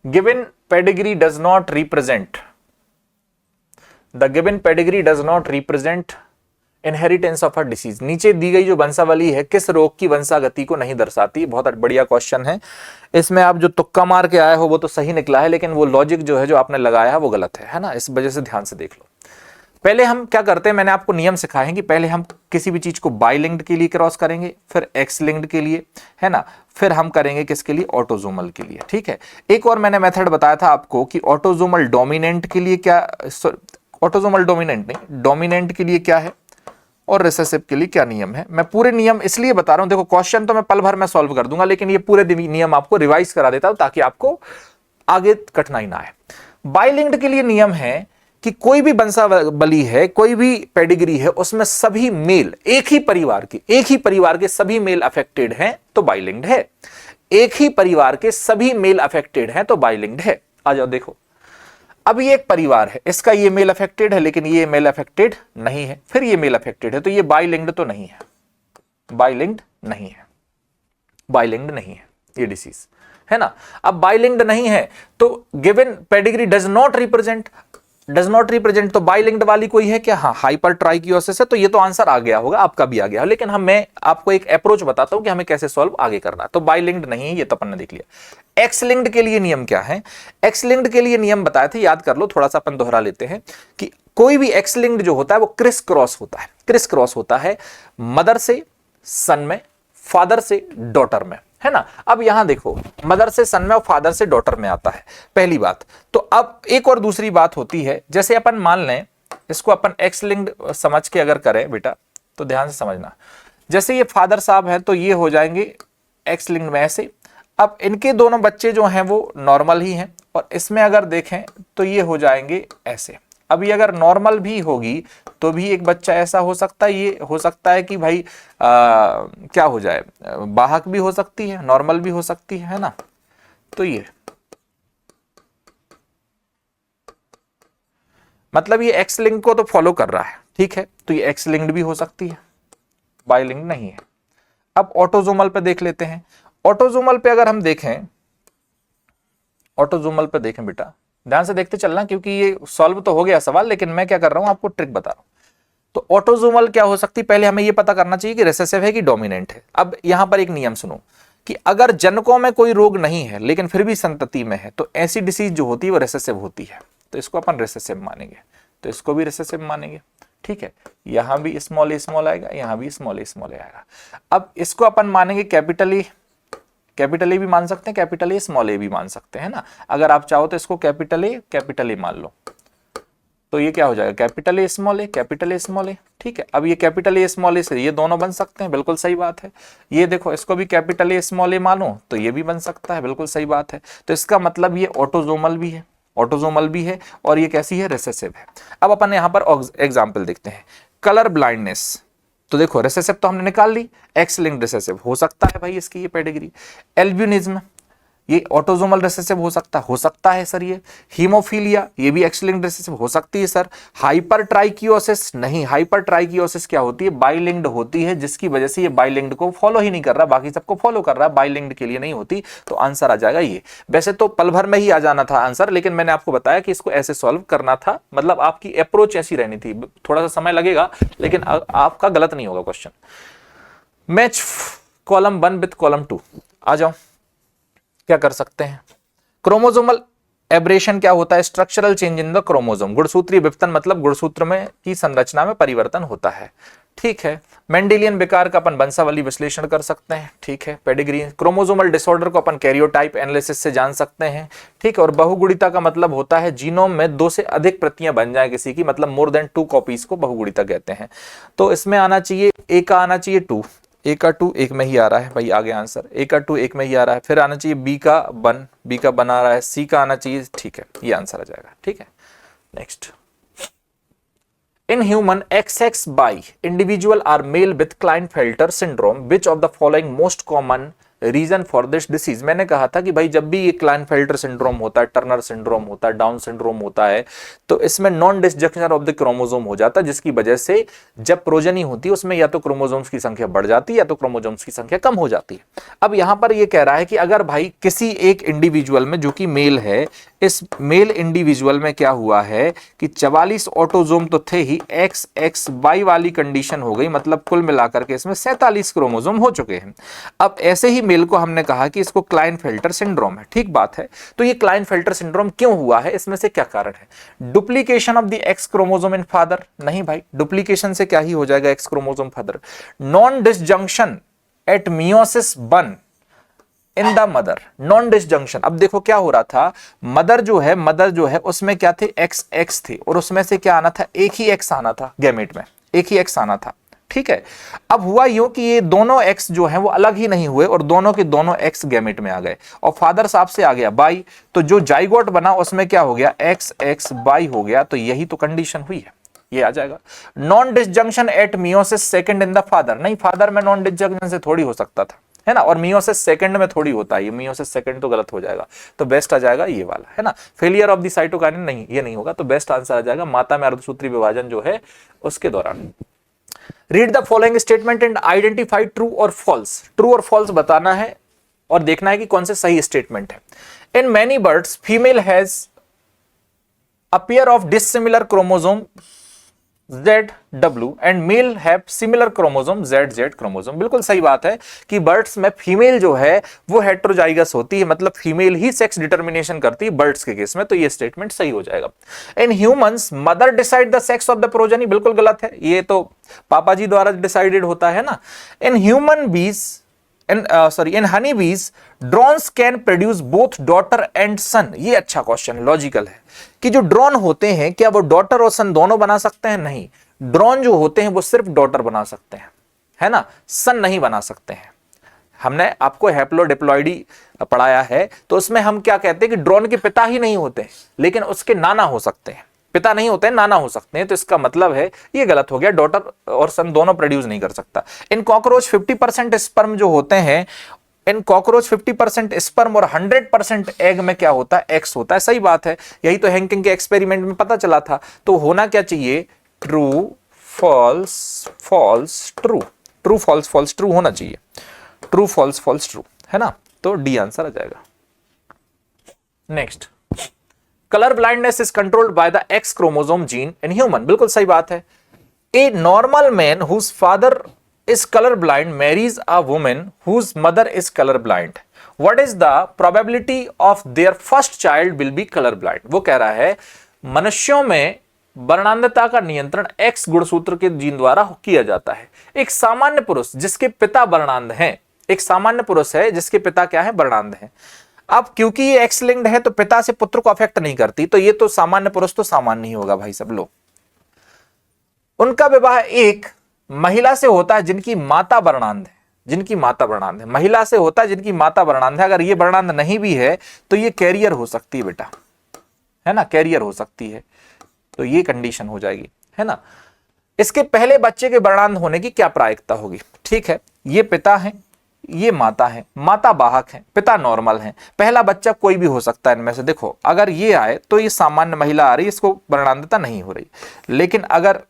given pedigree does not represent, the given pedigree does not represent inheritance of a disease. नीचे दी गई जो वंशावली है किस रोग की वंशागति को नहीं दर्शाती? बहुत बढ़िया क्वेश्चन है। इसमें आप जो तुक्का मार के आए हो वो तो सही निकला है, लेकिन वो लॉजिक जो है जो आपने लगाया है वो गलत है ना, इस वजह से ध्यान से देख लो। पहले हम क्या करते हैं, मैंने आपको नियम सिखाए हैं कि पहले हम किसी भी चीज को बाइलिंक्ड के लिए क्रॉस करेंगे, फिर एक्स लिंक्ड के लिए, है ना, फिर हम करेंगे किसके लिए, ऑटोजोमल के लिए। ठीक है, एक और मैंने मेथड बताया था आपको कि ऑटोजोमल डोमिनेंट के लिए क्या, ऑटोजोमल डोमिनेंट नहीं, डोमिनेंट के लिए क्या है और रिसेसिव के लिए क्या नियम है। मैं पूरे नियम इसलिए बता रहा हूं, देखो क्वेश्चन तो मैं पल भर में सॉल्व कर दूंगा, लेकिन ये पूरे नियम आपको रिवाइज करा देता हूं ताकि आपको आगे कठिनाई ना आए। बाइलिंक्ड के लिए नियम है कि कोई भी वंशावली है, कोई भी पेडिग्री है, उसमें सभी मेल एक ही परिवार के सभी मेल अफेक्टेड हैं तो बाइलिंक्ड है। एक ही परिवार के सभी मेल अफेक्टेड हैं तो बाइलिंक्ड है। आ जाओ देखो, अब ये एक परिवार है, इसका ये मेल अफेक्टेड है लेकिन ये मेल अफेक्टेड नहीं है, फिर ये मेल अफेक्टेड है, तो ये बाइलिंक्ड तो नहीं है, बाइलिंक्ड नहीं है, बाइलिंक्ड नहीं है ये डिसीज, है ना। अब बाइलिंक्ड नहीं है तो given pedigree does not represent, तो बाइलिंक्ड वाली कोई है क्या, हाँ हाइपर ट्राइकियोसिस है, तो ये तो आंसर आ गया होगा, आपका भी आ गया, लेकिन मैं आपको एक अप्रोच बताता हूं कि हमें कैसे सॉल्व आगे करना है। तो बाइलिंक्ड नहीं है, ये तो अपन ने देख लिया। एक्स लिंक्ड के लिए नियम क्या है, एक्स लिंक्ड के लिए नियम बताए थे, याद कर लो, थोड़ा सा अपन दोहरा लेते हैं कि कोई भी एक्स लिंक्ड जो होता है वो क्रिस क्रॉस होता है, क्रिस क्रॉस होता है मदर से सन में, फादर से डॉटर में, है ना। अब यहां देखो, मदर से सन में और फादर से डॉटर में आता है, पहली बात। तो अब एक और दूसरी बात होती है, जैसे अपन मान लें, इसको अपन एक्स लिंक्ड समझ के अगर करें बेटा, तो ध्यान से समझना, जैसे ये फादर साहब है तो ये हो जाएंगे एक्स लिंक्ड में ऐसे। अब इनके दोनों बच्चे जो हैं वो नॉर्मल ही हैं, और इसमें अगर देखें तो ये हो जाएंगे ऐसे। अब ये अगर नॉर्मल भी होगी तो भी एक बच्चा ऐसा हो सकता है, ये हो सकता है कि भाई क्या हो जाए, बाहक भी हो सकती है, नॉर्मल भी हो सकती है ना। तो ये मतलब ये एक्स लिंक को तो फॉलो कर रहा है, ठीक है, तो ये एक्स लिंक्ड भी हो सकती है, बाइलिंक्ड नहीं है। अब ऑटोजोमल पे देख लेते हैं। ऑटोजोमल पे अगर हम देखें, ऑटोजोमल पे देखें बेटा, ध्यान से देखते चलना, क्योंकि ये सॉल्व तो हो गया सवाल, लेकिन मैं क्या कर रहा हूं, आपको ट्रिक बता रहा हूं। तो ऑटोजोमल क्या हो सकती है, पहले हमें ये पता करना चाहिए कि रिसेसिव है कि डोमिनेंट है। अब यहां पर एक नियम सुनो कि अगर जनकों में कोई रोग नहीं है लेकिन फिर भी संतति में है, तो ऐसी डिसीज जो होती है वो रिसेसिव होती है, तो इसको अपन रिसेसिव मानेंगे, तो इसको भी रिसेसिव मानेंगे, ठीक है। यहां भी स्मॉल ए स्मॉल आएगा, यहां भी स्मॉल ए आएगा। अब इसको अपन मानेंगे कैपिटल ए भी मान सकते हैं, कैपिटल ए स्मॉल ए भी मान सकते हैं ना। अगर आप चाहो तो इसको कैपिटल ए मान लो, तो ये क्या हो जाएगा, कैपिटल ए स्मॉल ए, ठीक है। अब ये कैपिटल ए स्मॉल ए से ये दोनों बन सकते हैं, बिल्कुल सही बात है। ये देखो, इसको भी कैपिटल ए स्मॉल ए मानो तो ये भी बन सकता है, बिल्कुल सही बात है। तो इसका मतलब ये ऑटोजोमल भी है और ये कैसी है, रिसेसिव है। अब अपन यहां पर एग्जाम्पल देखते हैं। कलर ब्लाइंडनेस, तो देखो रिसेसिव तो हमने निकाल ली, एक्स लिंक्ड रिसेसिव हो सकता है भाई इसकी ये पेडिग्री। एल्बिनिज्म, ये ऑटोजोमल रिसेसिव हो सकता है सर। ये हीमोफीलिया, ये भी एक्स लिंक्ड रिसेसिव हो सकती है सर। हाइपर ट्राइकियोसिस नहीं, हाइपर ट्राइकियोसिस क्या होती है, बाइलिंक्ड होती है, जिसकी वजह से ये बाइलिंक्ड को फॉलो ही नहीं कर रहा, बाकी सबको फॉलो कर रहा है, बाइलिंक्ड के लिए नहीं होती, तो आंसर आ जाएगा ये। वैसे तो पल भर में ही आ जाना था आंसर, लेकिन मैंने आपको बताया कि इसको ऐसे सॉल्व करना था, मतलब आपकी अप्रोच ऐसी रहनी थी। थोड़ा सा समय लगेगा लेकिन आपका गलत नहीं होगा question. Match column 1 with column 2, आ जाओ क्या कर सकते हैं। क्रोमोसोमल एब्रेशन क्या होता है, structural change in the chromosome, गुणसूत्रीय विपतन मतलब गुणसूत्र में की संरचना में परिवर्तन होता है, ठीक है। मेंडेलियन विकार का अपन वंशावली विश्लेषण कर सकते हैं, ठीक है। पेडिग्री, क्रोमोसोमल डिसऑर्डर को अपन कैरियोटाइप एनालिसिस से जान सकते हैं, ठीक है। और बहुगुणिता का मतलब होता है जीनोम में 2 से अधिक प्रतियां बन जाए किसी की, मतलब मोर देन 2 कॉपीज को बहुगुणिता कहते हैं। तो इसमें आना चाहिए ए का आना चाहिए 2, ए का 2 एक में ही आ रहा है भाई, आगे आंसर ए का 2 एक में ही आ रहा है। फिर आना चाहिए बी का 1 आ रहा है, सी का आना चाहिए, ठीक है, ये आंसर आ जाएगा, ठीक है। Next, in human XXY individual are male with Klinefelter syndrome, which of the following most common reason for this disease. मैंने कहा था कि भाई जब भी ये क्लाइनफेल्टर सिंड्रोम होता है, टर्नर सिंड्रोम होता है, डाउन सिंड्रोम होता है, तो इसमें non disjunction of the chromosome हो जाता है, जिसकी वजह से जब प्रोजनी होती है उसमें या तो क्रोमोसोम्स की संख्या बढ़ जाती है या तो क्रोमोसोम्स की संख्या कम हो जाती है। अब यहां पर ये कह रहा है कि अगर भाई किसी एक इंडिविजुअल में जो कि मेल है, इस मेल इंडिविजुअल में क्या हुआ है कि 44 ऑटोजोम तो थे ही, XXY वाली कंडीशन हो गई, मतलब कुल मिलाकर के इसमें 47 क्रोमोसोम हो चुके हैं। अब ऐसे ही मेल को हमने कहा कि इसको क्लाइनफेल्टर सिंड्रोम है, ठीक बात है। तो ये क्लाइनफेल्टर सिंड्रोम क्यों हुआ है, इसमें से क्या कारण है? Duplication of the X chromosome in father? नहीं भाई, डुप्लीकेशन से क्या ही हो जाएगा X chromosome father. Non disjunction at meiosis 1 in the mother, non disjunction. अब देखो क्या हो रहा था, मदर जो है उसमें क्या थे, एक्स थे, और उसमें से क्या आना था, एक ही एक्स आना था गैमेट में, एक ही एक्स आना था, ठीक है। अब हुआ यूं कि ये दोनों एक्स जो हैं वो अलग ही नहीं हुए और दोनों के दोनों एक्स गैमेट में आ गए और फादर साहब से आ गया बाई, तो जो जाइगोट बना उसमें क्या हो गया, एक्स एक्स बाई हो गया। तो यही तो कंडीशन हुई है, ये आ जाएगा। Non disjunction at meiosis second in the father, नहीं फादर में नॉन डिसजंक्शन से थोड़ी हो सकता था, है ना, और मियोसिस सेकंड में थोड़ी होता है, ये मियोसिस सेकंड तो गलत हो जाएगा, तो बेस्ट आ जाएगा ये वाला, है ना। फेलियर ऑफ द साइटोकाइनेसिस, नहीं ये नहीं होगा, तो बेस्ट आंसर आ जाएगा माता में अर्धसूत्री विभाजन जो है उसके दौरान। Read the following statement and identify true और फॉल्स, ट्रू और फॉल्स बताना है और देखना है कि कौन से सही स्टेटमेंट है। In many birds female has a pair of dissimilar chromosome ZW and male have similar chromosome ZZ chromosome। बिल्कुल सही बात है कि बर्ड्स में फीमेल जो है वो हेट्रोजाइगस होती है, मतलब फीमेल ही सेक्स डिटर्मिनेशन करती है बर्ड्स के केस में, तो ये स्टेटमेंट सही हो जाएगा। In humans mother decide the sex of the progeny, बिल्कुल गलत है, ये तो पापा जी द्वारा डिसाइडेड होता है ना। इन ह्यूमन बीज in honeybees drones can produce both daughter and son। ये अच्छा क्वेश्चन, लॉजिकल है कि जो ड्रोन होते हैं क्या वो डॉटर और सन दोनों बना सकते हैं? नहीं, ड्रोन जो होते हैं वो सिर्फ डॉटर बना सकते हैं, है ना, सन नहीं बना सकते हैं। हमने आपको हैप्लोडिप्लॉइडी पढ़ाया है, तो उसमें हम क्या कहते हैं कि ड्रोन के पिता ही नहीं होते लेकिन उसके नाना हो सकते हैं, पिता नहीं होते हैं नाना हो सकते हैं, तो इसका मतलब है ये गलत हो गया, डॉटर और सन दोनों प्रोड्यूस नहीं कर सकता। इन कॉकरोच 50% स्पर्म जो होते हैं, इन कॉकरोच 50% स्पर्म और 100% एग में क्या होता है, एक्स होता है। सही बात है, यही तो हैंकिंग के एक्सपेरिमेंट में पता चला था। तो होना क्या चाहिए, true false false true, true false false true होना चाहिए, ट्रू फॉल्स फॉल्स ट्रू, है ना, तो डी आंसर आ जाएगा। Next, colour blindness is controlled by the X chromosome gene in human, बिल्कुल सही बात है। A normal man whose father is colour blind marries a woman whose mother is colour blind, what is the probability of their first child will be colour blind. वो कह रहा है मनुष्यों में वर्णांधता का नियंत्रण एक्स गुणसूत्र के जीन द्वारा किया जाता है। एक सामान्य पुरुष जिसके पिता वर्णांध हैं, एक सामान्य पुरुष है जिसके पिता क्या है, वर्णांध है। अब क्योंकि ये एक्स लिंक्ड है तो पिता से पुत्र को अफेक्ट नहीं करती, तो ये तो सामान्य पुरुष तो सामान्य ही होगा भाई सब लोग। उनका विवाह एक महिला से होता है जिनकी माता वर्णांध है, जिनकी माता वर्णांध है, महिला से होता है जिनकी माता वर्णांध है। अगर ये वर्णांध नहीं भी है तो ये कैरियर हो सकती है बेटा, है ना, कैरियर हो सकती है, तो ये कंडीशन हो जाएगी, है ना। इसके पहले बच्चे के वर्णांध होने की क्या प्रायिकता होगी, ठीक है, ये पिता है, ये माता है, माता वाहक है, पिता नॉर्मल है, पहला बच्चा कोई भी हो सकता है इनमें से। देखो अगर ये आए तो ये सामान्य महिला आ रही है, इसको वर्णांधता नहीं हो रही, लेकिन अगर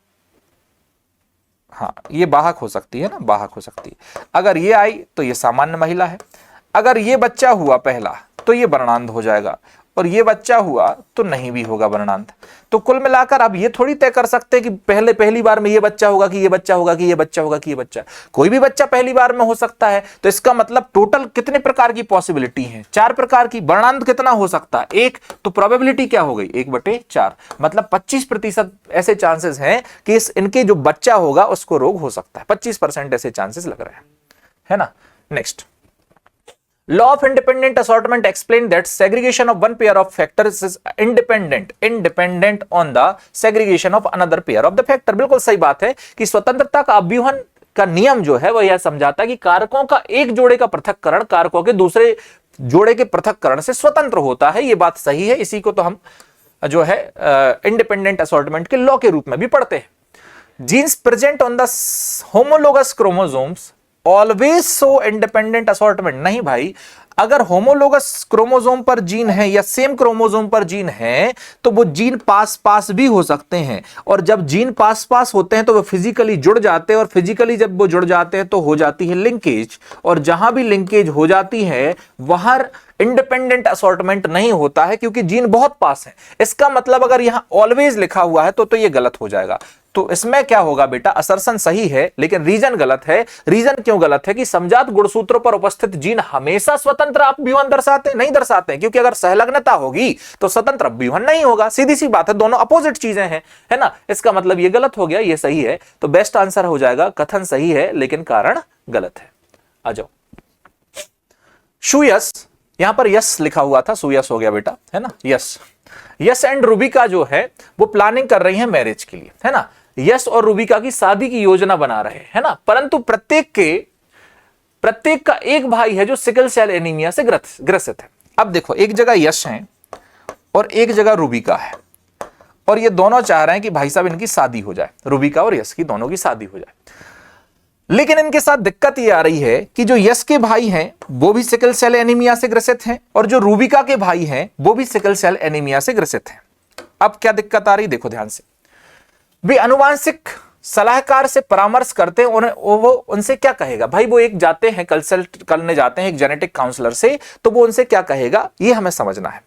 हाँ ये वाहक हो सकती है ना, वाहक हो सकती है, अगर ये आई तो ये सामान्य महिला है। अगर ये बच्चा हुआ पहला तो ये वर्णांध हो जाएगा, और ये बच्चा हुआ तो नहीं भी होगा वर्णांध। तो कुल मिलाकर अब ये थोड़ी तय कर सकते हैं कि पहली बार में ये बच्चा होगा कि ये बच्चा होगा कि ये बच्चा होगा कि ये बच्चा, कोई भी बच्चा पहली बार में हो सकता है। तो इसका मतलब टोटल कितने प्रकार की पॉसिबिलिटी है, 4 प्रकार की। वर्णांध कितना हो सकता है, 1, तो प्रोबेबिलिटी क्या हो गई, 1/4, मतलब 25% ऐसे चांसेस हैं कि इनके जो बच्चा होगा उसको रोग हो सकता है, 25% ऐसे चांसेस लग रहे हैं, है ना। Next, Law of independent assortment explain that segregation of one pair of factors is independent on the segregation of another pair of the factor। बिल्कुल सही बात है कि स्वतंत्रता का अव्यूहन का नियम जो है वह यह समझाता है कि कारकों का एक जोड़े का पृथक्करण कारकों के दूसरे जोड़े के पृथक्करण से स्वतंत्र होता है। ये बात सही है, इसी को तो हम जो है इंडिपेंडेंट असॉर्टमेंट के लॉ के रूप में भी पढ़ते हैं। Genes present on the homologous chromosomes always so independent assortment, नहीं भाई, अगर होमोलोगस क्रोमोसोम पर जीन है या सेम क्रोमोसोम पर जीन है तो वो जीन पास पास भी हो सकते हैं, और जब जीन पास पास होते हैं तो वो फिजिकली जुड़ जाते हैं, और फिजिकली जब वो जुड़ जाते हैं तो हो जाती है लिंकेज, और जहां भी लिंकेज हो जाती है वहां इंडिपेंडेंट असॉर्टमेंट नहीं होता है क्योंकि जीन बहुत पास है। इसका मतलब अगर यहां ऑलवेज लिखा हुआ है तो ये गलत हो जाएगा। तो इसमें क्या होगा बेटा, असर्शन सही है लेकिन रीजन गलत है। रीजन क्यों गलत है कि समजात गुणसूत्रों पर उपस्थित जीन हमेशा स्वतंत्र अपव्यूहन दर्शाते नहीं दर्शाते, क्योंकि अगर सहलग्नता होगी तो स्वतंत्र अपव्यूहन नहीं होगा, सीधी सी बात है, दोनों अपोजिट चीजें हैं, है ना। इसका मतलब ये गलत हो गया, ये सही है। तो बेस्ट आंसर हो जाएगा कथन सही है लेकिन कारण गलत है। आ जाओ, सुयस, यहां पर यस लिखा हुआ था, सुयस हो गया बेटा, है ना। यस, यस एंड रूबिका जो है वो प्लानिंग कर रही है मैरिज के लिए, है ना। यस और रूबिका की शादी की योजना बना रहे हैं, है ना, परंतु प्रत्येक का एक भाई है जो सिकल सेल एनीमिया से ग्रसित है। अब देखो, एक जगह यश है और एक जगह रूबिका है, और ये दोनों चाह रहे हैं कि भाई साहब इनकी शादी हो जाए, रूबिका और यश की दोनों की शादी हो जाए। लेकिन इनके साथ दिक्कत ये आ रही है कि जो यश के भाई हैं वो भी सिकल सेल एनीमिया से ग्रसित हैं, और जो रूबिका के भाई हैं वो भी सिकल सेल एनीमिया से ग्रसित हैं। अब क्या दिक्कत आ रही, देखो ध्यान से। वे अनुवांशिक सलाहकार से परामर्श करते हैं, वो उनसे क्या कहेगा भाई, वो एक जाते हैं कंसल्ट करने जाते हैं एक जेनेटिक काउंसलर से, तो वो उनसे क्या कहेगा ये हमें समझना है।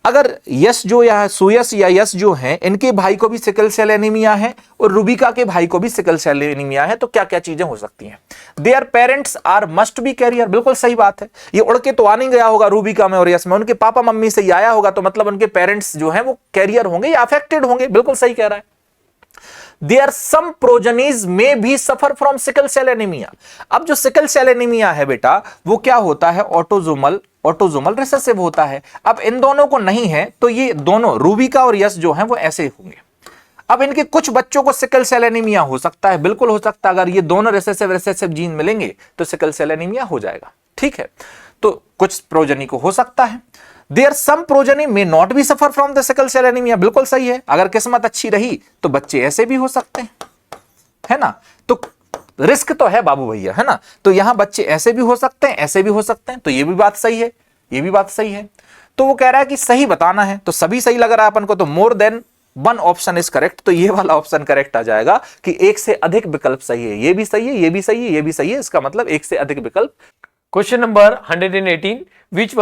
अगर यश जो या सुयस या यश जो हैं इनके भाई को भी सिकल सेल एनीमिया है और रूबिका के भाई को भी सिकल सेल एनीमिया है, तो क्या क्या चीजें हो सकती हैं। Their parents are must be carrier, बिल्कुल सही बात है। ये उड़ के तो आ नहीं गया होगा रूबिका में और यश में, उनके पापा मम्मी से ही आया होगा, तो मतलब उनके पेरेंट्स जो हैं वो कैरियर होंगे या अफेक्टेड होंगे, बिल्कुल सही कह रहा है। There some progenies may भी suffer from sickle cell anaemia. अब जो सिकल सेल एनीमिया है बेटा वो क्या होता है, ऑटोजोमल रिसेसिव होता है। अब इन दोनों को नहीं है तो ये दोनों रूबिका और यश जो हैं वो ऐसे होंगे। अब इनके कुछ बच्चों को सिकल सेल एनीमिया हो सकता है, बिल्कुल हो सकता है। अगर ये दोनों रिसेसिव जीन मिलेंगे तो सिकल सेल एनीमिया हो जाएगा, ठीक है। तो कुछ प्रोजनी को हो सकता है। Their some progeny may not be suffer from the sickle cell anaemia, बिल्कुल सही है। अगर किस्मत अच्छी रही तो बच्चे ऐसे भी हो सकते हैं, है ना। तो रिस्क तो है बाबू भैया, है ना। तो यहां बच्चे ऐसे भी हो सकते हैं, ऐसे भी हो सकते हैं, तो ये भी बात सही है, ये भी बात सही है। तो वो कह रहा है कि सही बताना है, तो सभी सही लग रहा है अपन को, तो more than one option is correct. तो ये वाला ऑप्शन करेक्ट आ जाएगा कि एक से अधिक विकल्प सही है, ये भी सही है, ये भी सही है, ये भी सही है। इसका मतलब एक से अधिक विकल्प। Question number 118. Which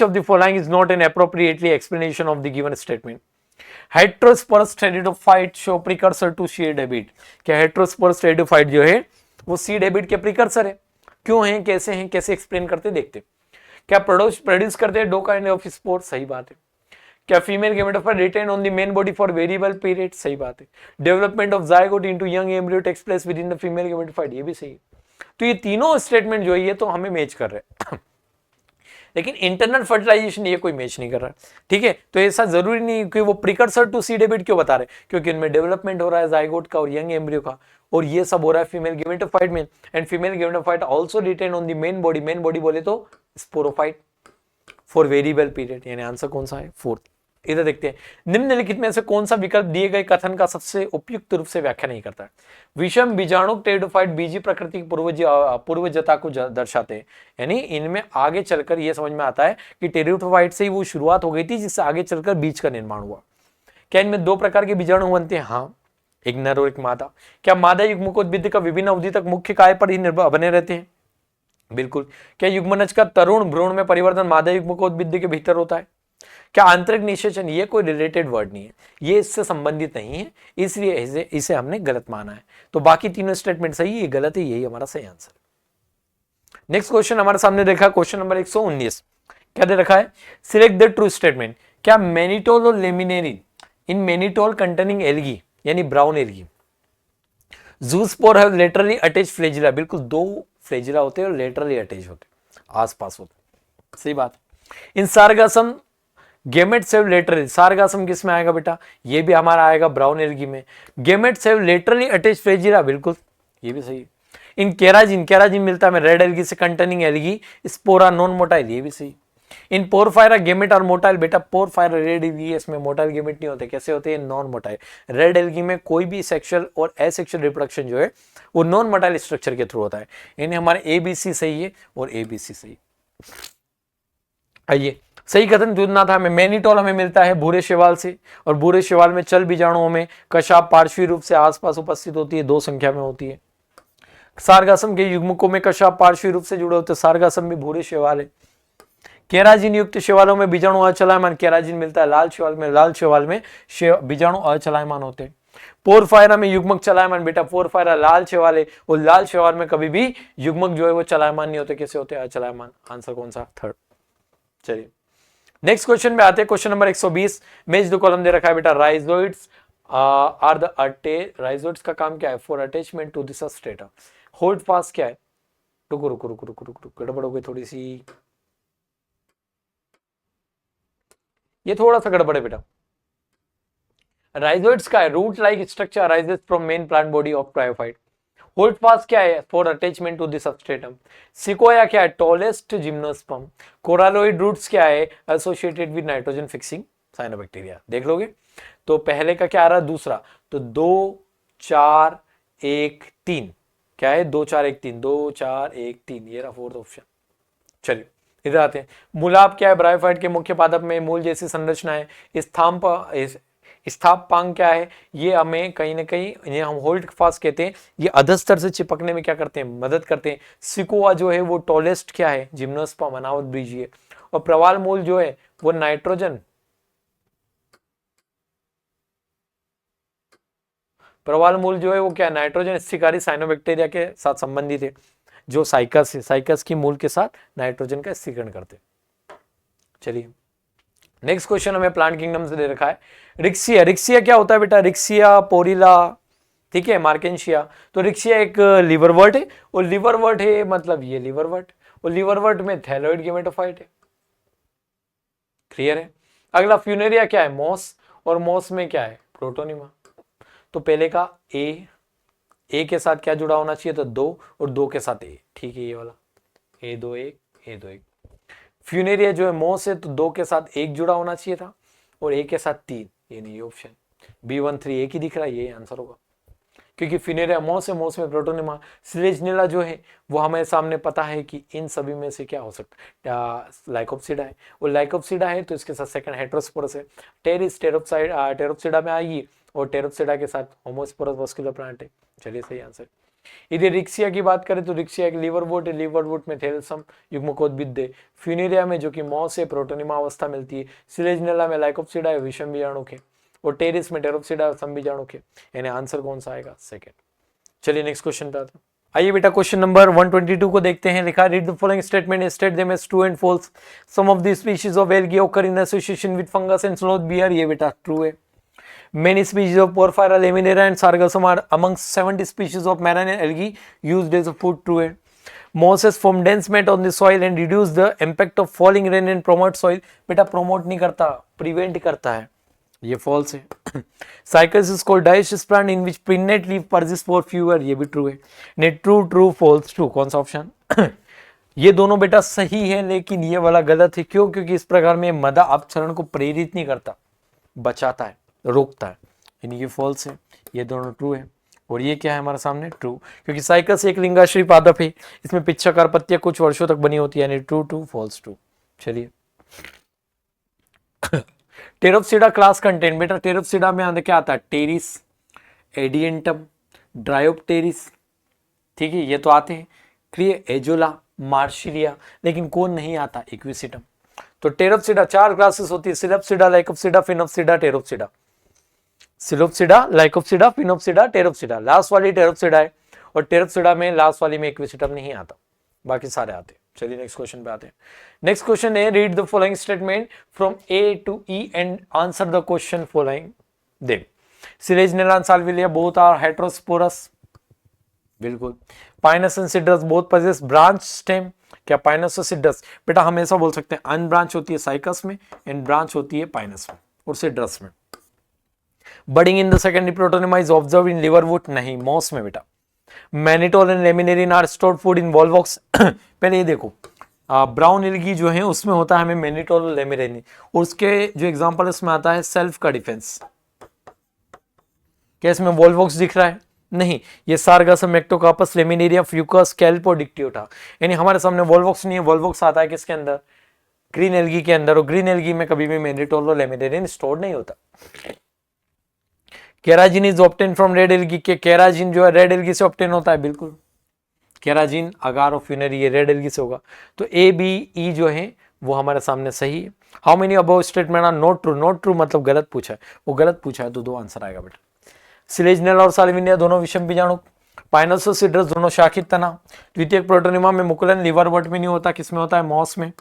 of the following is not an appropriately explanation of the given statement? Heterosporous pteridophyte show precursor to seed habit. क्या heterosporous pteridophyte जो है वो seed habit के precursor है? क्यों हैं, कैसे एक्सप्लेन करते देखते। क्या प्रोड्यूस करते हैं 2 kind of spore, सही बात है। क्या female gametophyte retain on the main body for variable period, सही बात है। Development of zygote into young embryo takes place within the female gametophyte, ये भी सही है। तो ये तीनों स्टेटमेंट जो है ये तो हमें मैच कर रहे हैं लेकिन इंटरनल फर्टिलाइजेशन ये कोई मैच नहीं कर रहा, ठीक है। तो ऐसा जरूरी नहीं कि वो प्रिकर्सर टू सीड हैबिट क्यों बता रहे, क्योंकि इनमें डेवलपमेंट हो रहा है जाइगोट का और यंग एम्ब्रियो का, और ये सब हो रहा है फीमेल गेमेटोफाइट में। And female gametophyte also retain on the main body बोले तो स्पोरोफाइट फॉर वेरिएबल पीरियड, यानी आंसर कौन सा है, 4th। इधर देखते हैं, निम्नलिखित में से कौन सा विकल्प दिए गए कथन का सबसे उपयुक्त रूप से व्याख्या नहीं करता है। विषम बीजाणु टेरिडोफाइट बीजी प्रकृति की पूर्वजता को दर्शाते हैं, यानी इनमें आगे चलकर यह समझ में आता है कि टेरिडोफाइट से ही वो शुरुआत हो गई थी जिससे आगे चलकर बीज का निर्माण हुआ। क्या इनमें 2 प्रकार के बीजाणु बनते हैं, हाँ, एक नर और एक मादा। क्या मादा युग्मकोद्भिद का विभिन्न अवधि तक मुख्य काय पर ही निर्भर बने रहते हैं, बिल्कुल। क्या युग्मनज का तरुण भ्रूण में परिवर्तन मादा युग्मकोद्भिद के भीतर होता है। क्या आंतरिक निषेचन, ये कोई रिलेटेड वर्ड नहीं है, ये इससे संबंधित नहीं है, इसलिए इसे हमने गलत माना है। तो बाकी तीनों स्टेटमेंट सही है, ये गलत है, यही हमारा सही आंसर। नेक्स्ट क्वेश्चन हमारे सामने देखा, क्वेश्चन नंबर 119। क्या दे रखा है, सिलेक्ट द ट्रू स्टेटमेंट। क्या मैनिटोल और laminarin in mannitol containing algae यानी brown algae, zoospore have laterally attach flagella, बिल्कुल 2 फ्लैजिला होते हैं और लेटरली अटैच होते हैं, आसपास होते हैं, सही बात। In Sargassum gamete save laterally, Sargassum किस में आएगा बेटा, ये भी हमारा आएगा ब्राउन एल्गी में। Gamete save laterally attach flagella, बिल्कुल ये भी सही है। इन केराजिन मिलता है रेड एल्गी से containing algae, spores non motile, ये भी सही। इन पोरफायरा गेमेट और मोटाइल, बेटा पोरफायरा रेड एल्गी इसमें मोटाइल गेमेट नहीं होते, कैसे होते हैं, नॉन मोटाइल। रेड एल्गी में कोई भी सेक्सुअल और एसेक्सुअल रिप्रोडक्शन जो है वो नॉन मोटाइल स्ट्रक्चर के थ्रू होता है। इन्हें हमारे ABC सही है और ABC सही। आइए, सही कथन ढूंढना था हमें। मैनिटोल हमें मिलता है भूरे शैवाल से, और भूरे शैवाल में चल बीजाणुओं में कशाप पार्श्वी रूप से आसपास उपस्थित होती है, 2 संख्या में होती है। सारगासम के युग्मकों में कशाप पार्श्वी रूप से जुड़े होते हैं, सारगासम भी भूरे शैवाल है। केराजिन युक्त शैवालों में बीजाणु अचलायमान, केराजिन मिलता है लाल शैवाल में, लाल शैवाल में बीजाणु अचलायमान होते हैं। पोरफायरा में युग्मक चलायमान बेटा, पोरफायरा लाल शैवाल है, और लाल शैवाल में कभी भी युग्मक जो है वो चलायमान नहीं होते, कैसे होते हैं? अचलायमान। आंसर कौन सा? थर्ड। चलिए नेक्स्ट क्वेश्चन में आते हैं, क्वेश्चन नंबर 120। मेज दो कॉलम दे रखा है बेटा, राइजोइड्स आर द राइजोइड्स का काम क्या है? For attachment to the substrata. Holdfast क्या है? रुको रुको रुको रुको रुको, गड़बड़ हो गई थोड़ी सी, ये थोड़ा सा गड़बड़ है बेटा। राइजोइड्स का है, root like structure arises from main plant body of bryophyte. Holdfast क्या है? For attachment to the substratum. Sequoia क्या है? Tallest gymnosperm. कोरालोइड रूट्स क्या है? Associated with nitrogen fixing cyanobacteria. देख लोगे तो पहले का क्या आ रहा है? दूसरा। तो 2 4 1 3 क्या है? 2 4 1 3, 2 4 1 3, ये रहा फोर्थ ऑप्शन। चलिए इधर आते हैं। मूलाप क्या है? ब्रायोफाइट के मुख्य पादप में मूल जैसी संरचना है। स्थापांग क्या है? ये हमें कहीं ना कहीं, इन्हें हम होल्ड फास्ट कहते हैं, ये अधस्तर से चिपकने में क्या करते हैं? मदद करते हैं। सिकोआ जो है वो टॉलेस्ट क्या है? जिम्नोस्पर्म, अनावत बीजीय। और प्रवाल मूल जो है वो नाइट्रोजन, प्रवाल मूल जो है वो क्या? नाइट्रोजन स्थिकारी साइनोबैक्टीरिया के साथ संबंधित है। जो साइकस है, साइकस की मूल के साथ नाइट्रोजन का स्थिरीकरण करते। चलिए नेक्स्ट क्वेश्चन हमें प्लांट किंगडम से दे रखा है। रिक्सिया, रिक्सिया क्या होता है बेटा? रिक्सिया पोरिला, ठीक है, मार्केंशिया। तो रिक्सिया एक लिवरवर्ट है, और लिवरवर्ट है मतलब ये लिवरवर्ट, और लिवरवर्ट में थैलोइड गेमेटोफाइट है। क्लियर है? अगला फ्यूनेरिया क्या है? मॉस, और मॉस में क्या है? प्रोटोनिमा। तो पहले का ए के साथ क्या जुड़ा होना चाहिए? तो 2, और 2 के साथ ए, ठीक है, ये वाला A2 1 A2 1। फ्यूनेरिया जो है मॉस है, तो 2 के साथ 1 जुड़ा होना चाहिए था, और ए के साथ 3, ये नहीं, ये ऑप्शन B13 एक ही दिख रहा है, ये आंसर होगा, क्योंकि फ्यूनेरिया मॉस है, मॉस में प्रोटोनिमा। सिलेजनेला जो है वो हमें सामने पता है कि इन सभी में से क्या हो सकता है? लाइकोप्सिडा है, और लाइकोप्सिडा है तो इसके साथ सेकंड हेटेरोस्पोरस है। टेरिस टेरोप्सिडा में आएगी, और टेरोप्सिडा के साथ होमोस्पोरस वस्कुलर प्लांट है। चलिए सही आंसर। इधर रिक्सिया की बात करें तो रिक्सिया एक लिवरवुड है, लिवरवुड में थेलसम युग्मकोद्भिद है। फ्यूनेरिया में जो कि मॉस है, प्रोटोनिमा अवस्था मिलती है। सिलेजनेला में लाइकोप्सिडा है, विषम बीजाणु के, और टेरिस में टेरोप्सिडा संबीजाणु के। यानी आंसर कौन सा आएगा? सेकंड। चलिए नेक्स्ट क्वेश्चन पे आते हैं। आइए बेटा क्वेश्चन नंबर 122 को देखते हैं। लिखा, read the following statement, state them as true and false. Some of the species of algae occur in association with fungus and sloth beer। ये बेटा ट्रू है। Many species of Porphyra, Laminera and Sargassum are amongst 70 species of marine algae used as a food. True है। Mosses form dense mat on the soil and reduce the impact of falling rain and promote soil। बेटा promote नहीं करता, prevent करता है, ये false है। Cycas is called dioecious plant in which pinnate leaf persists for few years। ये भी true है। नहीं true true false true, कौन सा ऑप्शन? ये दोनों बेटा सही है, लेकिन ये वाला गलत है। क्यों? क्योंकि इस प्रकार में मदा अपक्षरण को प्रेरित नहीं करता, बचाता है, रोकता है। यानी ये फॉल्स है, ये दोनों ट्रू है। और ये क्या है हमारे सामने? ट्रू, क्योंकि साइकस एक लिंगाश्री पादप है, इसमें पिच्छाकार पत्तियां कुछ वर्षों तक बनी होती है। यानी ट्रू ट्रू फॉल्स ट्रू। चलिए टेरोप्सिडा क्लास कंटेंट, बेटा टेरोप्सिडा में अंदर क्या आता है? टेरिस, एडियंटम, ड्रायोप्टेरिस, ठीक है, ये तो आते हैं। क्लियर? एजोला, मार्शिलिया, लेकिन कौन नहीं आता? इक्विसिटम। तो टेरोप्सिडा 4 क्लासेस होती है, Psilopsida, Lycopsida, Sphenopsida, Pteropsida. Psilopsida, Lycopsida, Sphenopsida, Pteropsida. Last वाली टेरोप्सिडा है, और टेरोप्सिडा में लास्ट वाली में इक्विसिटम नहीं आता, बाकी सारे आते हैं। चलिए नेक्स्ट क्वेश्चन पे आते हैं। नेक्स्ट क्वेश्चन है, read the following statement from A to E and answer the question following them. Selaginella and Salvinia both are heterosporous, बिल्कुल। Pinus and Cedrus both possess branch stem. क्या Pinus और Cedrus? बेटा हमेशा बोल सकते हैं unbranch होती है साइकस में, एंड ब्रांच होती है पाइनस में और सिड्रस में। Budding in the secondary protonema is observe in liverwort, नहीं, मॉस में बेटा। Mannitol and laminarin are stored food in Volvox. पहले ये देखो, ब्राउन एल्गी जो है उसमें होता है हमें मैनिटोल और लेमिनेरिन, और उसके जो एग्जांपल है उसमें आता है सेल्फ का डिफेंस। क्या इसमें वॉल्वॉक्स दिख रहा है? नहीं, ये सारगासम, मेक्टोकार्पस, लेमिनेरिया, फ्यूकस, कैल्प और डिक्टियोटा। यानी हमारे सामने वॉल्वॉक्स नहीं है, वॉल्वॉक्स आता है किसके अंदर? ग्रीन एल्गी के अंदर, और ग्रीन एल्गी में कभी भी मैनिटोल और लेमिनेरिन स्टोर नहीं होता। Carrageenan is obtain from red algae, के केराजिन जो है रेड एल्गी से ऑब्टेन होता है, बिल्कुल। केराजिन अगार ऑफ फ्यूनरी, ये रेड एल्गी से होगा। तो ए बी ई जो है वो हमारे सामने सही है। How many above statement are not true? Not true मतलब गलत पूछा है, वो गलत पूछा है तो 2 आंसर आएगा बेटा। सिलेजनल और साल्विनिया दोनों विषम बीजाणु, पाइनोसोसिड्रस दोनों शाखित तना, द्वितीयक प्रोटोनिमा में मुकुलन लिवरवर्ट में नहीं होता, किसमें होता है? मॉस में।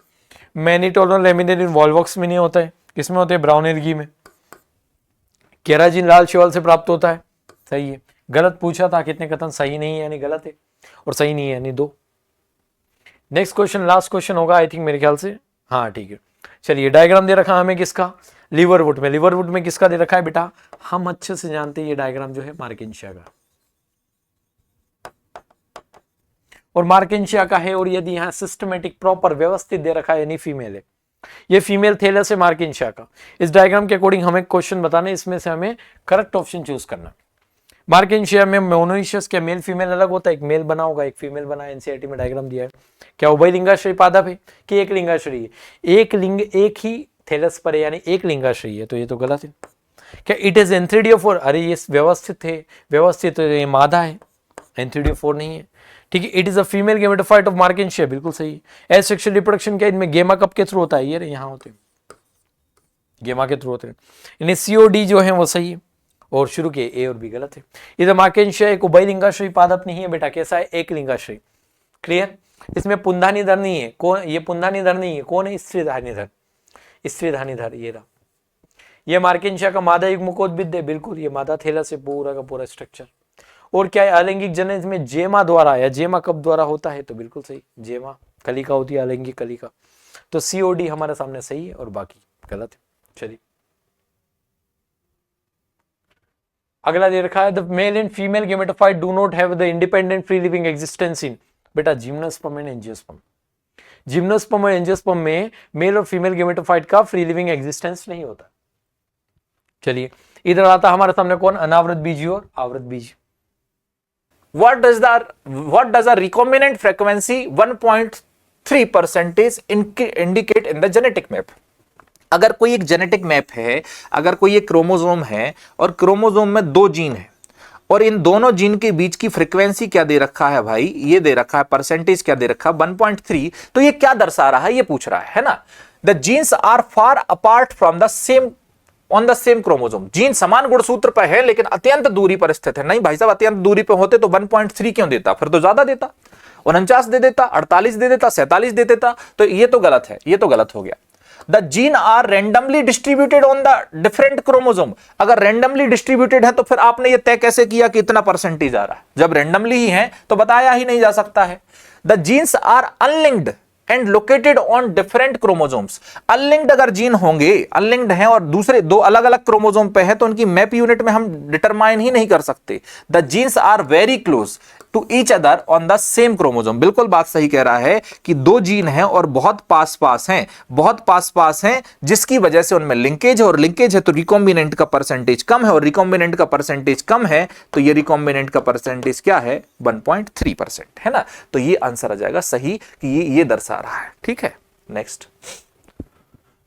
मैनिटोलन लेमिनेरिन वॉल्वॉक्स में नहीं होता है, किसमें होते हैं? ब्राउन एल्गी में। केराजिन लाल शैवाल से प्राप्त होता है, सही है। गलत पूछा था, कितने कथन सही नहीं है यानी गलत है, और सही नहीं है यानी 2। नेक्स्ट क्वेश्चन, लास्ट क्वेश्चन होगा आई थिंक मेरे ख्याल से, हाँ ठीक है। चलिए डायग्राम दे रखा है हमें किसका? लिवरवुड में। लिवरवुड में किसका दे रखा है बेटा? हम अच्छे से जानते हैं ये डायग्राम जो है मार्केंशिया का, और मार्केंशिया का है। और यदि यहाँ सिस्टमेटिक प्रॉपर व्यवस्थित दे रखा है यानी फीमेल है, ये फीमेल थैलस है मार्केंशिया का। इस डायग्राम के अकॉर्डिंग हमें क्वेश्चन बताना है, इसमें से हमें करेक्ट ऑप्शन चूज करना। मार्केंशिया में मोनोइशियस क्या मेल फीमेल अलग होता है? एक मेल बना होगा, एक फीमेल बना है, एनसीईआरटी में डायग्राम दिया है। क्या उभय लिंगाश्रयी पादप है कि एक लिंगाश्रयी है? एक लिंग एक ही थैलस पर है यानी एक लिंगाश्रयी है, तो ये तो गलत है। क्या इट इज एंथ्रीडियोफोर? अरे ये व्यवस्थित है, व्यवस्थित तो ये मादा है, एंथ्रीडियोफोर नहीं है, ठीक है। It is a female gametophyte of Marchantia, बिल्कुल सही है। एज सेक्सुअल रिप्रोडक्शन क्या इनमें गेमा कब के थ्रू होता है? ये यहाँ होते हैं, गेमा के थ्रू होते हैं, यानी सीओडी जो है वो सही है। और शुरू के ए और बी गलत है। इधर मार्केंशिया एक उभय लिंगाश्रयी पादप नहीं है बेटा, कैसा है? एक लिंगाश्रयी। क्लियर? इसमें पुंधानीधर नहीं है। कौन ये पुंधानीधर नहीं है? कौन है? स्त्रीधानीधर, स्त्रीधानीधर ये रहा। ये मार्केंशिया का मादा युग्मकोद्भिद है, बिल्कुल ये मादा थैलस से पूरा का पूरा स्ट्रक्चर। और क्या है? अलैंगिक जनन में जेमा द्वारा, या जेमा कब द्वारा होता है? तो बिल्कुल सही, जेमा कलिका होती है, अलैंगिक कलिका। तो सीओडी हमारे सामने सही है और बाकी गलत है। चलिए अगला दे रखा है, the male and female gametophyte do not have the independent free living existence in, बेटा जिम्नोस्पर्म एंड एंजियोस्पर्म। जिम्नोस्पर्म और एंजियोस्पर्म में मेल और फीमेल गेमेटोफाइट का फ्री लिविंग एग्जिस्टेंस नहीं होता। चलिए इधर आता हमारे सामने कौन? अनावृत बीजी और आवृत बीजी। What does a recombinant frequency 1.3% indicate in the genetic map? अगर कोई एक जेनेटिक मैप है, अगर कोई एक क्रोमोसोम है और क्रोमोसोम में 2 जीन है और इन दोनों जीन के बीच की फ्रीक्वेंसी क्या दे रखा है भाई? ये दे रखा है, परसेंटेज क्या दे रखा है? 1.3। तो ये क्या दर्शा रहा है? ये पूछ रहा है ना। The genes are far apart from the same on the same chromosome. Gene समान गुणसूत्र पर है लेकिन अत्यंत दूरी पर स्थित है। नहीं भाई साहब, अत्यंत दूरी पर होते तो 1.3 क्यों देता? फिर तो ज्यादा देता, 49 दे देता, 48 दे देता, 47 दे देता। तो ये तो गलत है, ये तो गलत हो गया। The gene are randomly distributed on the different chromosome. अगर रेंडमली डिस्ट्रीब्यूटेड है तो फिर आपने ये तय कैसे किया कि इतना परसेंटेज आ रहा है? जब रेंडमली ही है तो बताया ही नहीं जा सकता है। The genes are unlinked and located on different chromosomes. Unlinked अगर जीन होंगे, अनलिंक्ड हैं और दूसरे 2 अलग अलग क्रोमोसोम पे है तो उनकी मैप यूनिट में हम डिटरमाइन ही नहीं कर सकते। The genes are very close to each other on the same chromosome. बिल्कुल बात सही कह रहा है कि 2 जीन हैं और बहुत पास पास हैं, बहुत पास पास हैं, जिसकी वजह से उनमें लिंकेज है, और लिंकेज है तो रिकॉम्बिनेंट का परसेंटेज कम है, और रिकॉम्बिनेंट का परसेंटेज कम है तो ये रिकॉम्बिनेंट का परसेंटेज क्या है? 1.3% है ना। तो ये आंसर आ जाएगा सही कि ये दर्शा रहा है। ठीक है, next.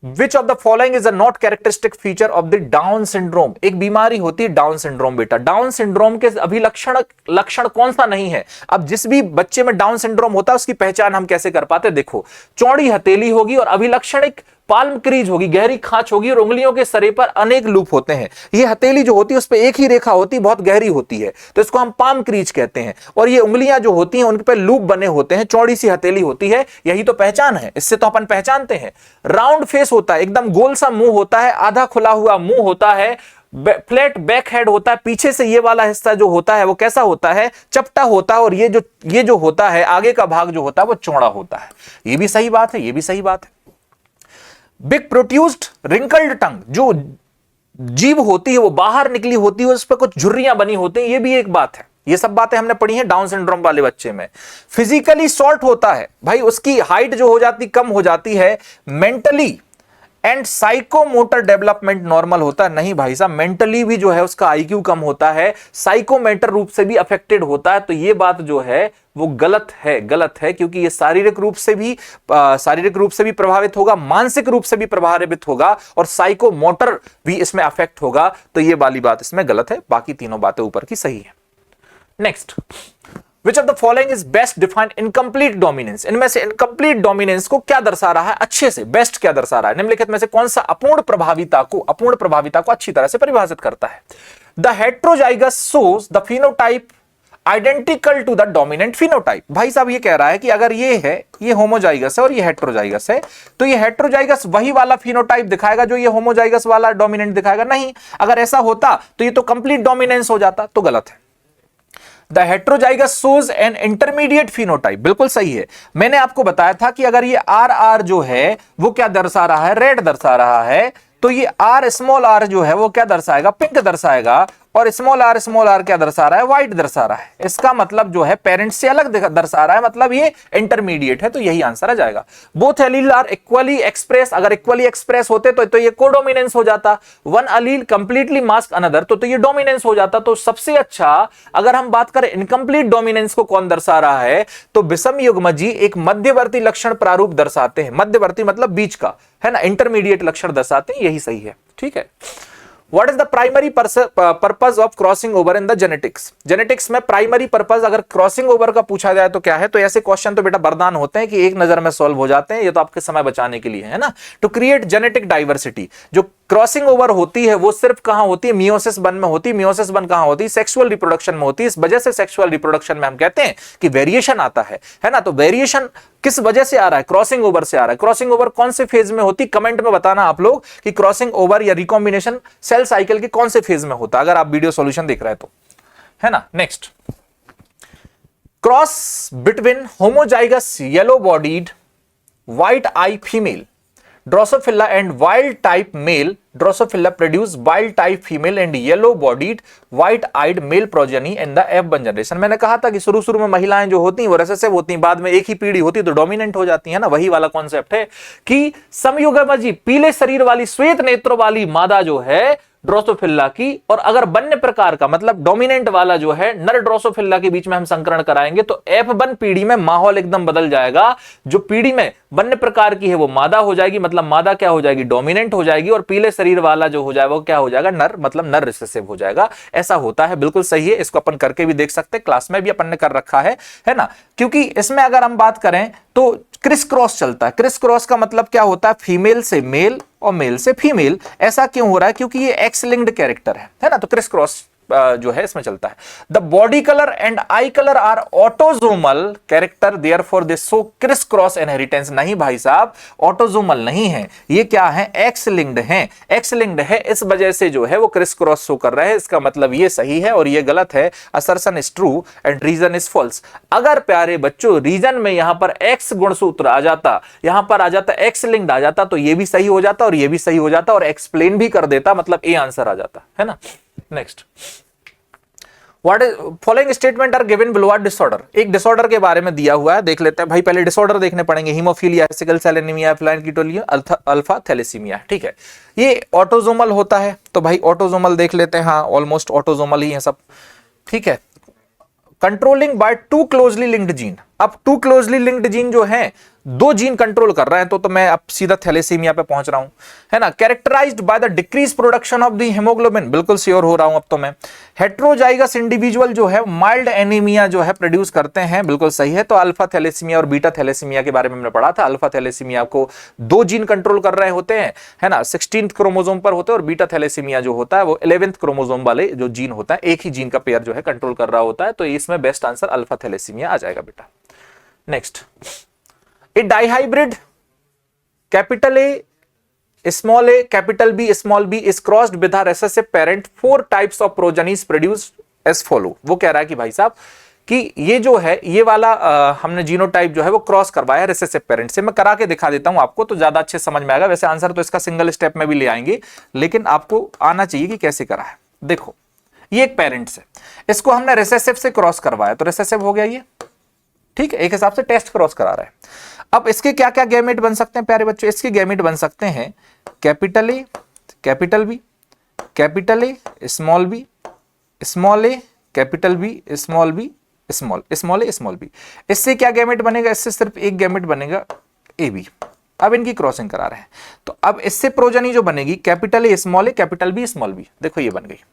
Which of the following is a not characteristic feature of the Down syndrome? एक बीमारी होती है डाउन सिंड्रोम बेटा। डाउन सिंड्रोम के लक्षण कौन सा नहीं है? अब जिस भी बच्चे में डाउन सिंड्रोम होता है उसकी पहचान हम कैसे कर पाते? देखो, चौड़ी हथेली होगी और अभिलक्षणिक पाल्म क्रीज होगी, गहरी खांच होगी और उंगलियों के सरे पर अनेक लूप होते हैं। ये हथेली जो होती है उस पर एक ही रेखा होती है, बहुत गहरी होती है, तो इसको हम पाल्म क्रीज कहते हैं। और ये उंगलियां जो होती हैं उन पर लूप बने होते हैं, चौड़ी सी हथेली होती है, यही तो पहचान है, इससे तो अपन पहचानते हैं। राउंड फेस होता है, एकदम गोल सा मुंह होता है, आधा खुला हुआ मुंह होता है, फ्लैट बैक हेड होता है, पीछे से ये वाला हिस्सा जो होता है वो कैसा होता है? चपटा होता है, और ये जो होता है आगे का भाग जो होता है वो चौड़ा होता है। ये भी सही बात है, ये भी सही बात है। बिग प्रोट्यूस्ड रिंकल्ड टंग, जो जीभ होती है वो बाहर निकली होती है, उस पर कुछ झुर्रियां बनी होती हैं, ये भी एक बात है। ये सब बातें हमने पढ़ी हैं डाउन सिंड्रोम वाले बच्चे में। फिजिकली शॉर्ट होता है भाई, उसकी हाइट जो हो जाती कम हो जाती है। Mentally and psychomotor development normal होता है। नहीं भाई साहब, मेंटली भी जो है उसका आईक्यू कम होता है, साइकोमेटर रूप से भी अफेक्टेड होता है। तो ये बात जो है वो गलत है, गलत है, क्योंकि ये शारीरिक रूप से भी प्रभावित होगा, मानसिक रूप से भी प्रभावित होगा और साइकोमोटर भी इसमें अफेक्ट होगा। तो ये वाली बात इसमें गलत है, बाकी तीनों बातें ऊपर की सही है। Next, which of the following is best defined incomplete dominance, इनमें से इनकम्प्लीट डोमिनेंस को क्या दर्शा रहा है, अच्छे से बेस्ट क्या दर्शा रहा है, निम्नलिखित में से कौन सा अपूर्ण प्रभाविता को अच्छी तरह से परिभाषित करता है। The heterozygous shows the phenotype identical to the dominant phenotype. भाई साहब ये कह रहा है कि अगर ये है, ये होमोजाइगस है और ये हेट्रोजाइगस है, तो ये हेट्रोजाइगस वही वाला फिनोटाइप दिखाएगा जो ये होमोजाइगस वाला डोमिनेंट दिखाएगा? नहीं, अगर ऐसा होता तो ये तो कंप्लीट डोमिनेंस हो जाता, तो गलत है। The heterozygous shows an intermediate phenotype, बिल्कुल सही है। मैंने आपको बताया था कि अगर ये आर आर जो है वो क्या दर्शा रहा है, रेड दर्शा रहा है, तो ये आर स्मॉल आर जो है वो क्या दर्शाएगा, पिंक दर्शाएगा, और स्मॉल आर क्या दर्शा रहा है, व्हाइट दर्शा रहा है। इसका मतलब जो है पेरेंट्स से अलग दर्शा रहा है, मतलब ये इंटरमीडिएट है, तो यही आंसर आ जाएगा। Both allele are equally express, अगर इक्वली एक्सप्रेस होते तो ये कोडोमिनेंस हो जाता। One allele completely mask another, तो ये डोमिनेंस हो जाता। तो सबसे अच्छा अगर हम बात करें इनकम्प्लीट डोमिनेंस को कौन दर्शा रहा है, तो विषम युग्मजी एक मध्यवर्ती लक्षण प्रारूप दर्शाते हैं। मध्यवर्ती मतलब बीच का, है ना, इंटरमीडिएट लक्षण दर्शाते हैं, यही सही है। ठीक है। What is the primary purpose of crossing over in the genetics? Genetics में प्राइमरी पर्पस अगर क्रॉसिंग ओवर का पूछा जाए तो क्या है? तो ऐसे क्वेश्चन तो बेटा वरदान होते हैं कि एक नजर में सॉल्व हो जाते हैं, ये तो आपके समय बचाने के लिए है ना। टू क्रिएट जेनेटिक डाइवर्सिटी, जो क्रॉसिंग ओवर होती है वो सिर्फ कहां होती है? मियोसिस वन में होती है। मियोसिस वन कहां होती है? सेक्सुअल रिप्रोडक्शन में होती है। इस वजह से सेक्सुअल रिप्रोडक्शन में हम कहते हैं कि वेरिएशन आता है ना। तो वेरिएशन किस वजह से आ रहा है? क्रॉसिंग ओवर से आ रहा है। क्रॉसिंग ओवर कौन से फेज में होती? कमेंट में बताना आप लोग कि क्रॉसिंग ओवर या रिकॉम्बिनेशन सेल साइकिल के कौन से फेज में होता है, अगर आप वीडियो सॉल्यूशन देख रहे हैं तो, है ना। Next, cross between homozygous yellow bodied white eye female Drosophila and wild type male Drosophila produce wild type female and yellow bodied white eyed male progeny in the F1 generation. मैंने कहा था कि शुरू में महिलाएं जो होती हैं वो रिसेसिव होती हैं, बाद में एक ही पीढ़ी होती है तो डोमिनेंट हो जाती है ना। वही वाला कॉन्सेप्ट है कि समयुग्मजी पीले शरीर वाली श्वेत नेत्रों वाली मादा जो है ड्रोसोफिला की, और अगर वन्य प्रकार का मतलब डोमिनेंट वाला जो है नर ड्रोसोफिला के बीच में हम संकरण कराएंगे तो F1 पीढ़ी में माहौल एकदम बदल जाएगा। जो पीढ़ी में वन्य प्रकार की है वो मादा हो जाएगी, मतलब मादा क्या हो जाएगी? डोमिनेंट हो जाएगी, और पीले शरीर वाला जो हो जाएगा वो क्या हो जाएगा? नर, मतलब नर रिसेसिव हो जाएगा। ऐसा होता है, बिल्कुल सही है। इसको अपन करके भी देख सकते हैं, क्लास में भी अपन ने कर रखा है ना। क्योंकि इसमें अगर हम बात करें तो क्रिस क्रॉस चलता है। क्रिस क्रॉस का मतलब क्या होता है? फीमेल से मेल और मेल से फीमेल। ऐसा क्यों हो रहा है? क्योंकि ये एक्स लिंक्ड कैरेक्टर है ना, तो क्रिस क्रॉस जो है इसमें चलता है। The body colour and eye colour are autosomal character, therefore they show criss cross inheritance. नहीं भाई साहब, ऑटोजोमल नहीं है, ये क्या है? एक्स लिंक्ड है। एक्स लिंक्ड है, इस वजह से जो है वो क्रिस क्रॉस शो कर रहा है। इसका मतलब ये सही है और ये गलत है। Assertion is true and reason is false. अगर प्यारे बच्चों रीजन में यहां पर एक्स गुणसूत्र आ जाता, यहां पर आ जाता एक्स लिंक्ड आ जाता, तो ये भी सही हो जाता और ये भी सही हो जाता और एक्सप्लेन भी कर देता, मतलब ए आंसर आ जाता, है ना। Next, what is following statement are given below are disorder. एक डिसऑर्डर के बारे में दिया हुआ है, देख लेते हैं भाई। पहले डिसऑर्डर देखने पड़ेंगे। Haemophilia, sickle cell anaemia, phenylketonuria, alpha thalassaemia. ठीक है, ये ऑटोजोमल होता है, तो भाई ऑटोजोमल देख लेते हैं। हाँ, ऑलमोस्ट ऑटोजोमल ही है सब। ठीक है, controlling by two closely linked gene. अब टू क्लोजली लिंक्ड जीन जो है, दो जीन कंट्रोल कर रहे हैं, तो मैं अब सीधा थैलेसीमिया पे पहुंच रहा हूं, है ना। Characterized by the decrease production of the haemoglobin, बिल्कुल श्योर हो रहा हूं अब तो मैं। हेट्रोजाइगस इंडिविजुअल जो है माइल्ड एनीमिया जो है प्रोड्यूस करते हैं, बिल्कुल सही है। तो अल्फा थैलेसीमिया और बीटा थैलेसीमिया के बारे में हमने पढ़ा था। अल्फा थैलेसीमिया को दो जीन कंट्रोल कर रहे होते हैं, है ना, 16th क्रोमोसोम पर होते हैं, और बीटा थैलेसीमिया जो होता है वो 11th क्रोमोसोम वाले जो जीन होता है, एक ही जीन का पेयर जो है कंट्रोल कर रहा होता है। तो इसमें बेस्ट आंसर अल्फा थैलेसीमिया आ जाएगा बेटा। Next, a dihybrid capital A small A capital B small B is crossed with a recessive parent, 4 types of progenies produced as follow. वो कह रहा है कि भाई साहब कि ये जो है ये वाला हमने जीनोटाइप जो है वो क्रॉस करवाया रिसेसिव पेरेंट से। मैं करा के दिखा देता हूं आपको, तो ज्यादा अच्छे समझ में आएगा। वैसे आंसर तो इसका सिंगल स्टेप में भी ले आएंगे, लेकिन आपको आना चाहिए कि कैसे करा है। देखो, ये एक पेरेंट्स है, इसको हमने रिसेसिव से क्रॉस करवाया, तो रिसेसिव हो गया ये। ठीक है, एक हिसाब से टेस्ट क्रॉस करा रहा है। अब इसके क्या क्या गैमेट बन सकते हैं प्यारे बच्चों? इसके गैमेट बन सकते हैं capital A capital B, capital A small B, small A capital B, small B small, small A small B. इससे क्या गैमेट बनेगा? इससे सिर्फ एक गैमेट बनेगा ए बी। अब इनकी क्रॉसिंग करा रहे हैं, तो अब इससे प्रोजनी जो बनेगी capital A small A capital B small B. देखो ये बन गई।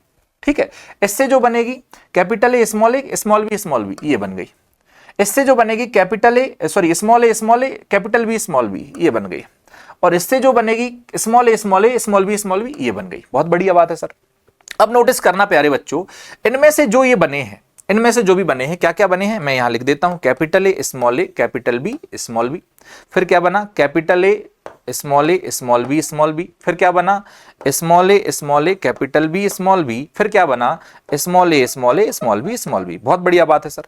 ठीक है। इससे जो बनेगी कैपिटल ए स्मॉल बी ये बन गई। इससे जो बनेगी capital A small A capital B small B ये बन गई। और इससे जो बनेगी स्मॉल ए स्मॉल बी ये बन गई। बहुत बढ़िया बात है सर। अब नोटिस करना प्यारे बच्चों, इनमें से जो ये बने हैं, इनमें से जो भी बने हैं, क्या क्या बने हैं मैं यहां लिख देता हूं। Capital A capital B small B, फिर क्या बना कैपिटल ए स्मॉल बी, फिर क्या बना small A capital B small B, फिर क्या बना स्मॉल ए स्मॉल बी। बहुत बढ़िया बात है सर।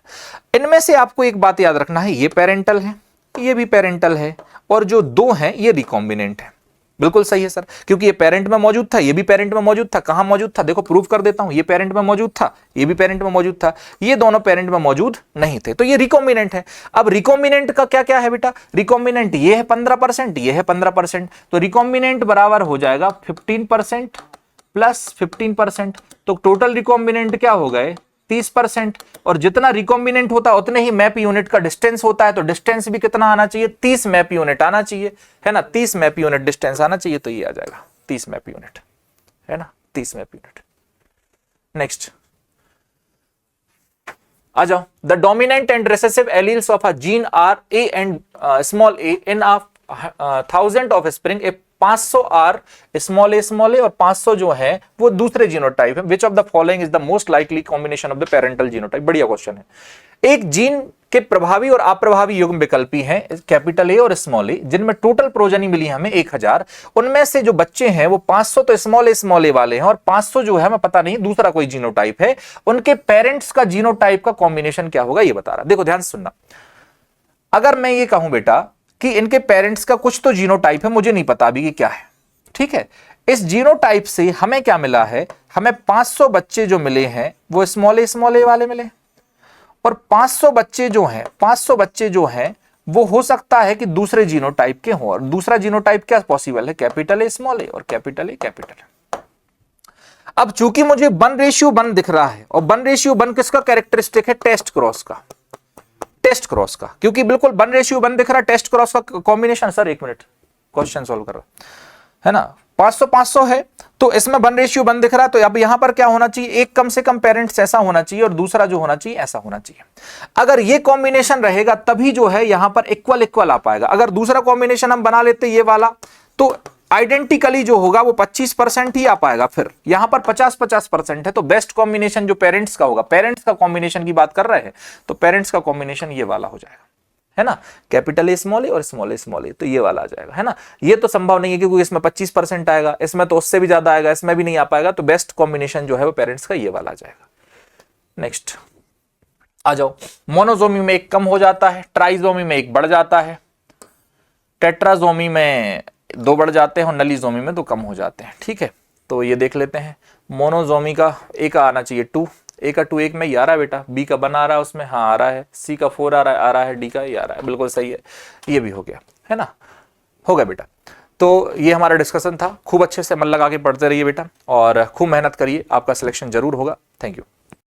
इनमें से आपको एक बात याद रखना है, ये पेरेंटल है, ये भी पेरेंटल है, और जो दो हैं ये रिकॉम्बिनेंट है। बिल्कुल सही है सर, क्योंकि ये पेरेंट में मौजूद था, ये भी पेरेंट में मौजूद था। कहां मौजूद था देखो, प्रूव कर देता हूं। ये पेरेंट में मौजूद था, ये भी पेरेंट में मौजूद था, ये दोनों पेरेंट में मौजूद नहीं थे, तो ये रिकॉम्बिनेंट है। अब रिकॉम्बिनेंट का क्या क्या है बेटा, रिकॉम्बिनेंट ये है 15%, ये है 15%, तो रिकॉम्बिनेंट बराबर हो जाएगा 15% प्लस 15%, तो टोटल रिकॉम्बिनेंट क्या हो गए 30%। और जितना रिकॉम्बिनेंट होता है उतने ही मैप यूनिट का डिस्टेंस होता है, तो डिस्टेंस भी कितना आना चाहिए 30 मैप यूनिट आना चाहिए, है ना। 30 मैप यूनिट डिस्टेंस आना चाहिए, तो ये आ जाएगा 30 मैप यूनिट, है ना, 30 मैप यूनिट। नेक्स्ट आ जाओ। The dominant and recessive alleles of a gene are A and small A in a 1000 offspring. 500 are small A और 500 जो है वो दूसरे जीनोटाइप है। Which of the following is the most likely combination of the parental genotype. बढ़िया question है। एक gene के प्रभावी और अप्रभावी युग्म विकल्पी हैं कैपिटल ए और स्मॉल ए, जिनमें टोटल प्रोजनी मिली हमें 1000। उनमें से जो बच्चे हैं वो 500 तो स्मॉल ए वाले हैं, और 500 जो है हमें पता नहीं दूसरा कोई जीनोटाइप है। उनके पेरेंट्स का जीनोटाइप का कॉम्बिनेशन क्या होगा ये बता रहा। देखो ध्यान से सुनना, अगर मैं ये कहूं बेटा कि इनके पेरेंट्स का कुछ तो जीनोटाइप है, मुझे नहीं पता अभी कि क्या है, ठीक है। इस जीनोटाइप से हमें क्या मिला है, हमें 500 बच्चे जो मिले हैं वो स्मॉल ए वाले मिले, और 500 बच्चे जो हैं वो हो सकता है कि दूसरे जीनोटाइप के हों। और दूसरा जीनोटाइप क्या पॉसिबल है, कैपिटल ए और कैपिटल ए। अब चूंकि मुझे 1:1 दिख रहा है, और 1:1 किसका कैरेक्टरिस्टिक है, टेस्ट क्रॉस का, क्योंकि बिल्कुल 1:1 दिख रहा है, टेस्ट क्रॉस का कॉम्बिनेशन। सर एक मिनट, क्वेश्चन सॉल्व कर रहा है ना। 500 है, तो इसमें 1:1 दिख रहा है, तो अब यहां पर क्या होना चाहिए, एक कम से कम पेरेंट्स ऐसा होना चाहिए और दूसरा जो होना चाहिए ऐसा होना चाहिए। अगर ये कॉम्बिनेशन रहेगा तभी जो है यहां पर इक्वल आ पाएगा। अगर दूसरा कॉम्बिनेशन हम बना लेते ये वाला, तो आइडेंटिकली जो होगा वो 25% ही आ पाएगा। फिर यहां पर 50-50% है, तो बेस्ट कॉम्बिनेशन जो पेरेंट्स का होगा, पेरेंट्स का कॉम्बिनेशन की बात कर रहे हैं, तो पेरेंट्स का कॉम्बिनेशन ये वाला हो जाएगा, है ना। कैपिटल ए और स्मॉल ए, तो ये वाला आ जाएगा, है ना। ये तो संभव नहीं है क्योंकि इसमें 25% आएगा, इसमें तो उससे भी ज्यादा आएगा, इसमें भी नहीं आ पाएगा, तो बेस्ट कॉम्बिनेशन जो है वो पेरेंट्स का ये वाला आ जाएगा। नेक्स्ट आ जाओ। मोनोजोमी में एक कम हो जाता है, ट्राइजोमी में एक बढ़ जाता है, टेट्राजोमी में 2 बढ़ जाते हैं, और नलीजोमी में 2 कम हो जाते हैं, ठीक है। तो ये देख लेते हैं। मोनोजोमी का ए का आना चाहिए 2, ए का 2 एक में ही आ रहा है बेटा, बी का 1 आ रहा है उसमें, हाँ आ रहा है, सी का 4 आ रहा है, डी का ये आ रहा है, बिल्कुल सही है, ये भी हो गया, है ना, हो गया बेटा। तो ये हमारा डिस्कशन था। खूब अच्छे से मन लगा के पढ़ते रहिए बेटा, और खूब मेहनत करिए, आपका सिलेक्शन जरूर होगा। Thank you.